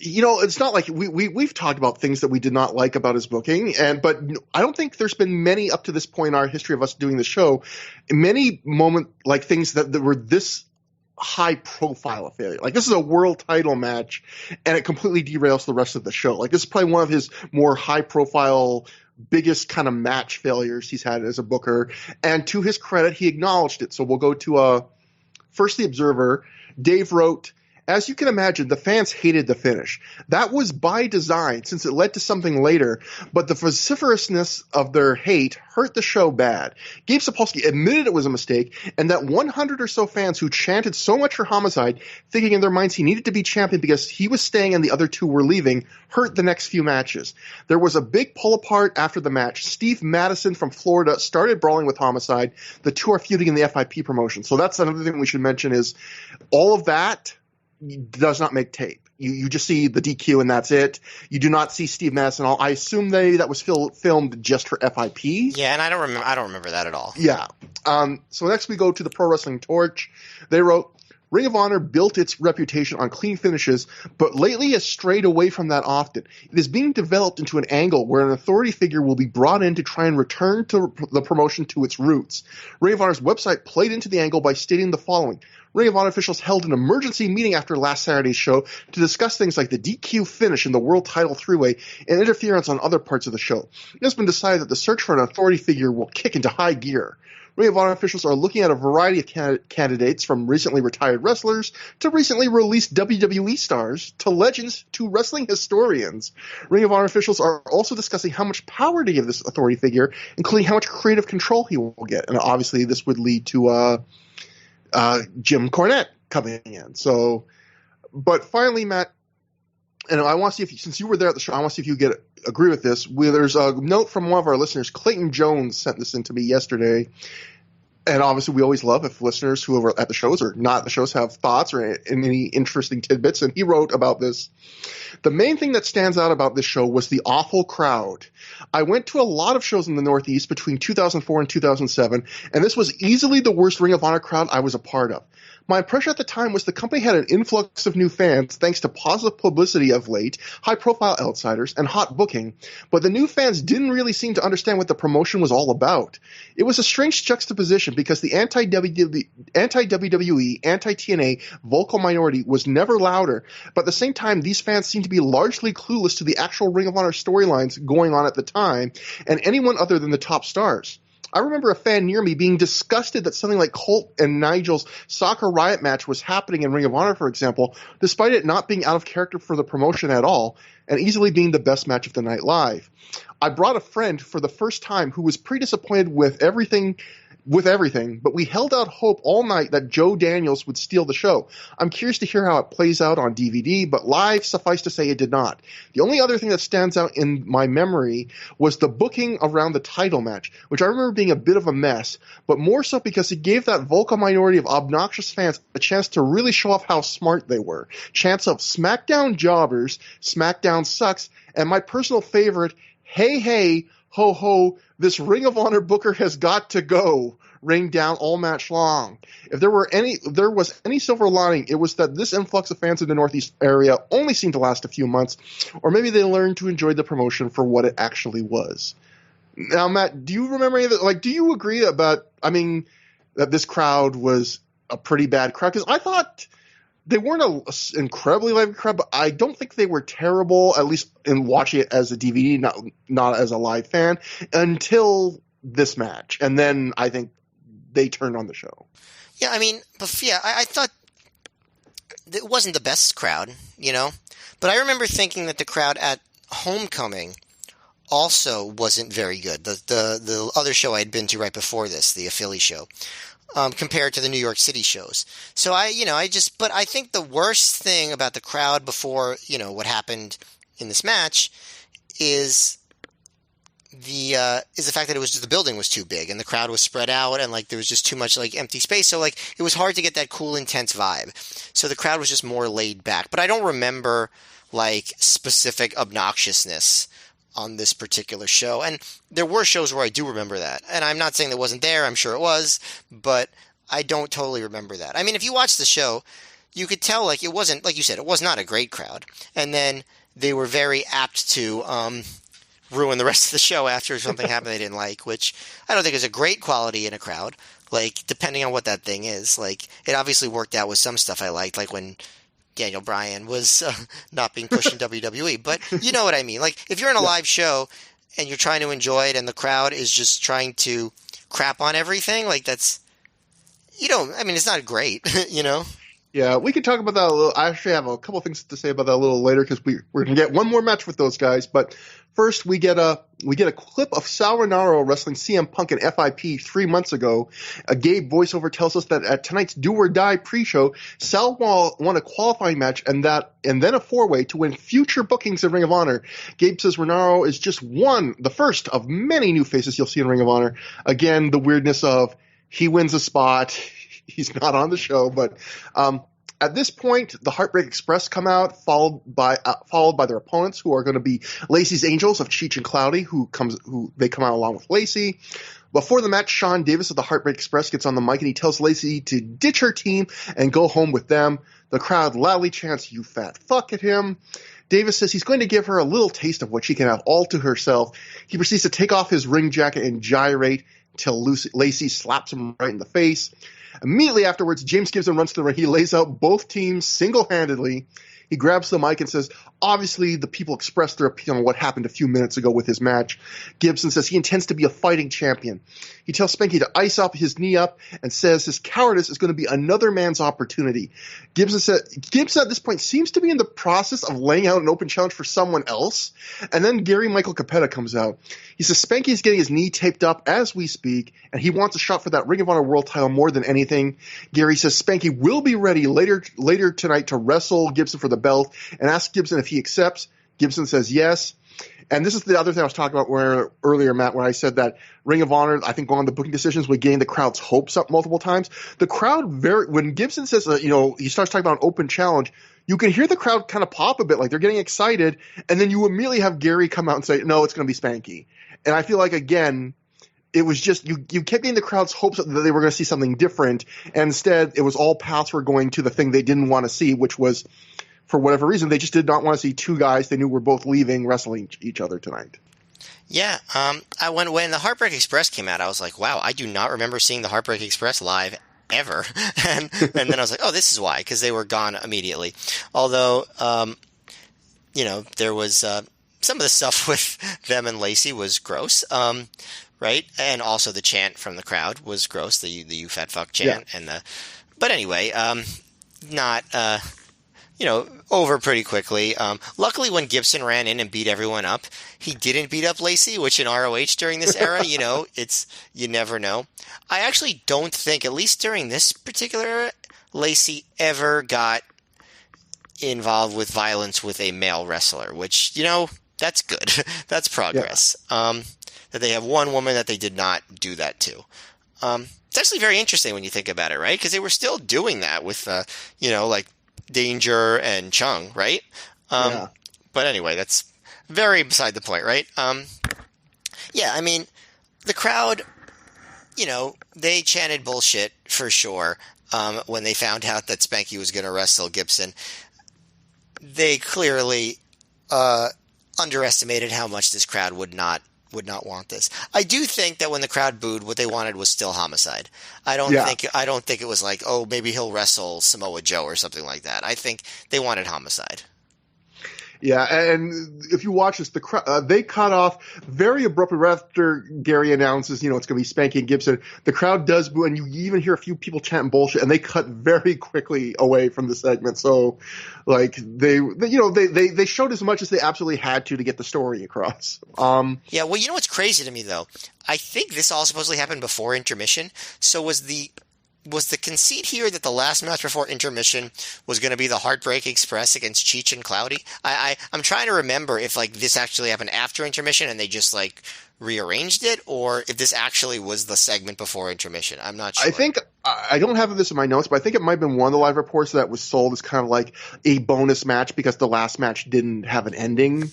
it's not like we've talked about things that we did not like about his booking, but I don't think there's been many up to this point in our history of us doing the show, many like things that were this high profile of failure. Like, this is a world title match and it completely derails the rest of the show. Like, this is probably one of his more high profile, biggest kind of match failures he's had as a booker. And to his credit, he acknowledged it. So we'll go to first the Observer. Dave wrote, "As you can imagine, the fans hated the finish. That was by design since it led to something later, but the vociferousness of their hate hurt the show bad. Gabe Sapolsky admitted it was a mistake, and that 100 or so fans who chanted so much for Homicide, thinking in their minds he needed to be champion because he was staying and the other two were leaving, hurt the next few matches. There was a big pull apart after the match. Steve Madison from Florida started brawling with Homicide. The two are feuding in the FIP promotion." So that's another thing we should mention is all of that does not make tape. You just see the DQ and that's it. You do not see Steve Madison at all. I assume that was filmed just for FIP. Yeah, and I don't remember that at all. Yeah. So next we go to the Pro Wrestling Torch. They wrote, "Ring of Honor built its reputation on clean finishes, but lately has strayed away from that often. It is being developed into an angle where an authority figure will be brought in to try and return to the promotion to its roots. Ring of Honor's website played into the angle by stating the following. Ring of Honor officials held an emergency meeting after last Saturday's show to discuss things like the DQ finish in the World Title 3-Way and interference on other parts of the show. It has been decided that the search for an authority figure will kick into high gear. Ring of Honor officials are looking at a variety of candidates, from recently retired wrestlers to recently released WWE stars to legends to wrestling historians. Ring of Honor officials are also discussing how much power to give this authority figure, including how much creative control he will get." And obviously this would lead to Jim Cornette coming in. So, but finally, Matt, and I want to see if, since you were there at the show, I want to see if you agree with this. There's a note from one of our listeners, Clayton Jones, sent this in to me yesterday. And obviously, we always love if listeners who are at the shows or not at the shows have thoughts or any interesting tidbits. And he wrote about this. The main thing that stands out about this show was the awful crowd. I went to a lot of shows in the Northeast between 2004 and 2007, and this was easily the worst Ring of Honor crowd I was a part of. My impression at the time was the company had an influx of new fans thanks to positive publicity of late, high-profile outsiders, and hot booking, but the new fans didn't really seem to understand what the promotion was all about. It was a strange juxtaposition because the anti-WWE, anti-TNA vocal minority was never louder, but at the same time, these fans seemed to be largely clueless to the actual Ring of Honor storylines going on at the time, and anyone other than the top stars. I remember a fan near me being disgusted that something like Colt and Nigel's Soccer Riot match was happening in Ring of Honor, for example, despite it not being out of character for the promotion at all, and easily being the best match of the night live. I brought a friend for the first time who was pretty disappointed with everything, but we held out hope all night that Joe Daniels would steal the show. I'm curious to hear how it plays out on DVD, but live, suffice to say, it did not. The only other thing that stands out in my memory was the booking around the title match, which I remember being a bit of a mess, but more so because it gave that vocal minority of obnoxious fans a chance to really show off how smart they were. Chants of SmackDown jobbers, SmackDown sucks, and my personal favorite, hey, hey, ho, ho, this Ring of Honor booker has got to go, ring down all match long. If there was any silver lining, it was that this influx of fans in the Northeast area only seemed to last a few months, or maybe they learned to enjoy the promotion for what it actually was. Now, Matt, do you remember any of that? Like, do you agree that this crowd was a pretty bad crowd? Because I thought they weren't an incredibly lively crowd, but I don't think they were terrible, at least in watching it as a DVD, not as a live fan, until this match. And then I think they turned on the show. Yeah, I thought it wasn't the best crowd, But I remember thinking that the crowd at Homecoming also wasn't very good. The other show I had been to right before this, the Philly show. Compared to the New York City shows. So but I think the worst thing about the crowd before, what happened in this match is the fact that the building was too big and the crowd was spread out and there was just too much empty space. So it was hard to get that cool, intense vibe. So the crowd was just more laid back, but I don't remember specific obnoxiousness on this particular show. And there were shows where I do remember that. And I'm not saying that wasn't there. I'm sure it was, but I don't totally remember that. I mean, if you watch the show, you could tell it wasn't, like you said, it was not a great crowd. And then they were very apt to ruin the rest of the show after something happened they didn't like, which I don't think is a great quality in a crowd. Depending on what that thing is. It obviously worked out with some stuff I liked, when Daniel Bryan was not being pushed in WWE, but you know what I mean. If you're in a live show and you're trying to enjoy it and the crowd is just trying to crap on everything, it's not great, Yeah, we could talk about that a little. I actually have a couple of things to say about that a little later because we're going to get one more match with those guys. But first, we get a clip of Sal Rinauro wrestling CM Punk and FIP 3 months ago. A Gabe voiceover tells us that at tonight's Do or Die pre-show, Sal won a qualifying match and then a four-way to win future bookings in Ring of Honor. Gabe says Rinauro is just the first of many new faces you'll see in Ring of Honor. Again, the weirdness of he wins a spot. He's not on the show, but at this point, the Heartbreak Express come out, followed by their opponents, who are going to be Lacey's Angels of Cheech and Cloudy, who come out along with Lacey. Before the match, Sean Davis of the Heartbreak Express gets on the mic and he tells Lacey to ditch her team and go home with them. The crowd loudly chants, "You fat fuck" at him. Davis says he's going to give her a little taste of what she can have all to herself. He proceeds to take off his ring jacket and gyrate until Lacey slaps him right in the face. Immediately afterwards, James Gibson runs to the ring. He lays out both teams single-handedly. He grabs the mic and says, obviously the people expressed their opinion on what happened a few minutes ago with his match. Gibson says he intends to be a fighting champion. He tells Spanky to ice up his knee up and says his cowardice is going to be another man's opportunity. Gibson at this point seems to be in the process of laying out an open challenge for someone else. And then Gary Michael Capetta comes out. He says Spanky's getting his knee taped up as we speak, and he wants a shot for that Ring of Honor World title more than anything. Gary says Spanky will be ready later tonight to wrestle Gibson for the belt and asks Gibson if he accepts. Gibson says yes. And this is the other thing I was talking about earlier, Matt, when I said that Ring of Honor, I think, on the booking decisions would gain the crowd's hopes up multiple times. The crowd, when Gibson says, he starts talking about an open challenge, you can hear the crowd kind of pop a bit, like they're getting excited, and then you immediately have Gary come out and say, no, it's going to be Spanky. And I feel like, again, it was just you kept getting the crowd's hopes up that they were going to see something different, and instead it was all paths were going to the thing they didn't want to see, which was, for whatever reason, they just did not want to see two guys they knew were both leaving wrestling each other tonight. Yeah, when the Heartbreak Express came out, I was like, wow, I do not remember seeing the Heartbreak Express live ever. and then I was like, oh, this is why, because they were gone immediately. Although, there was some of the stuff with them and Lacey was gross, right? And also the chant from the crowd was gross, the "you fat fuck" chant, yeah. But anyway, not. Over pretty quickly. Luckily, when Gibson ran in and beat everyone up, he didn't beat up Lacey, which in ROH during this era, you never know. I actually don't think, at least during this particular era, Lacey ever got involved with violence with a male wrestler, which, that's good. That's progress. Yeah. That they have one woman that they did not do that to. It's actually very interesting when you think about it, right? Because they were still doing that with, like Danger and Chung, right? Yeah. But anyway, that's very beside the point, right? Yeah, I mean, the crowd, they chanted bullshit for sure when they found out that Spanky was going to wrestle Gibson. They clearly underestimated how much this crowd would not want this. I do think that when the crowd booed, what they wanted was still Homicide. I don't think it was like, oh, maybe he'll wrestle Samoa Joe or something like that. I think they wanted Homicide. Yeah, and if you watch this, they cut off very abruptly right after Gary announces, it's going to be Spanky and Gibson. The crowd does boo, and you even hear a few people chanting bullshit, and they cut very quickly away from the segment. So, like they showed as much as they absolutely had to get the story across. Yeah, well, what's crazy to me though? I think this all supposedly happened before intermission. So was the conceit here that the last match before intermission was going to be the Heartbreak Express against Cheech and Cloudy? I'm trying to remember if this actually happened after intermission and they just rearranged it, or if this actually was the segment before intermission. I'm not sure. I think I don't have this in my notes, but I think it might have been one of the live reports that was sold as kind of like a bonus match because the last match didn't have an ending,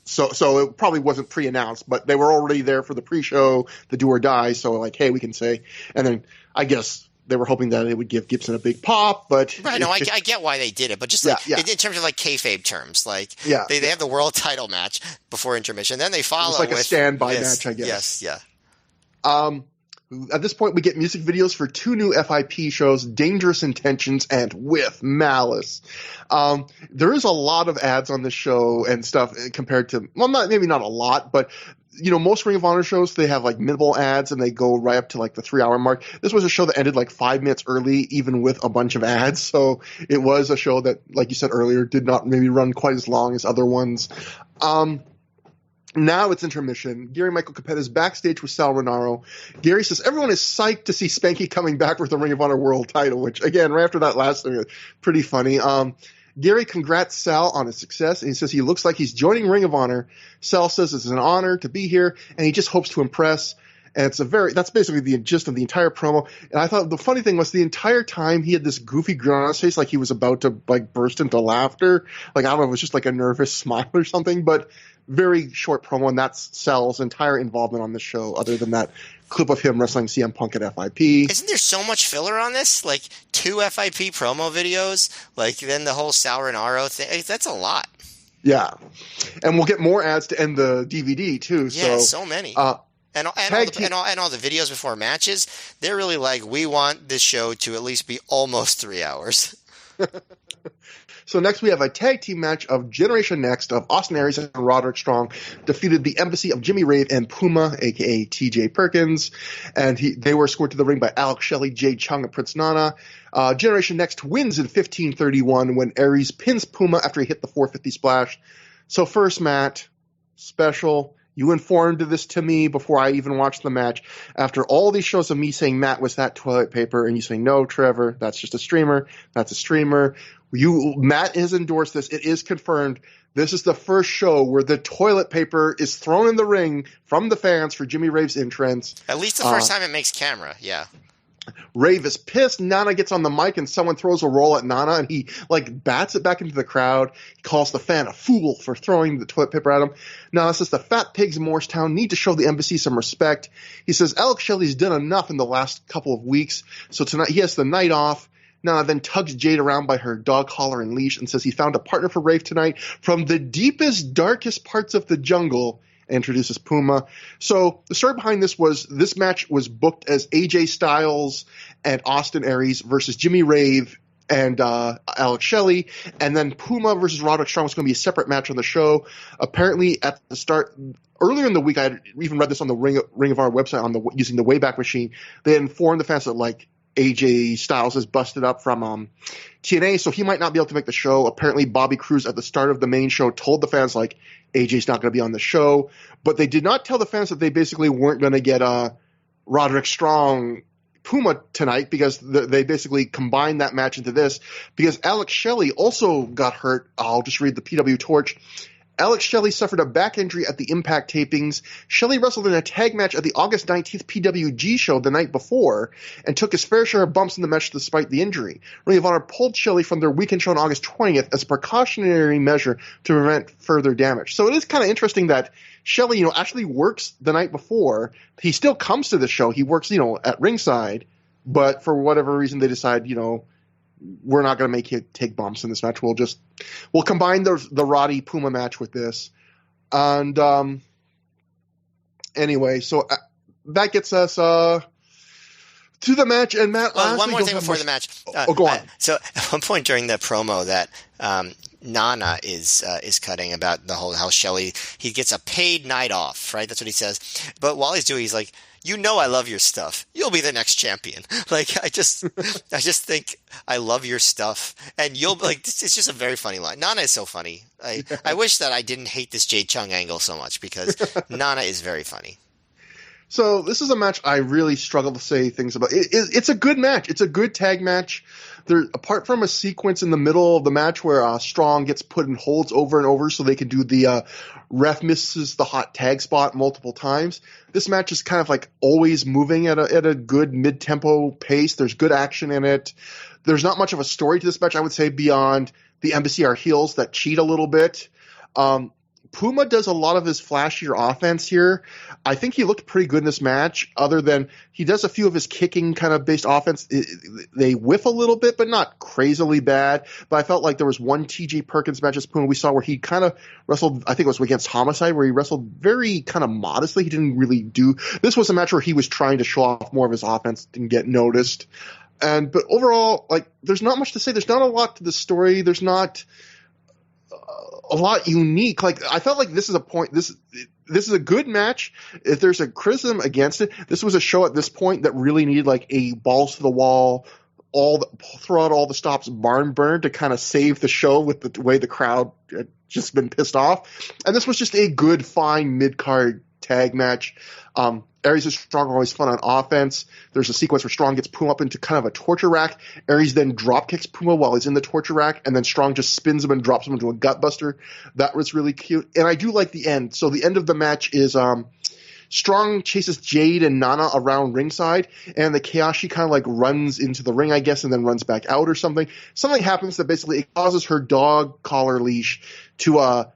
So it probably wasn't pre-announced, but they were already there for the pre-show, the do or die. So hey, we can say, and then I guess they were hoping that it would give Gibson a big pop, but right. No, I get why they did it, but just in terms of kayfabe terms, they have the world title match before intermission, then they follow it's like with a standby match, I guess. Yes, yeah. At this point, we get music videos for two new FIP shows, Dangerous Intentions and With Malice. There is a lot of ads on this show and stuff compared to, well, maybe not a lot, but most Ring of Honor shows, they have minimal ads and they go right up to the 3-hour mark. This was a show that ended 5 minutes early, even with a bunch of ads. So it was a show that, like you said earlier, did not maybe run quite as long as other ones. Now it's intermission. Gary Michael Capetta is backstage with Sal Rinauro. Gary says everyone is psyched to see Spanky coming back with the Ring of Honor World title, which, again, right after that last thing, pretty funny. Gary congrats Sal on his success, and he says he looks like he's joining Ring of Honor. Sal says it's an honor to be here, and he just hopes to impress. And that's basically the gist of the entire promo. And I thought the funny thing was the entire time he had this goofy grin on his face, like he was about to burst into laughter. I don't know if it was just a nervous smile or something, but very short promo, and that's Sal's entire involvement on the show, other than that clip of him wrestling CM Punk at FIP. Isn't there so much filler on this? 2 FIP promo videos, then the whole Sal Rinauro thing. That's a lot. Yeah. And we'll get more ads to end the DVD, too. Yeah, so many. And all the videos before matches, they're really we want this show to at least be almost 3 hours. So next we have a tag team match of Generation Next of Austin Aries and Roderick Strong defeated the Embassy of Jimmy Rave and Puma, aka TJ Perkins, and they were escorted to the ring by Alex Shelley, Jade Chung, and Prince Nana. Generation Next wins in 15:31 when Aries pins Puma after he hit the 450 splash. So first, Matt, special. You informed this to me before I even watched the match. After all these shows of me saying Matt was that toilet paper, and you saying no, Trevor, that's just a streamer. That's a streamer. Matt has endorsed this. It is confirmed. This is the first show where the toilet paper is thrown in the ring from the fans for Jimmy Rave's entrance. At least the first time it makes camera, yeah. Rave is pissed. Nana gets on the mic and someone throws a roll at Nana and he bats it back into the crowd. He calls the fan a fool for throwing the toilet paper at him. Nana says the fat pigs in Morristown need to show the embassy some respect. He says Alex Shelley's done enough in the last couple of weeks, so tonight he has the night off. Nana then tugs Jade around by her dog collar and leash and says he found a partner for Rave tonight from the deepest, darkest parts of the jungle. Introduces Puma. So the story behind this match was booked as AJ Styles and Austin Aries versus Jimmy Rave and Alex Shelley, and then Puma versus Roderick Strong was going to be a separate match on the show. Apparently, at the start, earlier in the week, I had even read this on the Ring of Our website using the Wayback Machine. They informed the fans that AJ Styles is busted up from TNA, so he might not be able to make the show. Apparently, Bobby Cruz at the start of the main show told the fans AJ's not going to be on the show, but they did not tell the fans that they basically weren't going to get Roderick Strong Puma tonight because they basically combined that match into this because Alex Shelley also got hurt. I'll just read the PW Torch. Alex Shelley suffered a back injury at the Impact tapings. Shelley wrestled in a tag match at the August 19th PWG show the night before and took his fair share of bumps in the match despite the injury. Ring of Honor pulled Shelley from their weekend show on August 20th as a precautionary measure to prevent further damage. So it is kind of interesting that Shelley, actually works the night before. He still comes to the show. He works, at ringside, but for whatever reason they decide, we're not going to make you take bumps in this match. We'll combine the Roddy Puma match with this. And anyway, so that gets us to the match. And Matt, one more thing before the match. Go on. So at one point during the promo that Nana is cutting about the whole how Shelley, he gets a paid night off, right? That's what he says. But while he's doing, he's like, I love your stuff. You'll be the next champion. I just think I love your stuff, and you'll it's just a very funny line. Nana is so funny. I wish that I didn't hate this Jade Chung angle so much because Nana is very funny. So this is a match I really struggle to say things about. It's a good match. It's a good tag match. Apart from a sequence in the middle of the match where Strong gets put in holds over and over so they can do the ref misses the hot tag spot multiple times, this match is kind of always moving at a good mid-tempo pace. There's good action in it. There's not much of a story to this match, I would say, beyond the Embassy are heels that cheat a little bit. Puma does a lot of his flashier offense here. I think he looked pretty good in this match, other than he does a few of his kicking kind of based offense. They whiff a little bit, but not crazily bad. But I felt like there was one TJ Perkins match as Puma we saw where he kind of wrestled, I think it was against Homicide, where he wrestled very kind of modestly. He didn't really do – this was a match where he was trying to show off more of his offense and get noticed. But overall, there's not much to say. There's not a lot to the story. There's not – a lot unique. I felt like this is a point. This is a good match. If there's a criticism against it, this was a show at this point that really needed a balls to the wall, throw out all the stops, barn burn to kind of save the show with the way the crowd had just been pissed off. And this was just a good, fine mid card tag match. Aries is Strong, always fun on offense. There's a sequence where Strong gets Puma up into kind of a torture rack. Aries then drop kicks Puma while he's in the torture rack, and then Strong just spins him and drops him into a gut buster. That was really cute. And I do like the end. So the end of the match is Strong chases Jade and Nana around ringside, and the chaos, she kind of runs into the ring, I guess, and then runs back out or something. Something happens that basically it causes her dog collar leash to a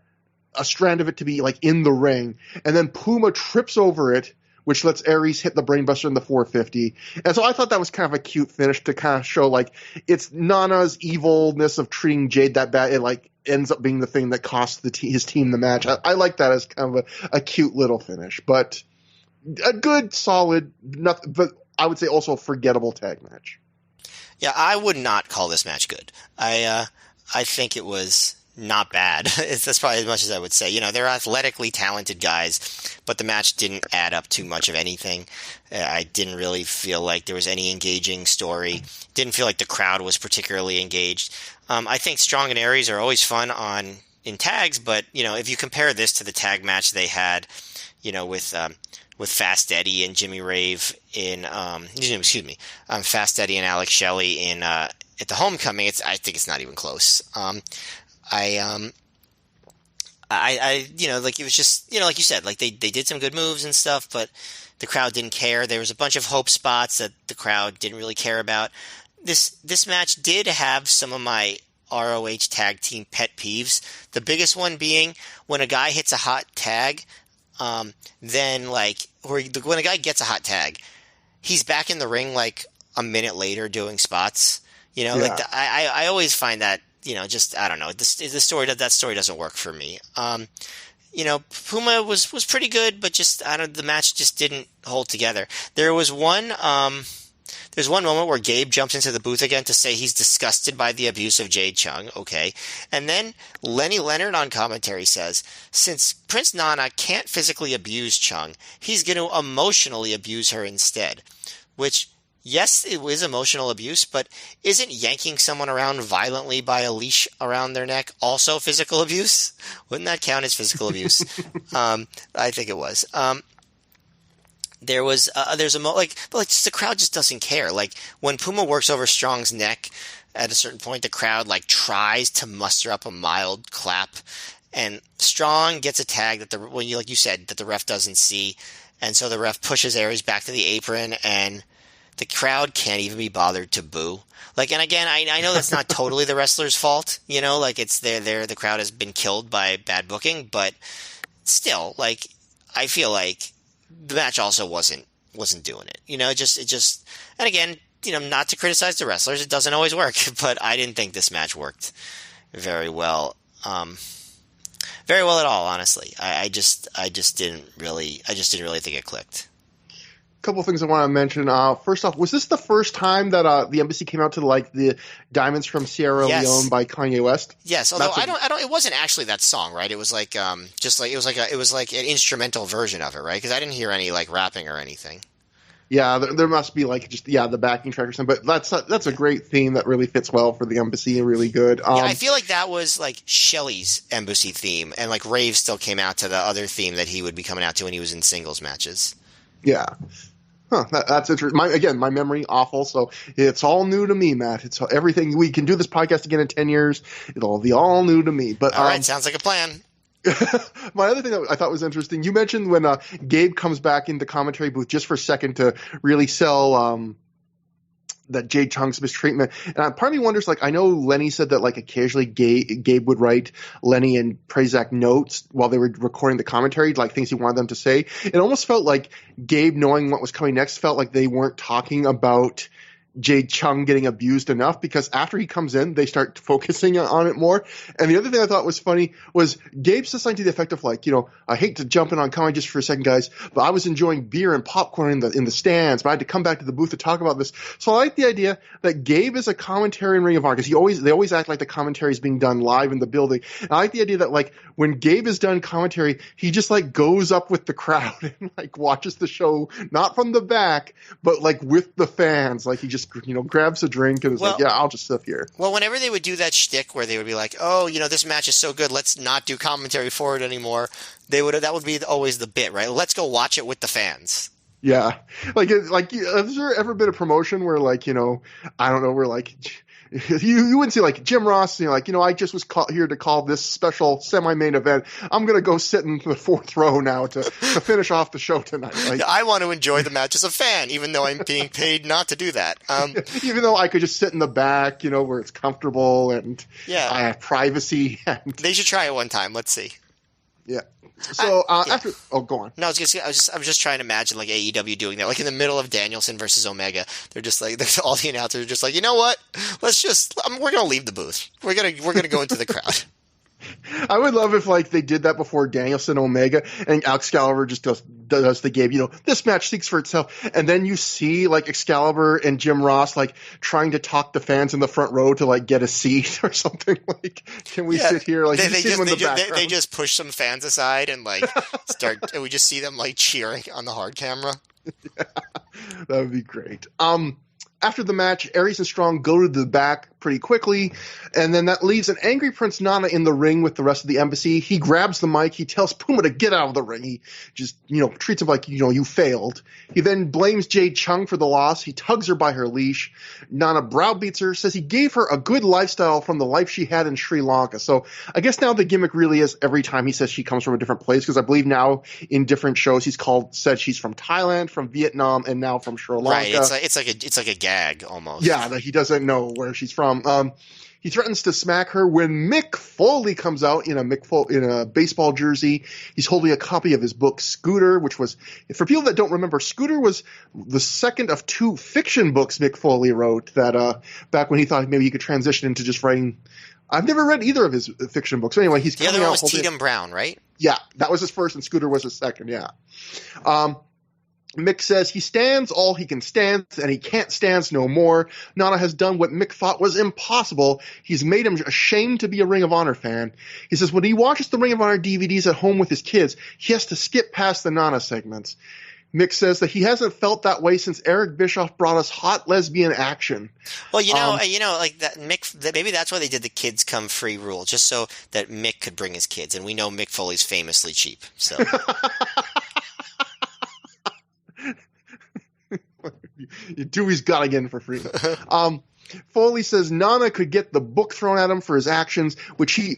strand of it to be in the ring, and then Puma trips over it, which lets Aries hit the brainbuster in the 450. And so I thought that was kind of a cute finish to kind of show it's Nana's evilness of treating Jade that bad. It ends up being the thing that cost his team the match. I like that as kind of a cute little finish, but a good, solid, nothing, but I would say also a forgettable tag match. Yeah, I would not call this match good. I think it was not bad. That's probably as much as I would say. They're athletically talented guys, but the match didn't add up too much of anything. I didn't really feel like there was any engaging story. Didn't feel like the crowd was particularly engaged. I think Strong and Aries are always fun in tags, but if you compare this to the tag match they had, with Fast Eddie and Jimmy Rave Fast Eddie and Alex Shelley at the Homecoming, I think it's not even close. Like it was just, like you said, like they did some good moves and stuff, but the crowd didn't care. There was a bunch of hope spots that the crowd didn't really care about. This match did have some of my ROH tag team pet peeves. The biggest one being when a guy hits a hot tag, then when a guy gets a hot tag, he's back in the ring like a minute later doing spots. I always find that, I don't know. The story that story doesn't work for me. Puma was pretty good, but the match just didn't hold together. There's one moment where Gabe jumps into the booth again to say he's disgusted by the abuse of Jade Chung. Okay. And then Lenny Leonard on commentary says, since Prince Nana can't physically abuse Chung, he's going to emotionally abuse her instead. Which, yes, it was emotional abuse, but isn't yanking someone around violently by a leash around their neck also physical abuse? Wouldn't that count as physical abuse? I think it was. There's just the crowd just doesn't care. Like when Puma works over Strong's neck at a certain point, the crowd tries to muster up a mild clap, and Strong gets a tag that like you said, that the ref doesn't see, and so the ref pushes Aries back to the apron, and the crowd can't even be bothered to boo. And again, I know that's not totally the wrestler's fault, it's the crowd has been killed by bad booking, but still, I feel like the match also wasn't doing it. And again, not to criticize the wrestlers, it doesn't always work, but I didn't think this match worked very well. Very well at all, honestly. I just didn't really think it clicked. Couple of things I want to mention. First off, was this the first time that the embassy came out to the Diamonds from Sierra Leone by Kanye West? Yes, although I don't. It wasn't actually that song, right? It was it was like an instrumental version of it, right? Because I didn't hear any rapping or anything. Yeah, there must be the backing track or something. But that's a great theme that really fits well for the embassy and really good. I feel like that was Shelley's embassy theme, and Rave still came out to the other theme that he would be coming out to when he was in singles matches. Yeah. Huh, that's interesting. My memory awful, so it's all new to me, Matt. It's everything. We can do this podcast again in 10 years. It'll be all new to me. But all right, sounds like a plan. My other thing that I thought was interesting, you mentioned when Gabe comes back into commentary booth just for a second to really sell that Jade Chung's mistreatment. And part of me wonders, I know Lenny said that occasionally Gabe would write Lenny and Prazak notes while they were recording the commentary, things he wanted them to say. It almost felt like Gabe, knowing what was coming next, felt like they weren't talking about Jade Chung getting abused enough, because after he comes in, they start focusing on it more. And the other thing I thought was funny was Gabe said something to the effect of I hate to jump in on comedy just for a second, guys, but I was enjoying beer and popcorn in the stands, but I had to come back to the booth to talk about this. So I like the idea that Gabe is a commentary in Ring of Honor, because they always act like the commentary is being done live in the building. And I like the idea that when Gabe is done commentary, he just goes up with the crowd and watches the show, not from the back, but with the fans. He just grabs a drink and is I'll just sit here. Well, whenever they would do that shtick where they would be this match is so good, let's not do commentary for it anymore, that would be always the bit, right? Let's go watch it with the fans. Yeah. Has there ever been a promotion where I don't know, where you wouldn't see Jim Ross, I just was here to call this special semi-main event. I'm going to go sit in the fourth row now to finish off the show tonight. I want to enjoy the match as a fan, even though I'm being paid not to do that. Even though I could just sit in the back, where it's comfortable and I have privacy. They should try it one time. Let's see. Yeah. So after, go on. No, I was just trying to imagine AEW doing that, in the middle of Danielson versus Omega. They're just all the announcers are just you know what? We're gonna leave the booth. We're gonna go into the crowd. I would love if like they did that before Danielson Omega and Excalibur just does the game. This match speaks for itself, and then you see like Excalibur and Jim Ross like trying to talk the fans in the front row to like get a seat or something. Like, can we sit here? Like, they just push some fans aside and like start, and we just see them like cheering on the hard camera. Yeah, that would be great. After the match, Aries and Strong go to the back pretty quickly, and then that leaves an angry Prince Nana in the ring with the rest of the embassy. He grabs the mic. He tells Puma to get out of the ring. He just, treats him like, you failed. He then blames Jade Chung for the loss. He tugs her by her leash. Nana browbeats her, says he gave her a good lifestyle from the life she had in Sri Lanka. So I guess now the gimmick really is every time he says she comes from a different place, because I believe now in different shows he's said she's from Thailand, from Vietnam, and now from Sri Lanka. Right, it's like a gag almost. Yeah, that he doesn't know where she's from. He threatens to smack her when Mick Foley comes out in a baseball jersey. He's holding a copy of his book Scooter, which was, for people that don't remember, Scooter was the second of 2 fiction books Mick Foley wrote that back when he thought maybe he could transition into just writing. I've never read either of his fiction books. Anyway, he's the other one was Tatum Brown, right? Yeah, that was his first, and Scooter was his second. Yeah. Mick says he stands all he can stand, and he can't stand no more. Nana has done what Mick thought was impossible. He's made him ashamed to be a Ring of Honor fan. He says when he watches the Ring of Honor DVDs at home with his kids, he has to skip past the Nana segments. Mick says that he hasn't felt that way since Eric Bischoff brought us hot lesbian action. Well, like that maybe that's why they did the kids come free rule, just so that Mick could bring his kids, and we know Mick Foley's famously cheap. So. Dewey's got to get in for free. Foley says Nana could get the book thrown at him for his actions, which he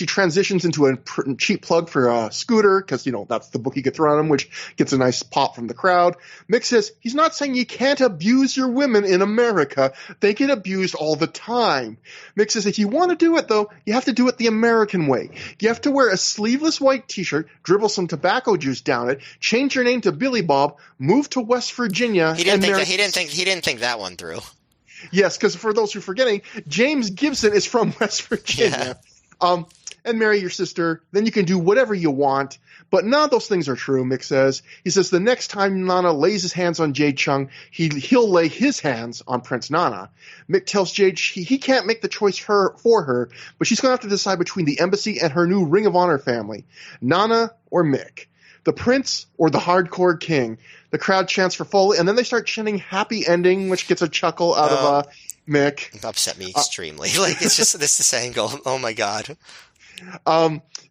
transitions into a cheap plug for Scooter, because that's the book he could throw at him, which gets a nice pop from the crowd. Mick says he's not saying you can't abuse your women in America. They get abused all the time. Mick says if you want to do it, though, you have to do it the American way. You have to wear a sleeveless white T-shirt, dribble some tobacco juice down it, change your name to Billy Bob, move to West Virginia. He didn't think that one through. Yes, because for those who are forgetting, James Gibson is from West Virginia. Yeah. And marry your sister, then you can do whatever you want. But none of those things are true, Mick says. He says the next time Nana lays his hands on Jade Chung, he'll lay his hands on Prince Nana. Mick tells Jade he can't make the choice for her, but she's going to have to decide between the embassy and her new Ring of Honor family. Nana or Mick. The Prince or the Hardcore King. The crowd chants for Foley, and then they start chanting happy ending, which gets a chuckle out of Mick. It upset me extremely. It's just this angle. Oh, my God.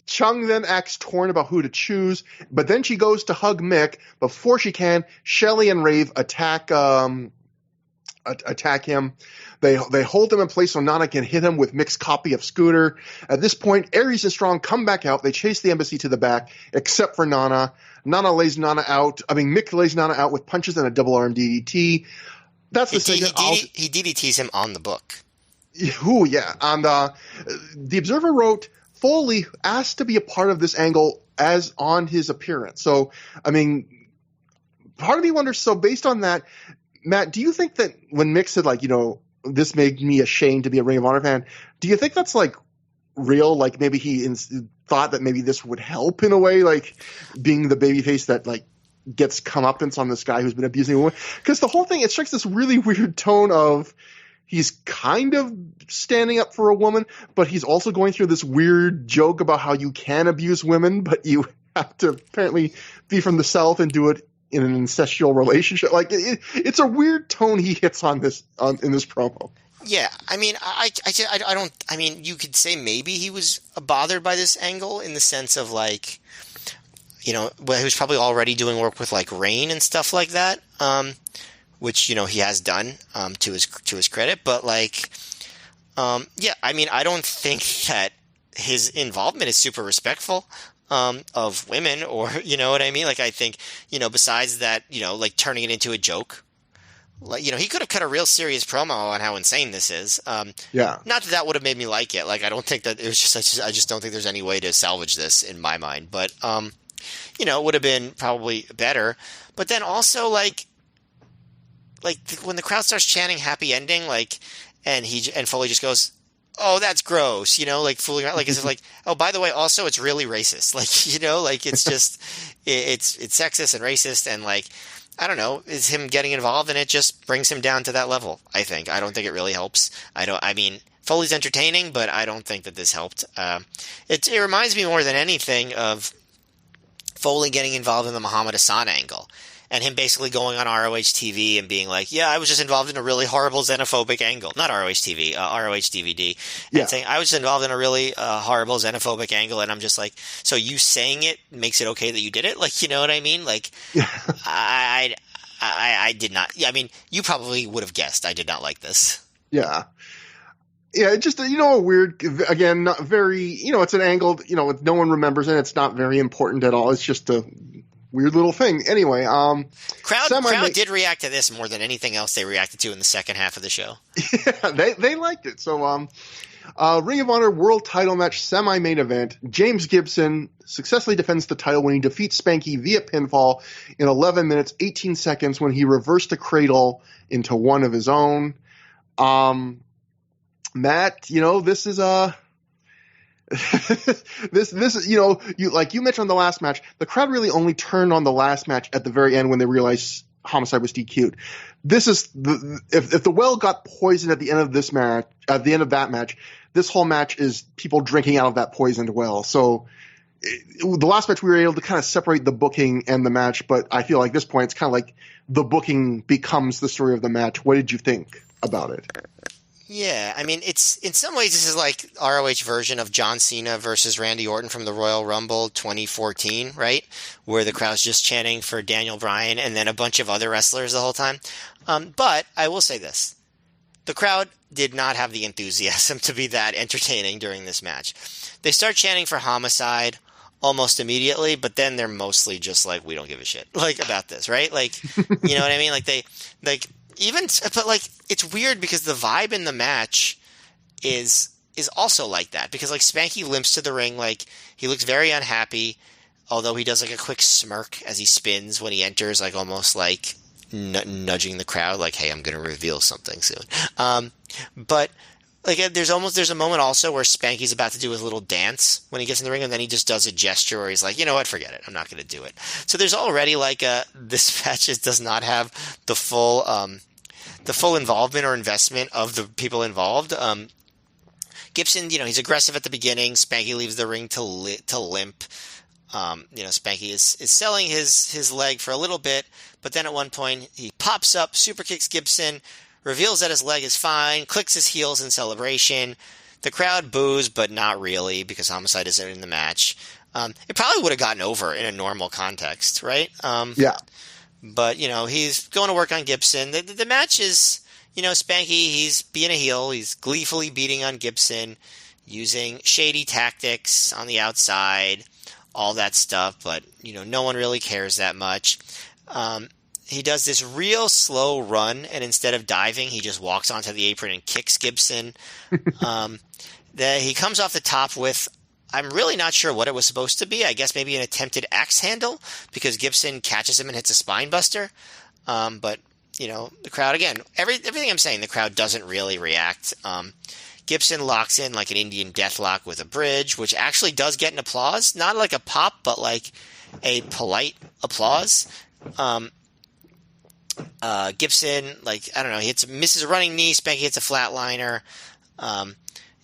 Chung then acts torn about who to choose, but then she goes to hug Mick. Before she can, Shelley and Rave attack him. They hold him in place so Nana can hit him with Mick's copy of Scooter. At this point, Aries and Strong come back out. They chase the embassy to the back, except for Nana. Mick lays Nana out with punches and a double arm DDT. That's the segment. He DDTs him on the book. Ooh, yeah. And the Observer wrote, Foley asked to be a part of this angle as on his appearance. So, part of me wonders, so based on that, Matt, do you think that when Mick said, this made me ashamed to be a Ring of Honor fan, do you think that's, real? Like, maybe he thought that maybe this would help in a way, like, being the babyface that, gets comeuppance on this guy who's been abusing a woman? Because the whole thing, it strikes this really weird tone of he's kind of standing up for a woman, but he's also going through this weird joke about how you can abuse women, but you have to apparently be from the South and do it in an incestual relationship. It's a weird tone he hits on this in this promo. Yeah, I don't. You could say maybe he was bothered by this angle in the sense of he was probably already doing work with Rain and stuff like that, which he has done to his credit. But I don't think that his involvement is super respectful of women, or what I mean. I think besides that, turning it into a joke. He could have cut a real serious promo on how insane this is. Yeah. Not that would have made me like it. I don't think that it was just. I just don't think there's any way to salvage this in my mind. But it would have been probably better. But then also when the crowd starts chanting "happy ending," and Foley just goes, oh, that's gross, like fooling around, like as if like, oh, by the way, also it's really racist, like, like it's just, it's sexist and racist, and like, I don't know, is him getting involved, and it just brings him down to that level. I don't think it really helps. I mean, Foley's entertaining, but I don't think that this helped. It reminds me more than anything of Foley getting involved in the Muhammad Hassan angle, and him basically going on ROH TV and being like, yeah, I was just involved in a really horrible xenophobic angle. Not ROH TV, ROH DVD. And saying, I was involved in a really horrible xenophobic angle, and I'm just like, so you saying it makes it okay that you did it? Like, you know what I mean? Like, I did not. I mean, you probably would have guessed I did not like this. Yeah. Yeah, just, a weird, again, not very, it's an angle, no one remembers it. It's not very important at all. It's just a weird little thing. Anyway, crowd did react to this more than anything else they reacted to in the second half of the show. Yeah, they liked it. So, Ring of Honor World Title Match semi-main event. James Gibson successfully defends the title when he defeats Spanky via pinfall in 11 minutes, 18 seconds when he reversed the cradle into one of his own. Matt, this is this you mentioned on the last match, the crowd really only turned on the last match at the very end when they realized Homicide was DQ'd. This is if the well got poisoned at the end of this match, at the end of that match, this whole match is people drinking out of that poisoned well. So the last match we were able to kind of separate the booking and the match, but I feel like this point it's kind of like the booking becomes the story of the match. What did you think about it? Yeah, I mean, it's in some ways this is like ROH version of John Cena versus Randy Orton from the Royal Rumble 2014, right? Where the crowd's just chanting for Daniel Bryan and then a bunch of other wrestlers the whole time. But I will say this. The crowd did not have the enthusiasm to be that entertaining during this match. They start chanting for Homicide almost immediately, but then they're mostly just like, we don't give a shit, like, about this, right? Like, you know what I mean? Like, but like, it's weird because the vibe in the match is also like that, because like Spanky limps to the ring, like he looks very unhappy, although he does like a quick smirk as he spins when he enters, like almost like nudging the crowd, like, hey, I'm going to reveal something soon. But like there's a moment also where Spanky's about to do his little dance when he gets in the ring, and then he just does a gesture where he's like, you know what, forget it, I'm not going to do it. So there's already like this match does not have the full involvement or investment of the people involved. Gibson, he's aggressive at the beginning. Spanky leaves the ring to limp. Spanky is selling his leg for a little bit, but then at one point he pops up, super kicks Gibson, reveals that his leg is fine, clicks his heels in celebration. The crowd boos, but not really, because Homicide isn't in the match. It probably would have gotten over in a normal context, right? Yeah. But, he's going to work on Gibson. The match is, Spanky, he's being a heel. He's gleefully beating on Gibson, using shady tactics on the outside, all that stuff. But, no one really cares that much. He does this real slow run, and instead of diving, he just walks onto the apron and kicks Gibson. He comes off the top with, I'm really not sure what it was supposed to be. I guess maybe an attempted axe handle, because Gibson catches him and hits a spine buster. But, the crowd, again, everything I'm saying, the crowd doesn't really react. Gibson locks in like an Indian deathlock with a bridge, which actually does get an applause. Not like a pop, but like a polite applause. Gibson, he misses a running knee. Spanky hits a flatliner.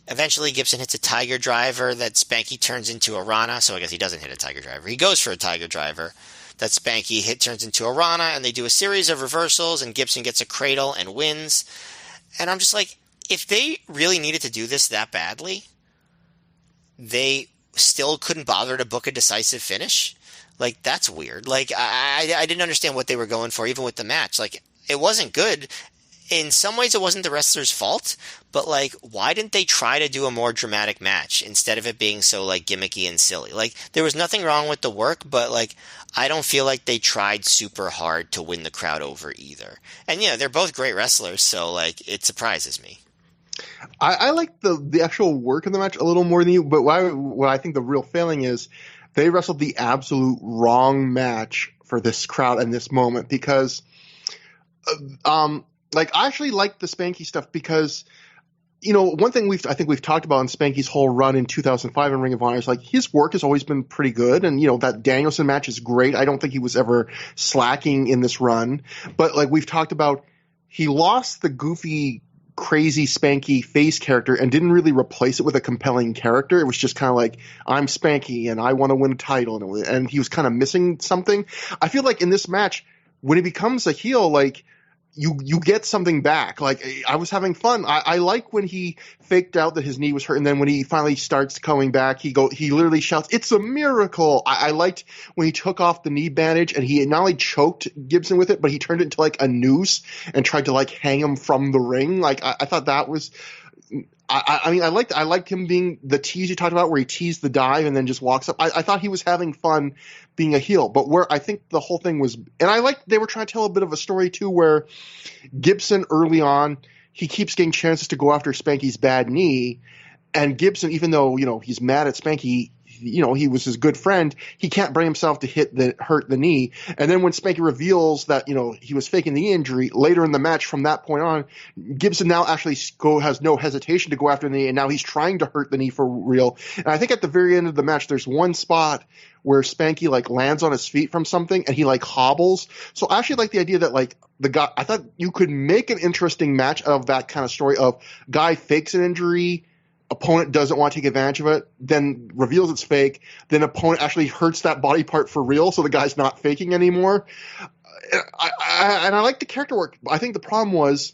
Eventually, Gibson hits a Tiger Driver that Spanky turns into a Rana. So I guess he doesn't hit a Tiger Driver. He goes for a Tiger Driver that Spanky turns into a Rana, and they do a series of reversals, and Gibson gets a cradle and wins. And I'm just like, if they really needed to do this that badly, they still couldn't bother to book a decisive finish. Like, that's weird. Like, I didn't understand what they were going for, even with the match. Like, it wasn't good. In some ways, it wasn't the wrestler's fault, but, like, why didn't they try to do a more dramatic match instead of it being so, like, gimmicky and silly? Like, there was nothing wrong with the work, but, like, I don't feel like they tried super hard to win the crowd over either. And, they're both great wrestlers, so, like, it surprises me. I like the actual work of the match a little more than you, but what I think the real failing is, they wrestled the absolute wrong match for this crowd in this moment, because, I actually like the Spanky stuff, because one thing I think we've talked about in Spanky's whole run in 2005 in Ring of Honor is like his work has always been pretty good, and that Danielson match is great. I don't think he was ever slacking in this run, but like we've talked about, he lost the goofy, crazy Spanky face character and didn't really replace it with a compelling character. It was just kind of like, I'm Spanky and I want to win a title, and he was kind of missing something. I feel like in this match, when he becomes a heel, like you get something back. Like, I was having fun. I like when he faked out that his knee was hurt, and then when he finally starts coming back, he literally shouts, "It's a miracle!" I liked when he took off the knee bandage and he not only choked Gibson with it, but he turned it into like a noose and tried to like hang him from the ring. Like, I thought that was. I mean, I liked him being the tease you talked about, where he teased the dive and then just walks up. I thought he was having fun being a heel, but where I think the whole thing was, and I liked they were trying to tell a bit of a story too, where Gibson early on, he keeps getting chances to go after Spanky's bad knee, and Gibson, even though he's mad at Spanky, he was his good friend, he can't bring himself to hurt the knee. And then when Spanky reveals that, he was faking the injury later in the match, from that point on, Gibson now actually has no hesitation to go after the knee, and now he's trying to hurt the knee for real. And I think at the very end of the match, there's one spot where Spanky like lands on his feet from something and he like hobbles. So I actually like the idea that like the guy, I thought you could make an interesting match of that kind of story of guy fakes an injury, opponent doesn't want to take advantage of it, then reveals it's fake, then opponent actually hurts that body part for real, so the guy's not faking anymore. And I like the character work. I think the problem was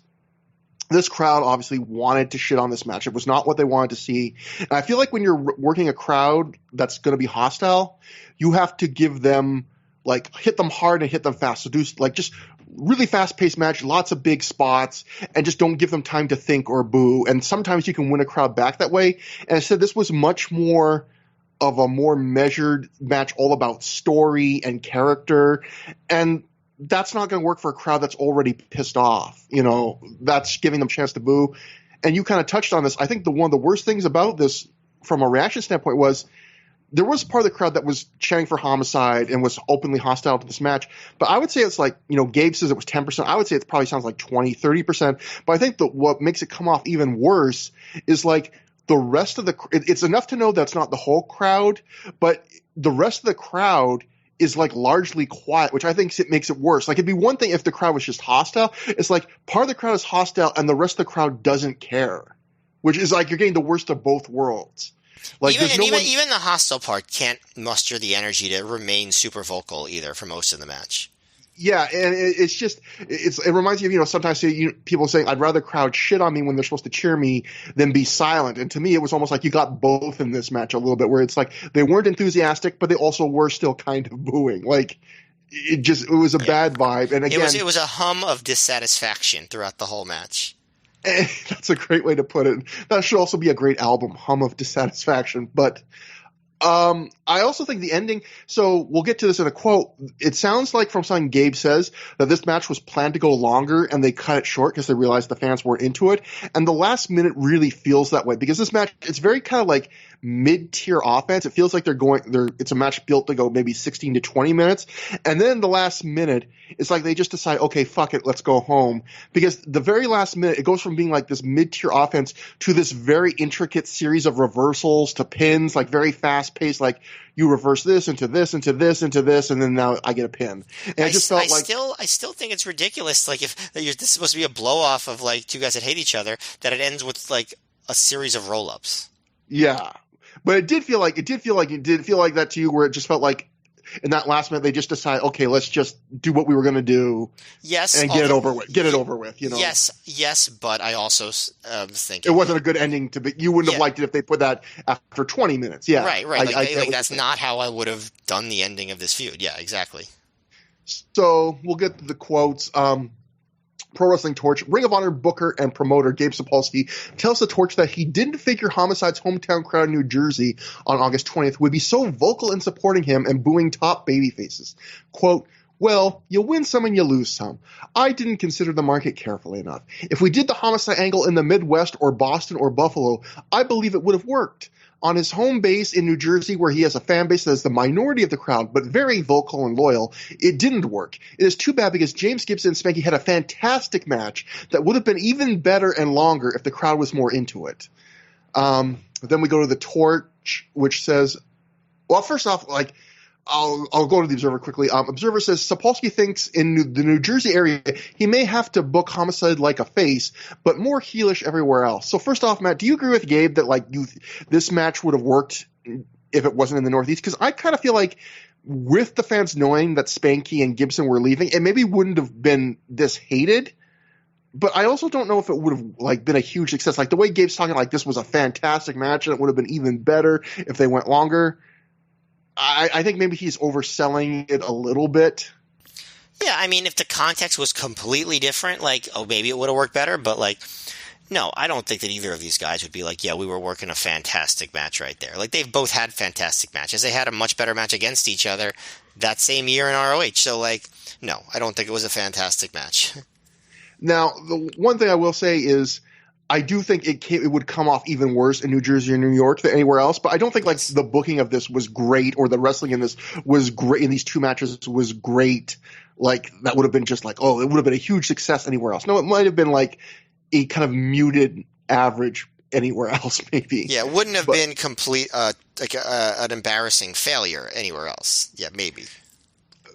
this crowd obviously wanted to shit on this match. It was not what they wanted to see. And I feel like when you're working a crowd that's going to be hostile, you have to give them like hit them hard and hit them fast. So do like just really fast-paced match, lots of big spots, and just don't give them time to think or boo. And sometimes you can win a crowd back that way. And I said this was much more of a more measured match, all about story and character. And that's not going to work for a crowd that's already pissed off. That's giving them a chance to boo. And you kind of touched on this. I think one of the worst things about this from a reaction standpoint was there was part of the crowd that was chanting for Homicide and was openly hostile to this match. But I would say it's like, Gabe says it was 10%. I would say it probably sounds like 20, 30%. But I think that what makes it come off even worse is like the rest of it's enough to know that's not the whole crowd, but the rest of the crowd is like largely quiet, which I think makes it worse. Like, it'd be one thing if the crowd was just hostile. It's like part of the crowd is hostile and the rest of the crowd doesn't care, which is like you're getting the worst of both worlds. Like, even the hostile part can't muster the energy to remain super vocal either for most of the match. Yeah, and it's just it reminds me of sometimes people saying I'd rather crowd shit on me when they're supposed to cheer me than be silent. And to me, it was almost like you got both in this match a little bit, where it's like they weren't enthusiastic, but they also were still kind of booing. Like it was a bad vibe. And again, it was a hum of dissatisfaction throughout the whole match. That's a great way to put it. That should also be a great album, Hum of Dissatisfaction. But I also think the ending – so we'll get to this in a quote. It sounds like from something Gabe says that this match was planned to go longer and they cut it short because they realized the fans weren't into it. And the last minute really feels that way because this match – it's very kind of like mid-tier offense. It feels like it's a match built to go maybe 16 to 20 minutes. And then the last minute – it's like they just decide, okay, fuck it, let's go home. Because the very last minute, it goes from being like this mid-tier offense to this very intricate series of reversals to pins, like very fast-paced, like you reverse this into this, into this, into this, and then now I get a pin. And I still think it's ridiculous. Like this is supposed to be a blow-off of like two guys that hate each other, that it ends with like a series of roll-ups. Yeah. But it did feel like that to you, where it just felt like, in that last minute, they just decide, okay, let's just do what we were going to do. Yes, and get it over with. Yes, but I also think it wasn't a good ending to be. You wouldn't have liked it if they put that after 20 minutes. Yeah, right. That's not how I would have done the ending of this feud. Yeah, exactly. So we'll get to the quotes. Pro Wrestling Torch, Ring of Honor booker and promoter Gabe Sapolsky tells the Torch that he didn't figure Homicide's hometown crowd in New Jersey on August 20th would be so vocal in supporting him and booing top babyfaces. Quote, well, you win some and you lose some. I didn't consider the market carefully enough. If we did the Homicide angle in the Midwest or Boston or Buffalo, I believe it would have worked. on his home base in New Jersey, where he has a fan base that is the minority of the crowd, but very vocal and loyal, it didn't work. It is too bad because James Gibson and Spanky had a fantastic match that would have been even better and longer if the crowd was more into it. Then we go to the Torch, which says, well, first off, like, I'll go to the Observer quickly. Observer says Sapolsky thinks in the New Jersey area he may have to book Homicide like a face, but more heelish everywhere else. So first off, Matt, do you agree with Gabe that like this match would have worked if it wasn't in the Northeast? Because I kind of feel like with the fans knowing that Spanky and Gibson were leaving, it maybe wouldn't have been this hated. But I also don't know if it would have like been a huge success. Like the way Gabe's talking, like this was a fantastic match and it would have been even better if they went longer. I think maybe he's overselling it a little bit. Yeah, I mean, if the context was completely different, like, oh, maybe it would have worked better. But, like, no, I don't think that either of these guys would be like, yeah, we were working a fantastic match right there. Like, they've both had fantastic matches. They had a much better match against each other that same year in ROH. So, like, no, I don't think it was a fantastic match. Now, the one thing I will say is I do think it would come off even worse in New Jersey or New York than anywhere else, but I don't think like the booking of this was great or the wrestling in this was great in these two matches was great. Like that would have been just like, oh, it would have been a huge success anywhere else. No, it might have been like a kind of muted average anywhere else, maybe. Yeah, it wouldn't have been complete like an embarrassing failure anywhere else. Yeah, maybe.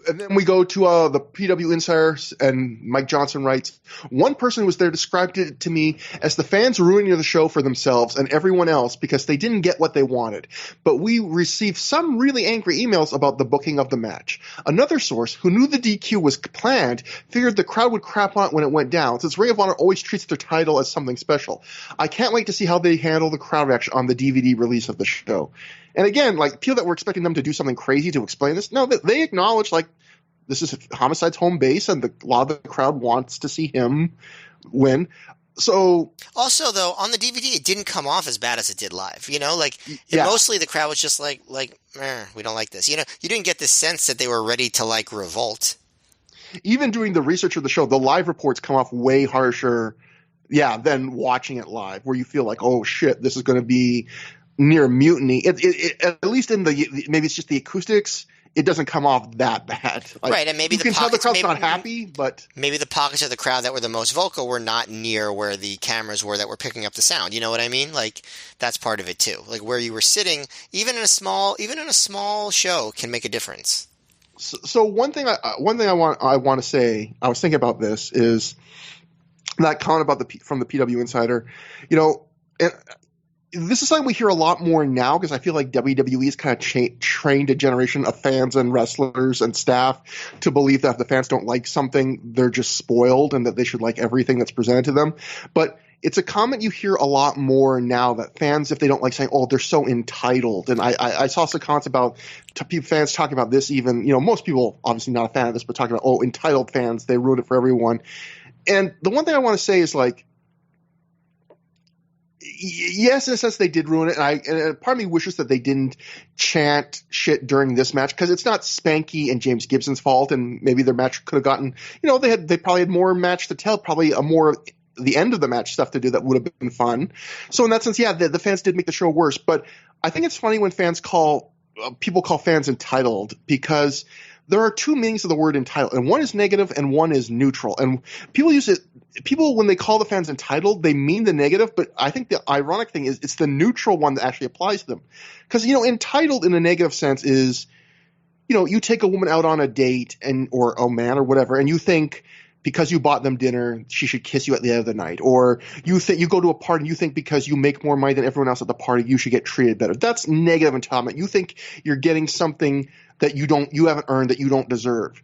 And then we go to the PW Insiders, and Mike Johnson writes, one person who was there described it to me as the fans ruining the show for themselves and everyone else because they didn't get what they wanted. But we received some really angry emails about the booking of the match. Another source, who knew the DQ was planned, figured the crowd would crap on it when it went down, since Ring of Honor always treats their title as something special. I can't wait to see how they handle the crowd reaction on the DVD release of the show. And again, like people that were expecting them to do something crazy to explain this, no, they acknowledge like this is Homicide's home base, and a lot of the crowd wants to see him win. So also, though, on the DVD, it didn't come off as bad as it did live. You know, like yeah. Mostly the crowd was just like, we don't like this. You know, you didn't get the sense that they were ready to like revolt. Even doing the research of the show, the live reports come off way harsher, than watching it live, where you feel like, oh shit, this is going to be near mutiny. At least in maybe it's just the acoustics. It doesn't come off that bad. Like, right, and maybe you can tell the crowd's not happy, but maybe the pockets of the crowd that were the most vocal were not near where the cameras were that were picking up the sound. You know what I mean? Like that's part of it too. Like where you were sitting, even in a small show, can make a difference. So one thing I want to say, I was thinking about this is that comment about from the PW Insider, you know, and this is something we hear a lot more now because I feel like WWE has kind of trained a generation of fans and wrestlers and staff to believe that if the fans don't like something, they're just spoiled and that they should like everything that's presented to them. But it's a comment you hear a lot more now that fans, if they don't like saying, oh, they're so entitled. And I saw some comments about fans talking about this even, you know, most people obviously not a fan of this, but talking about, oh, entitled fans, they ruin it for everyone. And the one thing I want to say is like, yes, in a sense they did ruin it, and part of me wishes that they didn't chant shit during this match because it's not Spanky and James Gibson's fault, and maybe their match could have gotten, you know, they probably had more match to tell, probably a more the end of the match stuff to do that would have been fun. So in that sense, yeah, the fans did make the show worse, but I think it's funny when people call fans entitled because there are two meanings of the word entitled, and one is negative and one is neutral. And people, when they call the fans entitled, they mean the negative, but I think the ironic thing is it's the neutral one that actually applies to them. Because, you know, entitled in a negative sense is, you know, you take a woman out on a date or a man or whatever, and you think because you bought them dinner, she should kiss you at the end of the night. Or you go to a party and you think because you make more money than everyone else at the party, you should get treated better. That's negative entitlement. You think you're getting something that you haven't earned, that you don't deserve.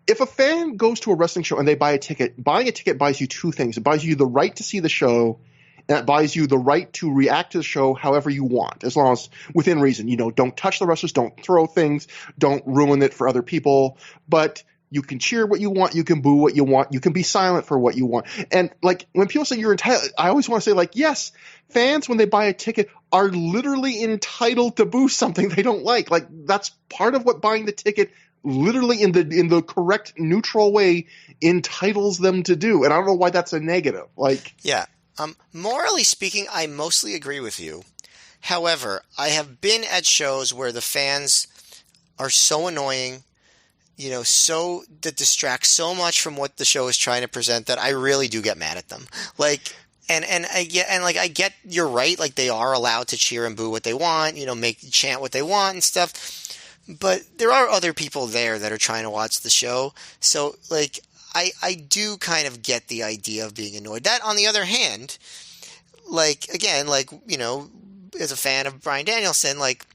If a fan goes to a wrestling show and they buy a ticket, buying a ticket buys you two things. It buys you the right to see the show, and it buys you the right to react to the show however you want, as long as within reason. You know, don't touch the wrestlers, don't throw things, don't ruin it for other people, but you can cheer what you want, you can boo what you want, you can be silent for what you want. And like when people say you're entitled, I always want to say like, yes, fans when they buy a ticket are literally entitled to boo something they don't like. Like that's part of what buying the ticket literally in the correct neutral way entitles them to do. And I don't know why that's a negative. Like yeah. Morally speaking, I mostly agree with you. However, I have been at shows where the fans are so annoying, so that distracts so much from what the show is trying to present that I really do get mad at them. Like, and I get you're right. Like, they are allowed to cheer and boo what they want, chant what they want and stuff. But there are other people there that are trying to watch the show. So, like, I do kind of get the idea of being annoyed. That, on the other hand, like, again, like, as a fan of Bryan Danielson, like,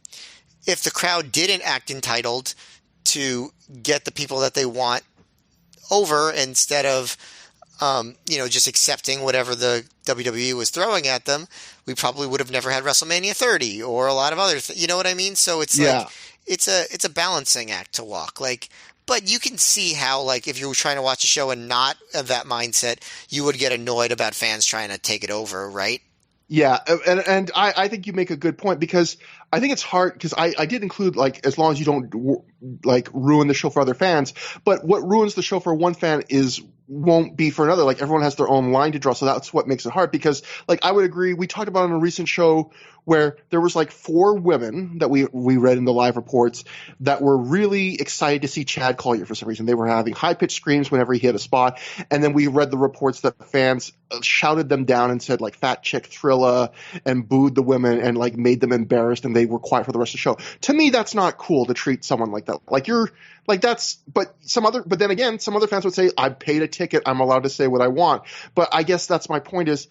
if the crowd didn't act entitled to get the people that they want over instead of, just accepting whatever the WWE was throwing at them, we probably would have never had WrestleMania 30 or a lot of other you know what I mean? So it's like, it's a balancing act to walk. Like, but you can see how, like, if you were trying to watch a show and not of that mindset, you would get annoyed about fans trying to take it over, right? Yeah, and I think you make a good point, because I think it's hard, because I did include, like, as long as you don't, like, ruin the show for other fans, but what ruins the show for one fan won't be for another. Like, everyone has their own line to draw, so that's what makes it hard, because, like, I would agree, we talked about on a recent show where there was, like, 4 women that we read in the live reports that were really excited to see Chad Collier for some reason. They were having high-pitched screams whenever he hit a spot, and then we read the reports that fans shouted them down and said, like, fat chick Thrilla, and booed the women and, like, made them embarrassed, and they were quiet for the rest of the show. To me, that's not cool to treat someone like that. Like, but then again, some other fans would say, I paid a ticket, I'm allowed to say what I want. But I guess that's my point is,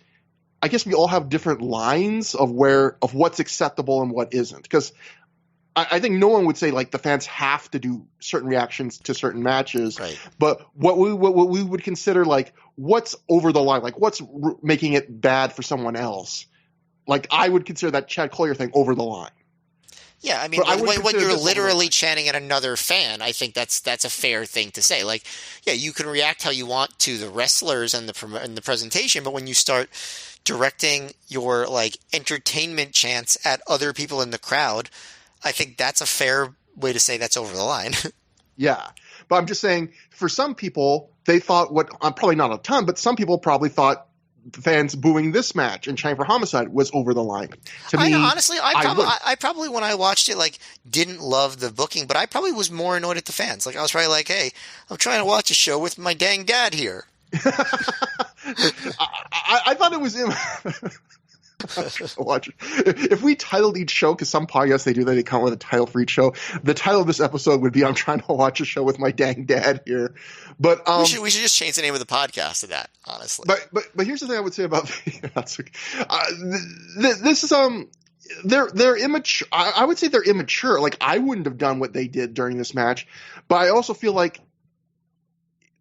I guess we all have different lines of what's acceptable and what isn't. Because I think no one would say, like, the fans have to do certain reactions to certain matches. Right. But what we would consider, like, what's over the line, like, what's making it bad for someone else. Like, I would consider that Chad Collier thing over the line. Yeah, I mean, when you're literally chanting at another fan, I think that's a fair thing to say. Like, yeah, you can react how you want to the wrestlers and the presentation, but when you start directing your, like, entertainment chants at other people in the crowd, I think that's a fair way to say that's over the line. Yeah, but I'm just saying, for some people, they thought probably not a ton, but some people probably thought fans booing this match and chanting for Homicide was over the line. To me, honestly, I probably, when I watched it, like, didn't love the booking, but I probably was more annoyed at the fans. Like, I was probably like, hey, I'm trying to watch a show with my dang dad here. I thought it was watch it. If we titled each show, because some podcasts they do that, they come up with a title for each show. The title of this episode would be "I'm trying to watch a show with my dang dad here." But we should just change the name of the podcast to that, honestly. But here's the thing I would say about this is they're immature. I would say they're immature. Like, I wouldn't have done what they did during this match, but I also feel like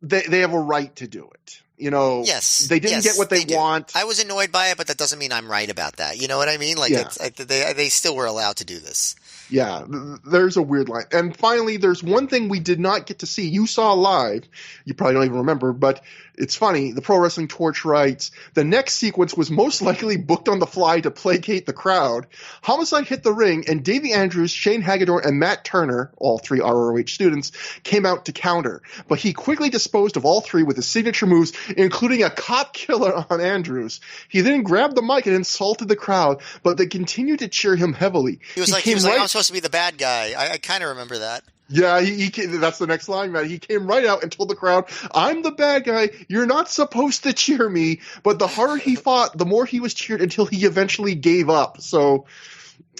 they have a right to do it. Yes, they didn't get what they want. I was annoyed by it, but that doesn't mean I'm right about that. You know what I mean? Like, they still were allowed to do this. Yeah, there's a weird line. And finally, there's one thing we did not get to see. You saw live. You probably don't even remember, but it's funny. The Pro Wrestling Torch writes, the next sequence was most likely booked on the fly to placate the crowd. Homicide hit the ring, and Davey Andrews, Shane Hagedorn, and Matt Turner, all 3 ROH students, came out to counter. But he quickly disposed of all 3 with his signature moves, including a cop killer on Andrews. He then grabbed the mic and insulted the crowd, but they continued to cheer him heavily. He was like, I'm supposed to be the bad guy. I kind of remember that. Yeah, he came, that's the next line, man. He came right out and told the crowd, I'm the bad guy. You're not supposed to cheer me. But the harder he fought, the more he was cheered until he eventually gave up. So,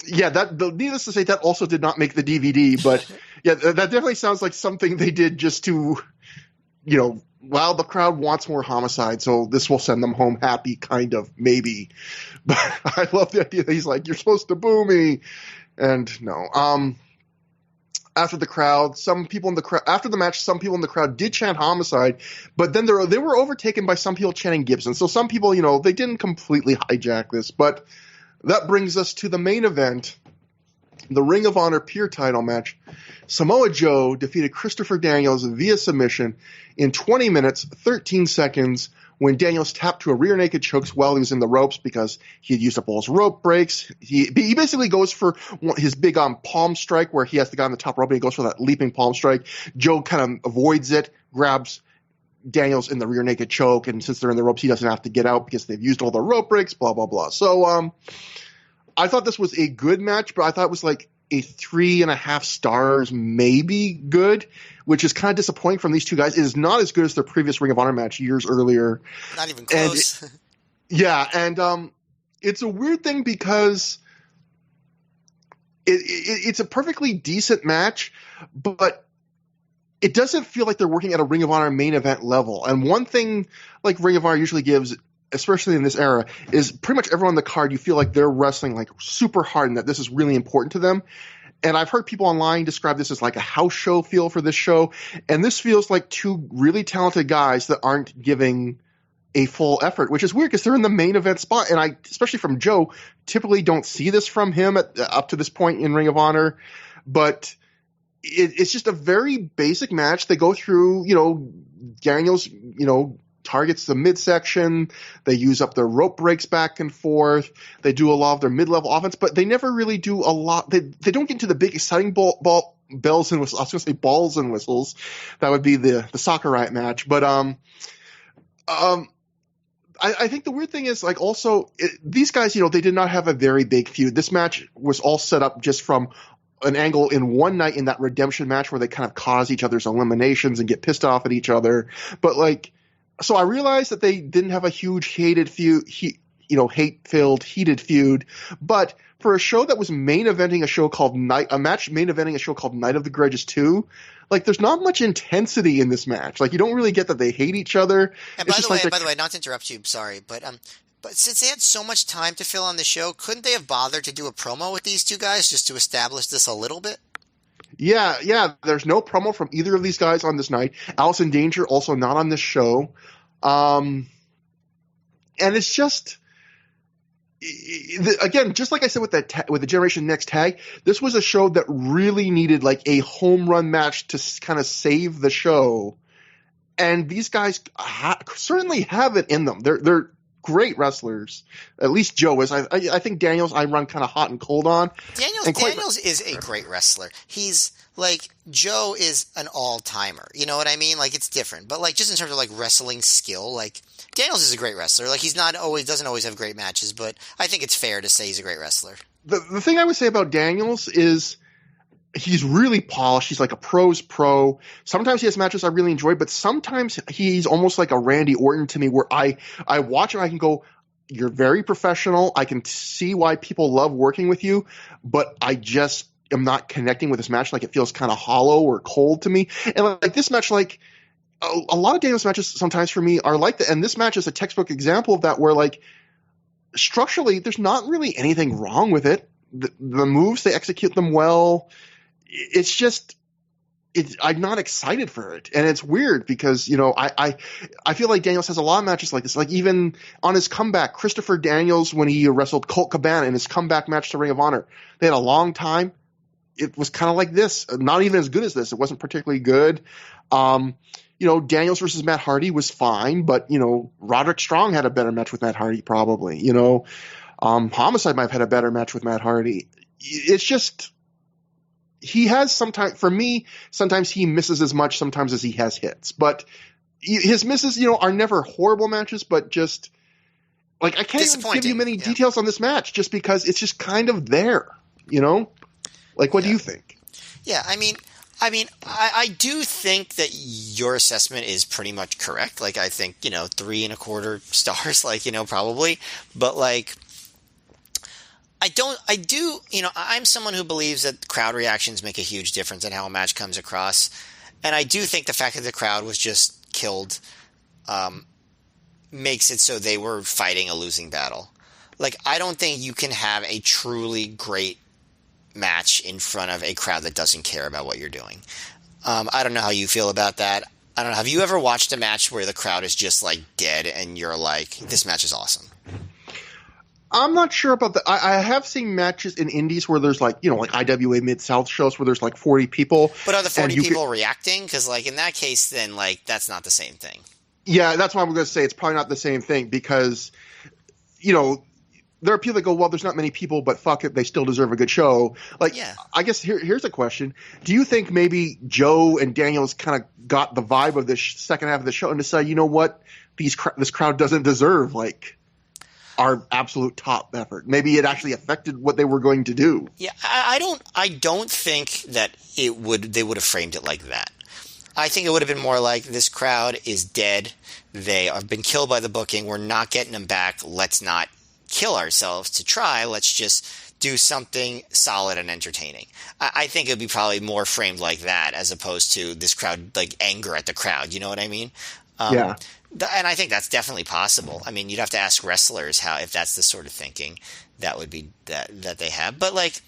yeah, needless to say, that also did not make the DVD. But, yeah, that definitely sounds like something they did just to, well, the crowd wants more Homicide, so this will send them home happy, kind of, maybe. But I love the idea that he's like, you're supposed to boo me. And no. After the match, some people in the crowd did chant Homicide, but then they were overtaken by some people chanting Gibson. So some people, they didn't completely hijack this. But that brings us to the main event, the Ring of Honor Pure title match. Samoa Joe defeated Christopher Daniels via submission in 20 minutes, 13 seconds, when Daniels tapped to a rear naked chokes while he was in the ropes because he had used up all his rope breaks. He basically goes for his big palm strike where he has the guy on the top rope and he goes for that leaping palm strike. Joe kind of avoids it, grabs Daniels in the rear naked choke, and since they're in the ropes, he doesn't have to get out because they've used all the rope breaks, blah, blah, blah. So I thought this was a good match, but I thought it was like a 3.5 stars, maybe good, which is kind of disappointing from these two guys. It is not as good as their previous Ring of Honor match years earlier. Not even close. And it's a weird thing because it's a perfectly decent match, but it doesn't feel like they're working at a Ring of Honor main event level. And one thing like Ring of Honor usually gives, especially in this era, is pretty much everyone on the card, you feel like they're wrestling like super hard and that this is really important to them. And I've heard people online describe this as like a house show feel for this show. And this feels like two really talented guys that aren't giving a full effort, which is weird because they're in the main event spot. And I, especially from Joe, typically don't see this from him up to this point in Ring of Honor. But it's just a very basic match. They go through, Daniels, targets the midsection. They use up their rope breaks back and forth. They do a lot of their mid-level offense, but they never really do a lot. They don't get into the big exciting bells and whistles. I was going to say balls and whistles. That would be the Soccer Riot match. But I think the weird thing is like also these guys, they did not have a very big feud. This match was all set up just from an angle in one night in that redemption match where they kind of cause each other's eliminations and get pissed off at each other. But so I realized that they didn't have a huge hated feud, hate-filled, heated feud. But for a show that was main eventing a show called Night of the Grudges 2, there's not much intensity in this match. You don't really get that they hate each other. And by the way, not to interrupt you, sorry, but since they had so much time to fill on the show, couldn't they have bothered to do a promo with these two guys just to establish this a little bit? Yeah. There's no promo from either of these guys on this night. Alice in Danger also not on this show. And it's just, again, just like I said with the Generation Next tag, this was a show that really needed a home run match to kind of save the show. And these guys certainly have it in them. They're great wrestlers. At least Joe is. I think Daniels I run kind of hot and cold on. Daniels is a great wrestler. He's Joe is an all-timer. You know what I mean? It's different. But just in terms of wrestling skill, Daniels is a great wrestler. He's not always doesn't always have great matches, but I think it's fair to say he's a great wrestler. The thing I would say about Daniels is he's really polished. He's like a pro's pro. Sometimes he has matches I really enjoy, but sometimes he's almost like a Randy Orton to me where I watch him and I can go, you're very professional. I can see why people love working with you, but I just am not connecting with this match. It feels kind of hollow or cold to me. And this match, a lot of Daniels matches sometimes for me are like that. And this match is a textbook example of that where structurally there's not really anything wrong with it. The moves, they execute them well. It's just, I'm not excited for it. And it's weird because, I feel like Daniels has a lot of matches like this. Even on his comeback, Christopher Daniels, when he wrestled Colt Cabana in his comeback match to Ring of Honor, they had a long time. It was kind of like this, not even as good as this. It wasn't particularly good. Daniels versus Matt Hardy was fine, but, Roderick Strong had a better match with Matt Hardy probably. Homicide might have had a better match with Matt Hardy. It's just, he has sometimes he misses as much sometimes as he has hits. But his misses, are never horrible matches, but just, I can't even give you many details on this match just because it's just kind of there, What do you think? Yeah, I mean, I do think that your assessment is pretty much correct. I think, 3.25 stars, probably. But I'm someone who believes that crowd reactions make a huge difference in how a match comes across. And I do think the fact that the crowd was just killed makes it so they were fighting a losing battle. I don't think you can have a truly great match in front of a crowd that doesn't care about what you're doing. I don't know how you feel about that. I don't know. Have you ever watched a match where the crowd is just dead and you're this match is awesome? I'm not sure about that. I have seen matches in indies where there's IWA Mid-South shows where there's 40 people. But are the 40 people reacting? Because in that case, then that's not the same thing. Yeah, that's why I'm going to say it's probably not the same thing because, there are people that go, well, there's not many people, but fuck it, they still deserve a good show. I guess here's a question. Do you think maybe Joe and Daniels kind of got the vibe of this second half of the show and decided, you know what, this crowd doesn't deserve, our absolute top effort. Maybe it actually affected what they were going to do. Yeah, I don't think that they would have framed it like that. I think it would have been more like, this crowd is dead. They have been killed by the booking. We're not getting them back. Let's not kill ourselves to try. Let's just do something solid and entertaining. I think it would be probably more framed like that, as opposed to this crowd, like anger at the crowd. You know what I mean? Yeah. And I think that's definitely possible. I mean, you'd have to ask wrestlers if that's the sort of thinking that would be that they have. But like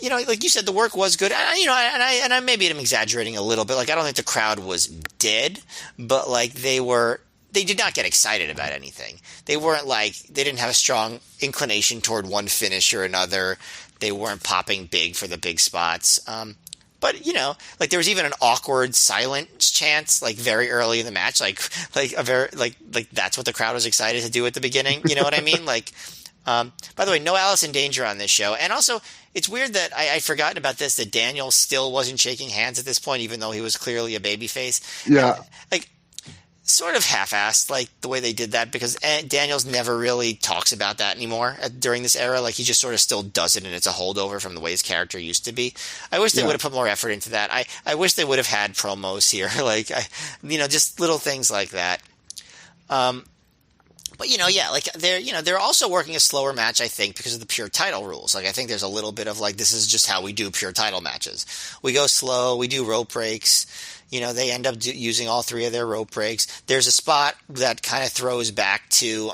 you said, the work was good. And I maybe I'm exaggerating a little bit. Like, I don't think the crowd was dead, but like they did not get excited about anything. They weren't they didn't have a strong inclination toward one finish or another. They weren't popping big for the big spots. But there was even an awkward silence chance, like very early in the match, like a very like that's what the crowd was excited to do at the beginning. You know what I mean? By the way, no Alice in Danger on this show, and also it's weird that I'd forgotten about this, that Daniel still wasn't shaking hands at this point, even though he was clearly a babyface. Yeah. Sort of half-assed, the way they did that, because Daniels never really talks about that anymore during this era. Like, he just sort of still does it, and it's a holdover from the way his character used to be. I wish they would have put more effort into that. I wish they would have had promos here, just little things like that. But they're also working a slower match, I think, because of the pure title rules. Like, I think there's a little bit of this is just how we do pure title matches. We go slow, we do rope breaks. They end up using all three of their rope breaks. There's a spot that kind of throws back to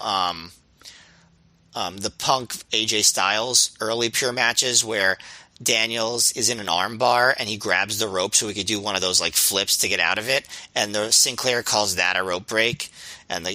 the Punk AJ Styles early pure matches, where Daniels is in an arm bar and he grabs the rope so he could do one of those flips to get out of it, and the Sinclair calls that a rope break, and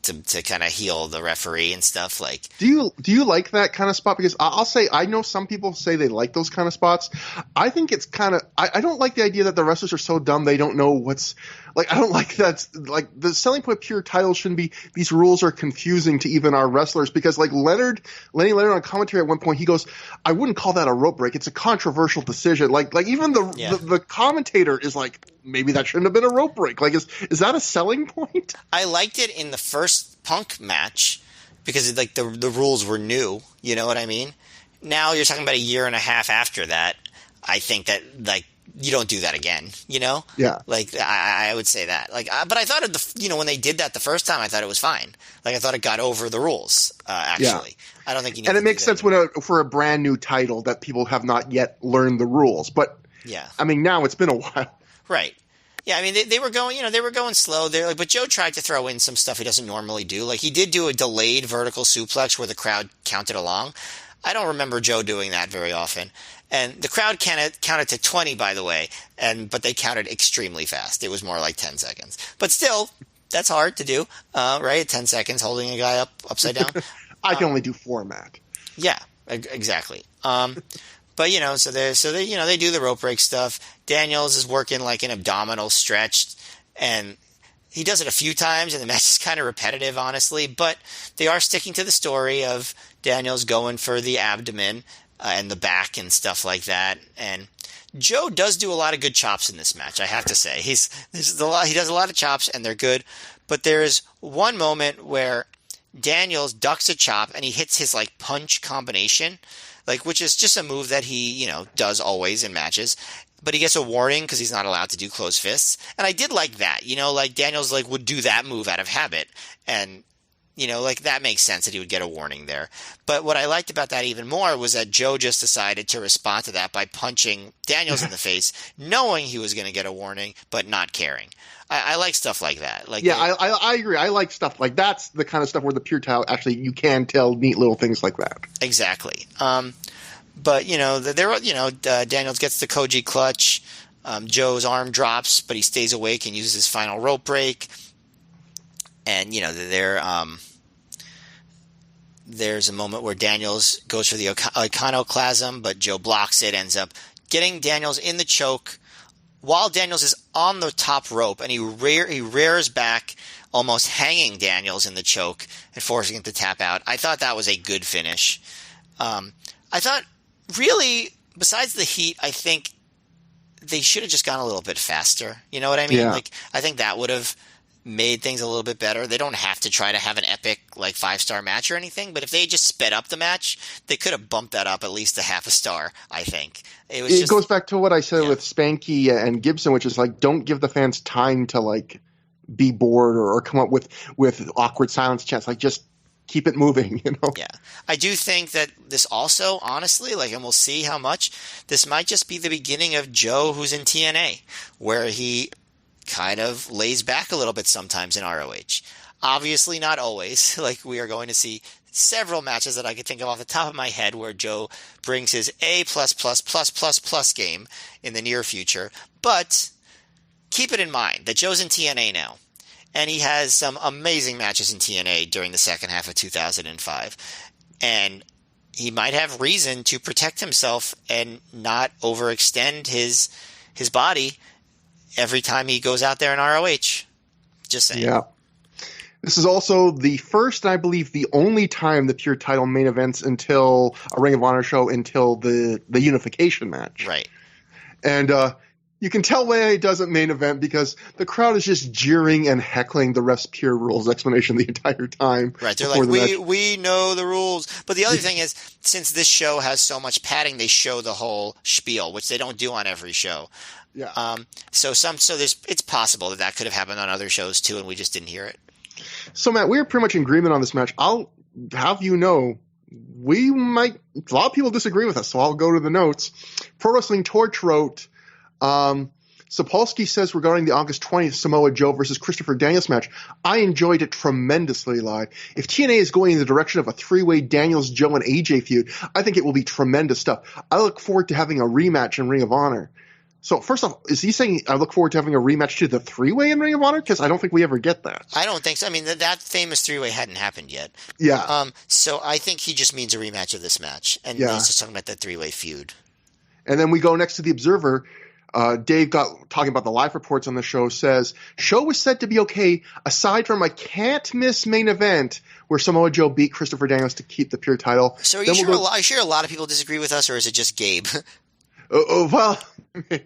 to kind of heal the referee and stuff. Do you like that kind of spot? Because I'll say, I know some people say they like those kind of spots. I think it's kind of, I don't like the idea that the wrestlers are so dumb they don't know what's, I don't like that. The selling point of pure titles shouldn't be, these rules are confusing to even our wrestlers, because Lenny Leonard on commentary at one point, he goes, I wouldn't call that a rope break. It's a controversial decision. Even the commentator is maybe that shouldn't have been a rope break. Is that a selling point? I liked it in the first Punk match because the rules were new. You know what I mean? Now you're talking about a year and a half after that. I think that you don't do that again. Yeah. I would say that. But I thought when they did that the first time, I thought it was fine. I thought it got over the rules. Actually, yeah. I don't think you need. And it makes sense for a brand new title that people have not yet learned the rules. But yeah, I mean, now it's been a while. Right. Yeah, I mean, they were going, they were going slow. But Joe tried to throw in some stuff he doesn't normally do. He did do a delayed vertical suplex where the crowd counted along. I don't remember Joe doing that very often. And the crowd counted to 20, by the way, but they counted extremely fast. It was more like 10 seconds. But still, that's hard to do, right? 10 seconds holding a guy upside down. I can only do 4, Matt. Yeah, exactly. But so they do the rope break stuff. Daniels is working an abdominal stretch, and he does it a few times, and the match is kind of repetitive, honestly. But they are sticking to the story of Daniels going for the abdomen and the back and stuff like that. And Joe does do a lot of good chops in this match, I have to say. He does a lot of chops, and they're good. But there is one moment where Daniels ducks a chop, and he hits his punch combination. Which is just a move that he, does always in matches. But he gets a warning because he's not allowed to do closed fists. And I did like that. Daniels, would do that move out of habit. And, that makes sense that he would get a warning there. But what I liked about that even more was that Joe just decided to respond to that by punching Daniels in the face, knowing he was going to get a warning, but not caring. I like stuff like that. I agree. I like stuff that's the kind of stuff where the pure title actually you can tell neat little things like that. Exactly. But Daniels gets the Koji clutch. Joe's arm drops, but he stays awake and uses his final rope break. And there's a moment where Daniels goes for the iconoclasm, but Joe blocks it. Ends up getting Daniels in the choke while Daniels is on the top rope, and he rears back, almost hanging Daniels in the choke and forcing him to tap out. I thought that was a good finish. I thought, really, besides the heat, I think they should have just gone a little bit faster. You know what I mean? Yeah. I think that would have made things a little bit better. They don't have to try to have an epic, like, 5-star match or anything, but if they just sped up the match, they could have bumped that up at least a half a star, I think. It goes back to what I said with Spanky and Gibson, which is like, don't give the fans time to like be bored or come up with awkward silence chants. Like, just keep it moving, you know? Yeah. I do think that this also, honestly, like, and we'll see how much, this might just be the beginning of Joe who's in TNA, where he kind of lays back a little bit sometimes in ROH. Obviously not always. Like, we are going to see several matches that I could think of off the top of my head where Joe brings his A+++++ game in the near future. But keep it in mind that Joe's in TNA now, and he has some amazing matches in TNA during the second half of 2005. And he might have reason to protect himself and not overextend his body every time he goes out there in ROH. Just saying. Yeah. This is also the first, and I believe the only time the Pure title main events until a Ring of Honor show until the unification match. Right. And you can tell why it doesn't main event because the crowd is just jeering and heckling the ref's Pure rules explanation the entire time. Right. They're like, we know the rules. But the other thing is, since this show has so much padding, they show the whole spiel, which they don't do on every show. Yeah. So it's possible that could have happened on other shows too, and we just didn't hear it. So Matt, we're pretty much in agreement on this match. I'll have you know, a lot of people disagree with us, so I'll go to the notes. Pro Wrestling Torch wrote, Sapolsky says regarding the August 20th Samoa Joe versus Christopher Daniels match, I enjoyed it tremendously live. If TNA is going in the direction of a three-way Daniels, Joe, and AJ feud, I think it will be tremendous stuff. I look forward to having a rematch in Ring of Honor. So first off, is he saying I look forward to having a rematch to the three-way in Ring of Honor? Because I don't think we ever get that. I don't think so. I mean, that famous three-way hadn't happened yet. Yeah. So I think he just means a rematch of this match. And he's just talking about that three-way feud. And then we go next to the Observer. Dave talking about the live reports on the show, says, show was said to be okay aside from a can't-miss main event where Samoa Joe beat Christopher Daniels to keep the Pure title. So are you sure a lot of people disagree with us, or is it just Gabe? Well,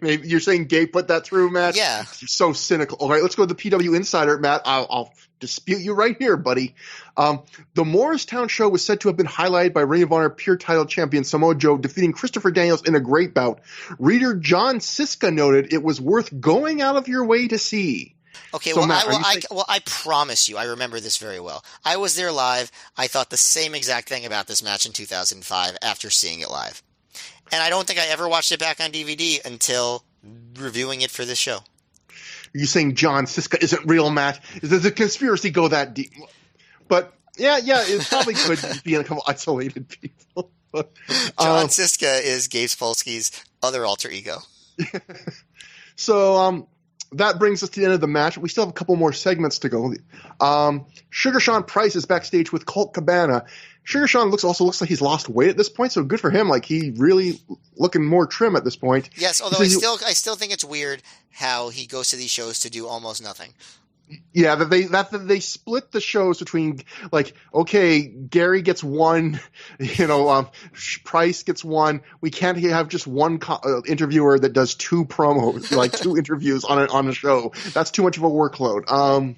maybe you're saying Gabe put that through, Matt? Yeah. You're so cynical. All right, let's go to the PW Insider, Matt. I'll dispute you right here, buddy. The Morristown show was said to have been highlighted by Ring of Honor Pure title champion Samoa Joe defeating Christopher Daniels in a great bout. Reader John Siska noted it was worth going out of your way to see. Okay, so well, Matt, I promise you, I remember this very well. I was there live. I thought the same exact thing about this match in 2005 after seeing it live. And I don't think I ever watched it back on DVD until reviewing it for this show. Are you saying John Siska isn't real, Matt? Does the conspiracy go that deep? But, yeah, it probably could be in a couple isolated people. But, John Siska is Gabe Sapolsky's other alter ego. So, that brings us to the end of the match. We still have a couple more segments to go. Sugar Sean Price is backstage with Colt Cabana. Sugar Sean looks like he's lost weight at this point, so good for him. Like, he really looking more trim at this point. Yes, although I still think it's weird how he goes to these shows to do almost nothing. Yeah, that they split the shows between, like, okay, Gary gets one, Price gets one. We can't have just one interviewer that does two promos, like two interviews on a show. That's too much of a workload.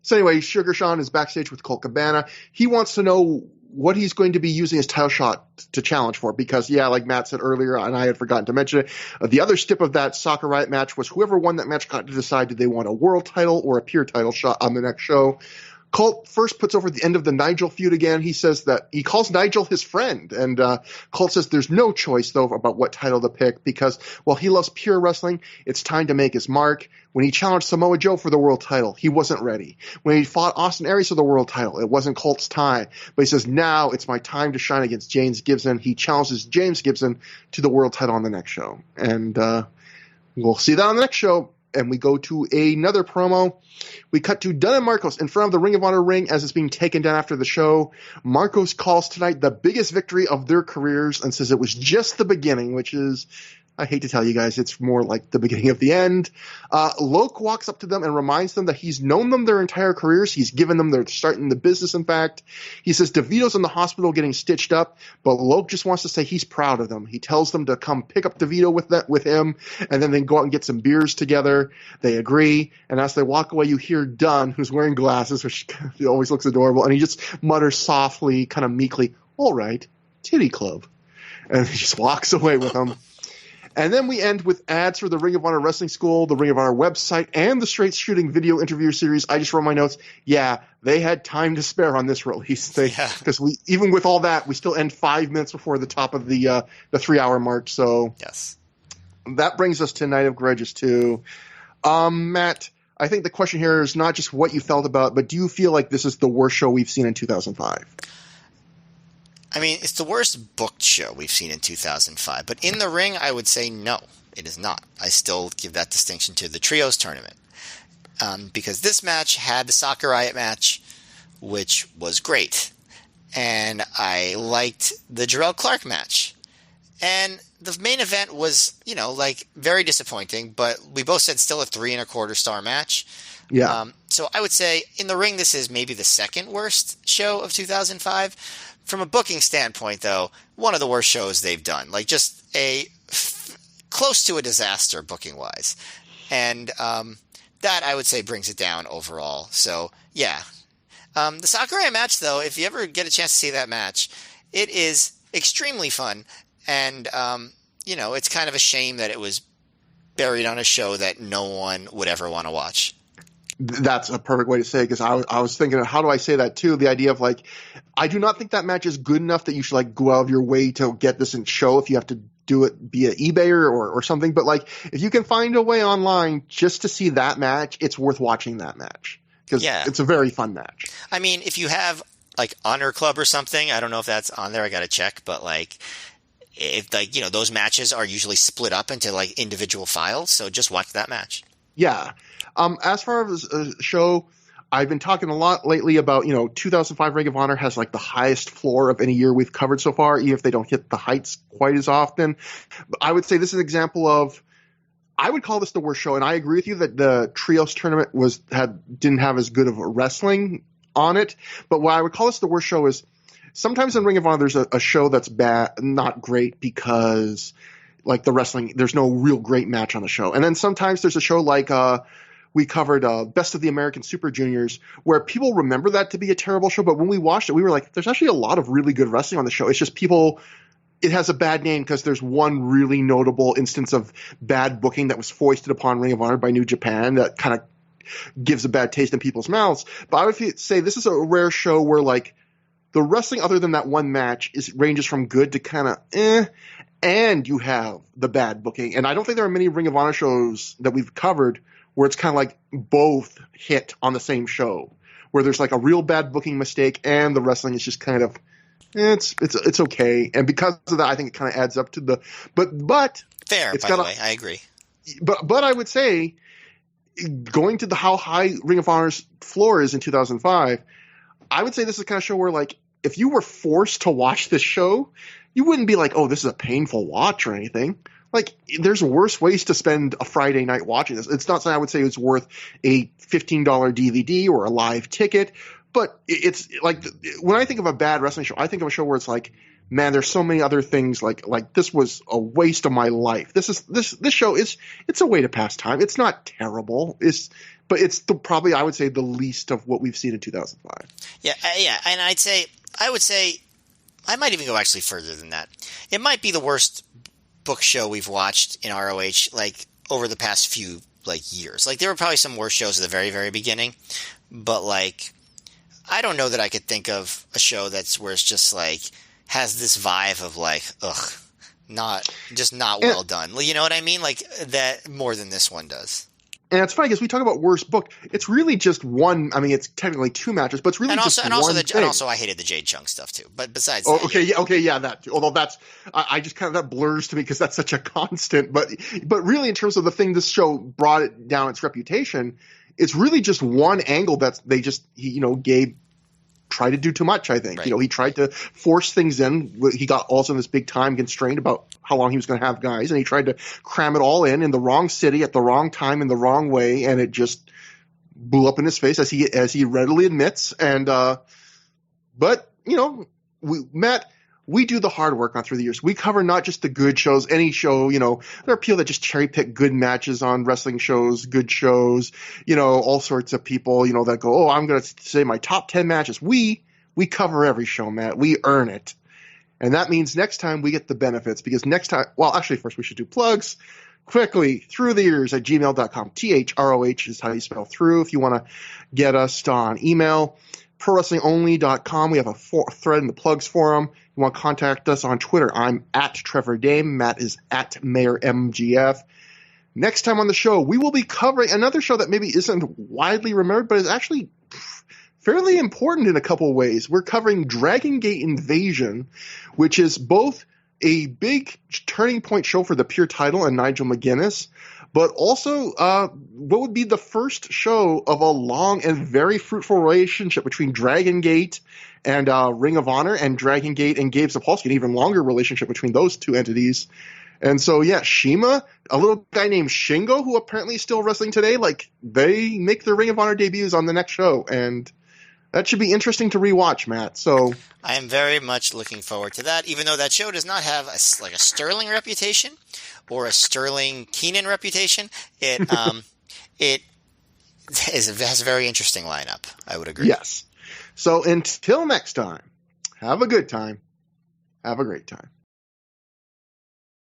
So anyway, Sugar Sean is backstage with Colt Cabana. He wants to know what he's going to be using his title shot to challenge for, because, like Matt said earlier, and I had forgotten to mention it, the other step of that Soccer Riot match was whoever won that match got to decide did they want a world title or a Pure title shot on the next show. Colt first puts over the end of the Nigel feud again. He says that he calls Nigel his friend, and Colt says there's no choice, though, about what title to pick because, while he loves Pure Wrestling, it's time to make his mark. When he challenged Samoa Joe for the world title, he wasn't ready. When he fought Austin Aries for the world title, it wasn't Colt's time. But he says, now it's my time to shine against James Gibson. He challenges James Gibson to the world title on the next show. And we'll see that on the next show. And we go to another promo. We cut to Dunn and Marcos in front of the Ring of Honor ring as it's being taken down after the show. Marcos calls tonight the biggest victory of their careers and says it was just the beginning, which is I hate to tell you guys, it's more like the beginning of the end. Loke walks up to them and reminds them that he's known them their entire careers. He's given them their start in the business, in fact. He says DeVito's in the hospital getting stitched up, but Loke just wants to say he's proud of them. He tells them to come pick up DeVito with him, and then they go out and get some beers together. They agree, and as they walk away, you hear Dunn, who's wearing glasses, which always looks adorable, and he just mutters softly, kind of meekly, "All right, titty club." And he just walks away with them. And then we end with ads for the Ring of Honor Wrestling School, the Ring of Honor website, and the Straight Shooting video interview series. I just wrote my notes. Yeah, they had time to spare on this release. Because we, even with all that, we still end 5 minutes before the top of the 3-hour mark. So yes, that brings us to Night of Grudges 2. Matt, I think the question here is not just what you felt about, but do you feel like this is the worst show we've seen in 2005? I mean, it's the worst booked show we've seen in 2005. But in the ring, I would say no, it is not. I still give that distinction to the Trios tournament. Because this match had the Sakurai match, which was great. And I liked the Jarrell Clark match. And the main event was, very disappointing. But we both said still a 3.25 star match. Yeah. So I would say in the ring, this is maybe the second worst show of 2005. From a booking standpoint, though, one of the worst shows they've done. Like, just close to a disaster booking-wise. And that, I would say, brings it down overall. So, yeah. The Sakurai match, though, if you ever get a chance to see that match, it is extremely fun. And, it's kind of a shame that it was buried on a show that no one would ever want to watch. That's a perfect way to say it, because I was thinking, how do I say that too? The idea of I do not think that match is good enough that you should go out of your way to get this in show if you have to do it via eBay or something. But if you can find a way online just to see that match, it's worth watching that match because it's a very fun match. I mean, if you have Honor Club or something, I don't know if that's on there. I got to check, but if those matches are usually split up into individual files, so just watch that match. Yeah. As far as a show, I've been talking a lot lately about, 2005 Ring of Honor has the highest floor of any year we've covered so far, even if they don't hit the heights quite as often. But I would say this is an example of, I would call this the worst show. And I agree with you that the Trios tournament didn't have as good of a wrestling on it. But what I would call this the worst show is sometimes in Ring of Honor, there's a show that's bad, not great because the wrestling, there's no real great match on the show. And then sometimes there's a show we covered Best of the American Super Juniors, where people remember that to be a terrible show. But when we watched it, we were like, there's actually a lot of really good wrestling on the show. It's just it has a bad name because there's one really notable instance of bad booking that was foisted upon Ring of Honor by New Japan that kind of gives a bad taste in people's mouths. But I would say this is a rare show where the wrestling other than that one match ranges from good to kind of and you have the bad booking. And I don't think there are many Ring of Honor shows that we've covered where it's kind of both hit on the same show, where there's a real bad booking mistake and the wrestling is just kind of, it's okay. And because of that, I think it kind of adds up to but fair, by the way, I agree. But I would say, going to how high Ring of Honor's floor is in 2005, I would say this is the kind of show where if you were forced to watch this show, you wouldn't be oh, this is a painful watch or anything. There's worse ways to spend a Friday night watching this. It's not something I would say it's worth a $15 DVD or a live ticket, but it's when I think of a bad wrestling show, I think of a show where it's man, there's so many other things this was a waste of my life. This show it's a way to pass time. It's not terrible. But it's probably, I would say, the least of what we've seen in 2005. Yeah, and I would say, I might even go actually further than that. It might be the worst book show we've watched in ROH over the past few years. There were probably some worse shows at the very, very beginning, but I don't know that I could think of a show where it's just has this vibe of not well done. You know what I mean? That more than this one does. And it's funny because we talk about worst book. It's really just one. I mean, it's technically two matches, but it's really just one thing. And also, I hated the Jade Chung stuff too. But besides, that too. Although I just kind of that blurs to me because that's such a constant. But really, in terms of the thing this show brought it down its reputation, it's really just one angle that he gave tried to do too much, I think. Right. You know, he tried to force things in. He got also this big time constraint about how long he was going to have guys, and he tried to cram it all in the wrong city at the wrong time in the wrong way, and it just blew up in his face, as he readily admits. And but you know, Matt, we do the hard work on Through the Years. We cover not just the good shows, any show, you know, there are people that just cherry pick good matches on wrestling shows, good shows, you know, all sorts of people, you know, that go, oh, I'm going to say my top 10 matches. We cover every show, Matt. We earn it. And that means next time we get the benefits, because next time, well, actually, first we should do plugs. Quickly, Through the Years at gmail.com. THROH is how you spell through if you want to get us on email. ProWrestlingOnly.com. We have a thread in the plugs forum. You want to contact us on Twitter. I'm at Trevor Dame. Matt is at Mayor MGF. Next time on the show, we will be covering another show that maybe isn't widely remembered, but is actually fairly important in a couple of ways. We're covering Dragon Gate Invasion, which is both a big turning point show for the Pure title and Nigel McGuinness, but also what would be the first show of a long and very fruitful relationship between Dragon Gate and Ring of Honor, and Dragon Gate and Gabe Sapolsky, an even longer relationship between those two entities. And so, yeah, Shima, a little guy named Shingo, who apparently is still wrestling today, like, they make their Ring of Honor debuts on the next show, and that should be interesting to rewatch, Matt. So I am very much looking forward to that, even though that show does not have a Sterling reputation or a Sterling Keenan reputation. It has a very interesting lineup, I would agree. Yes. So until next time, have a good time. Have a great time.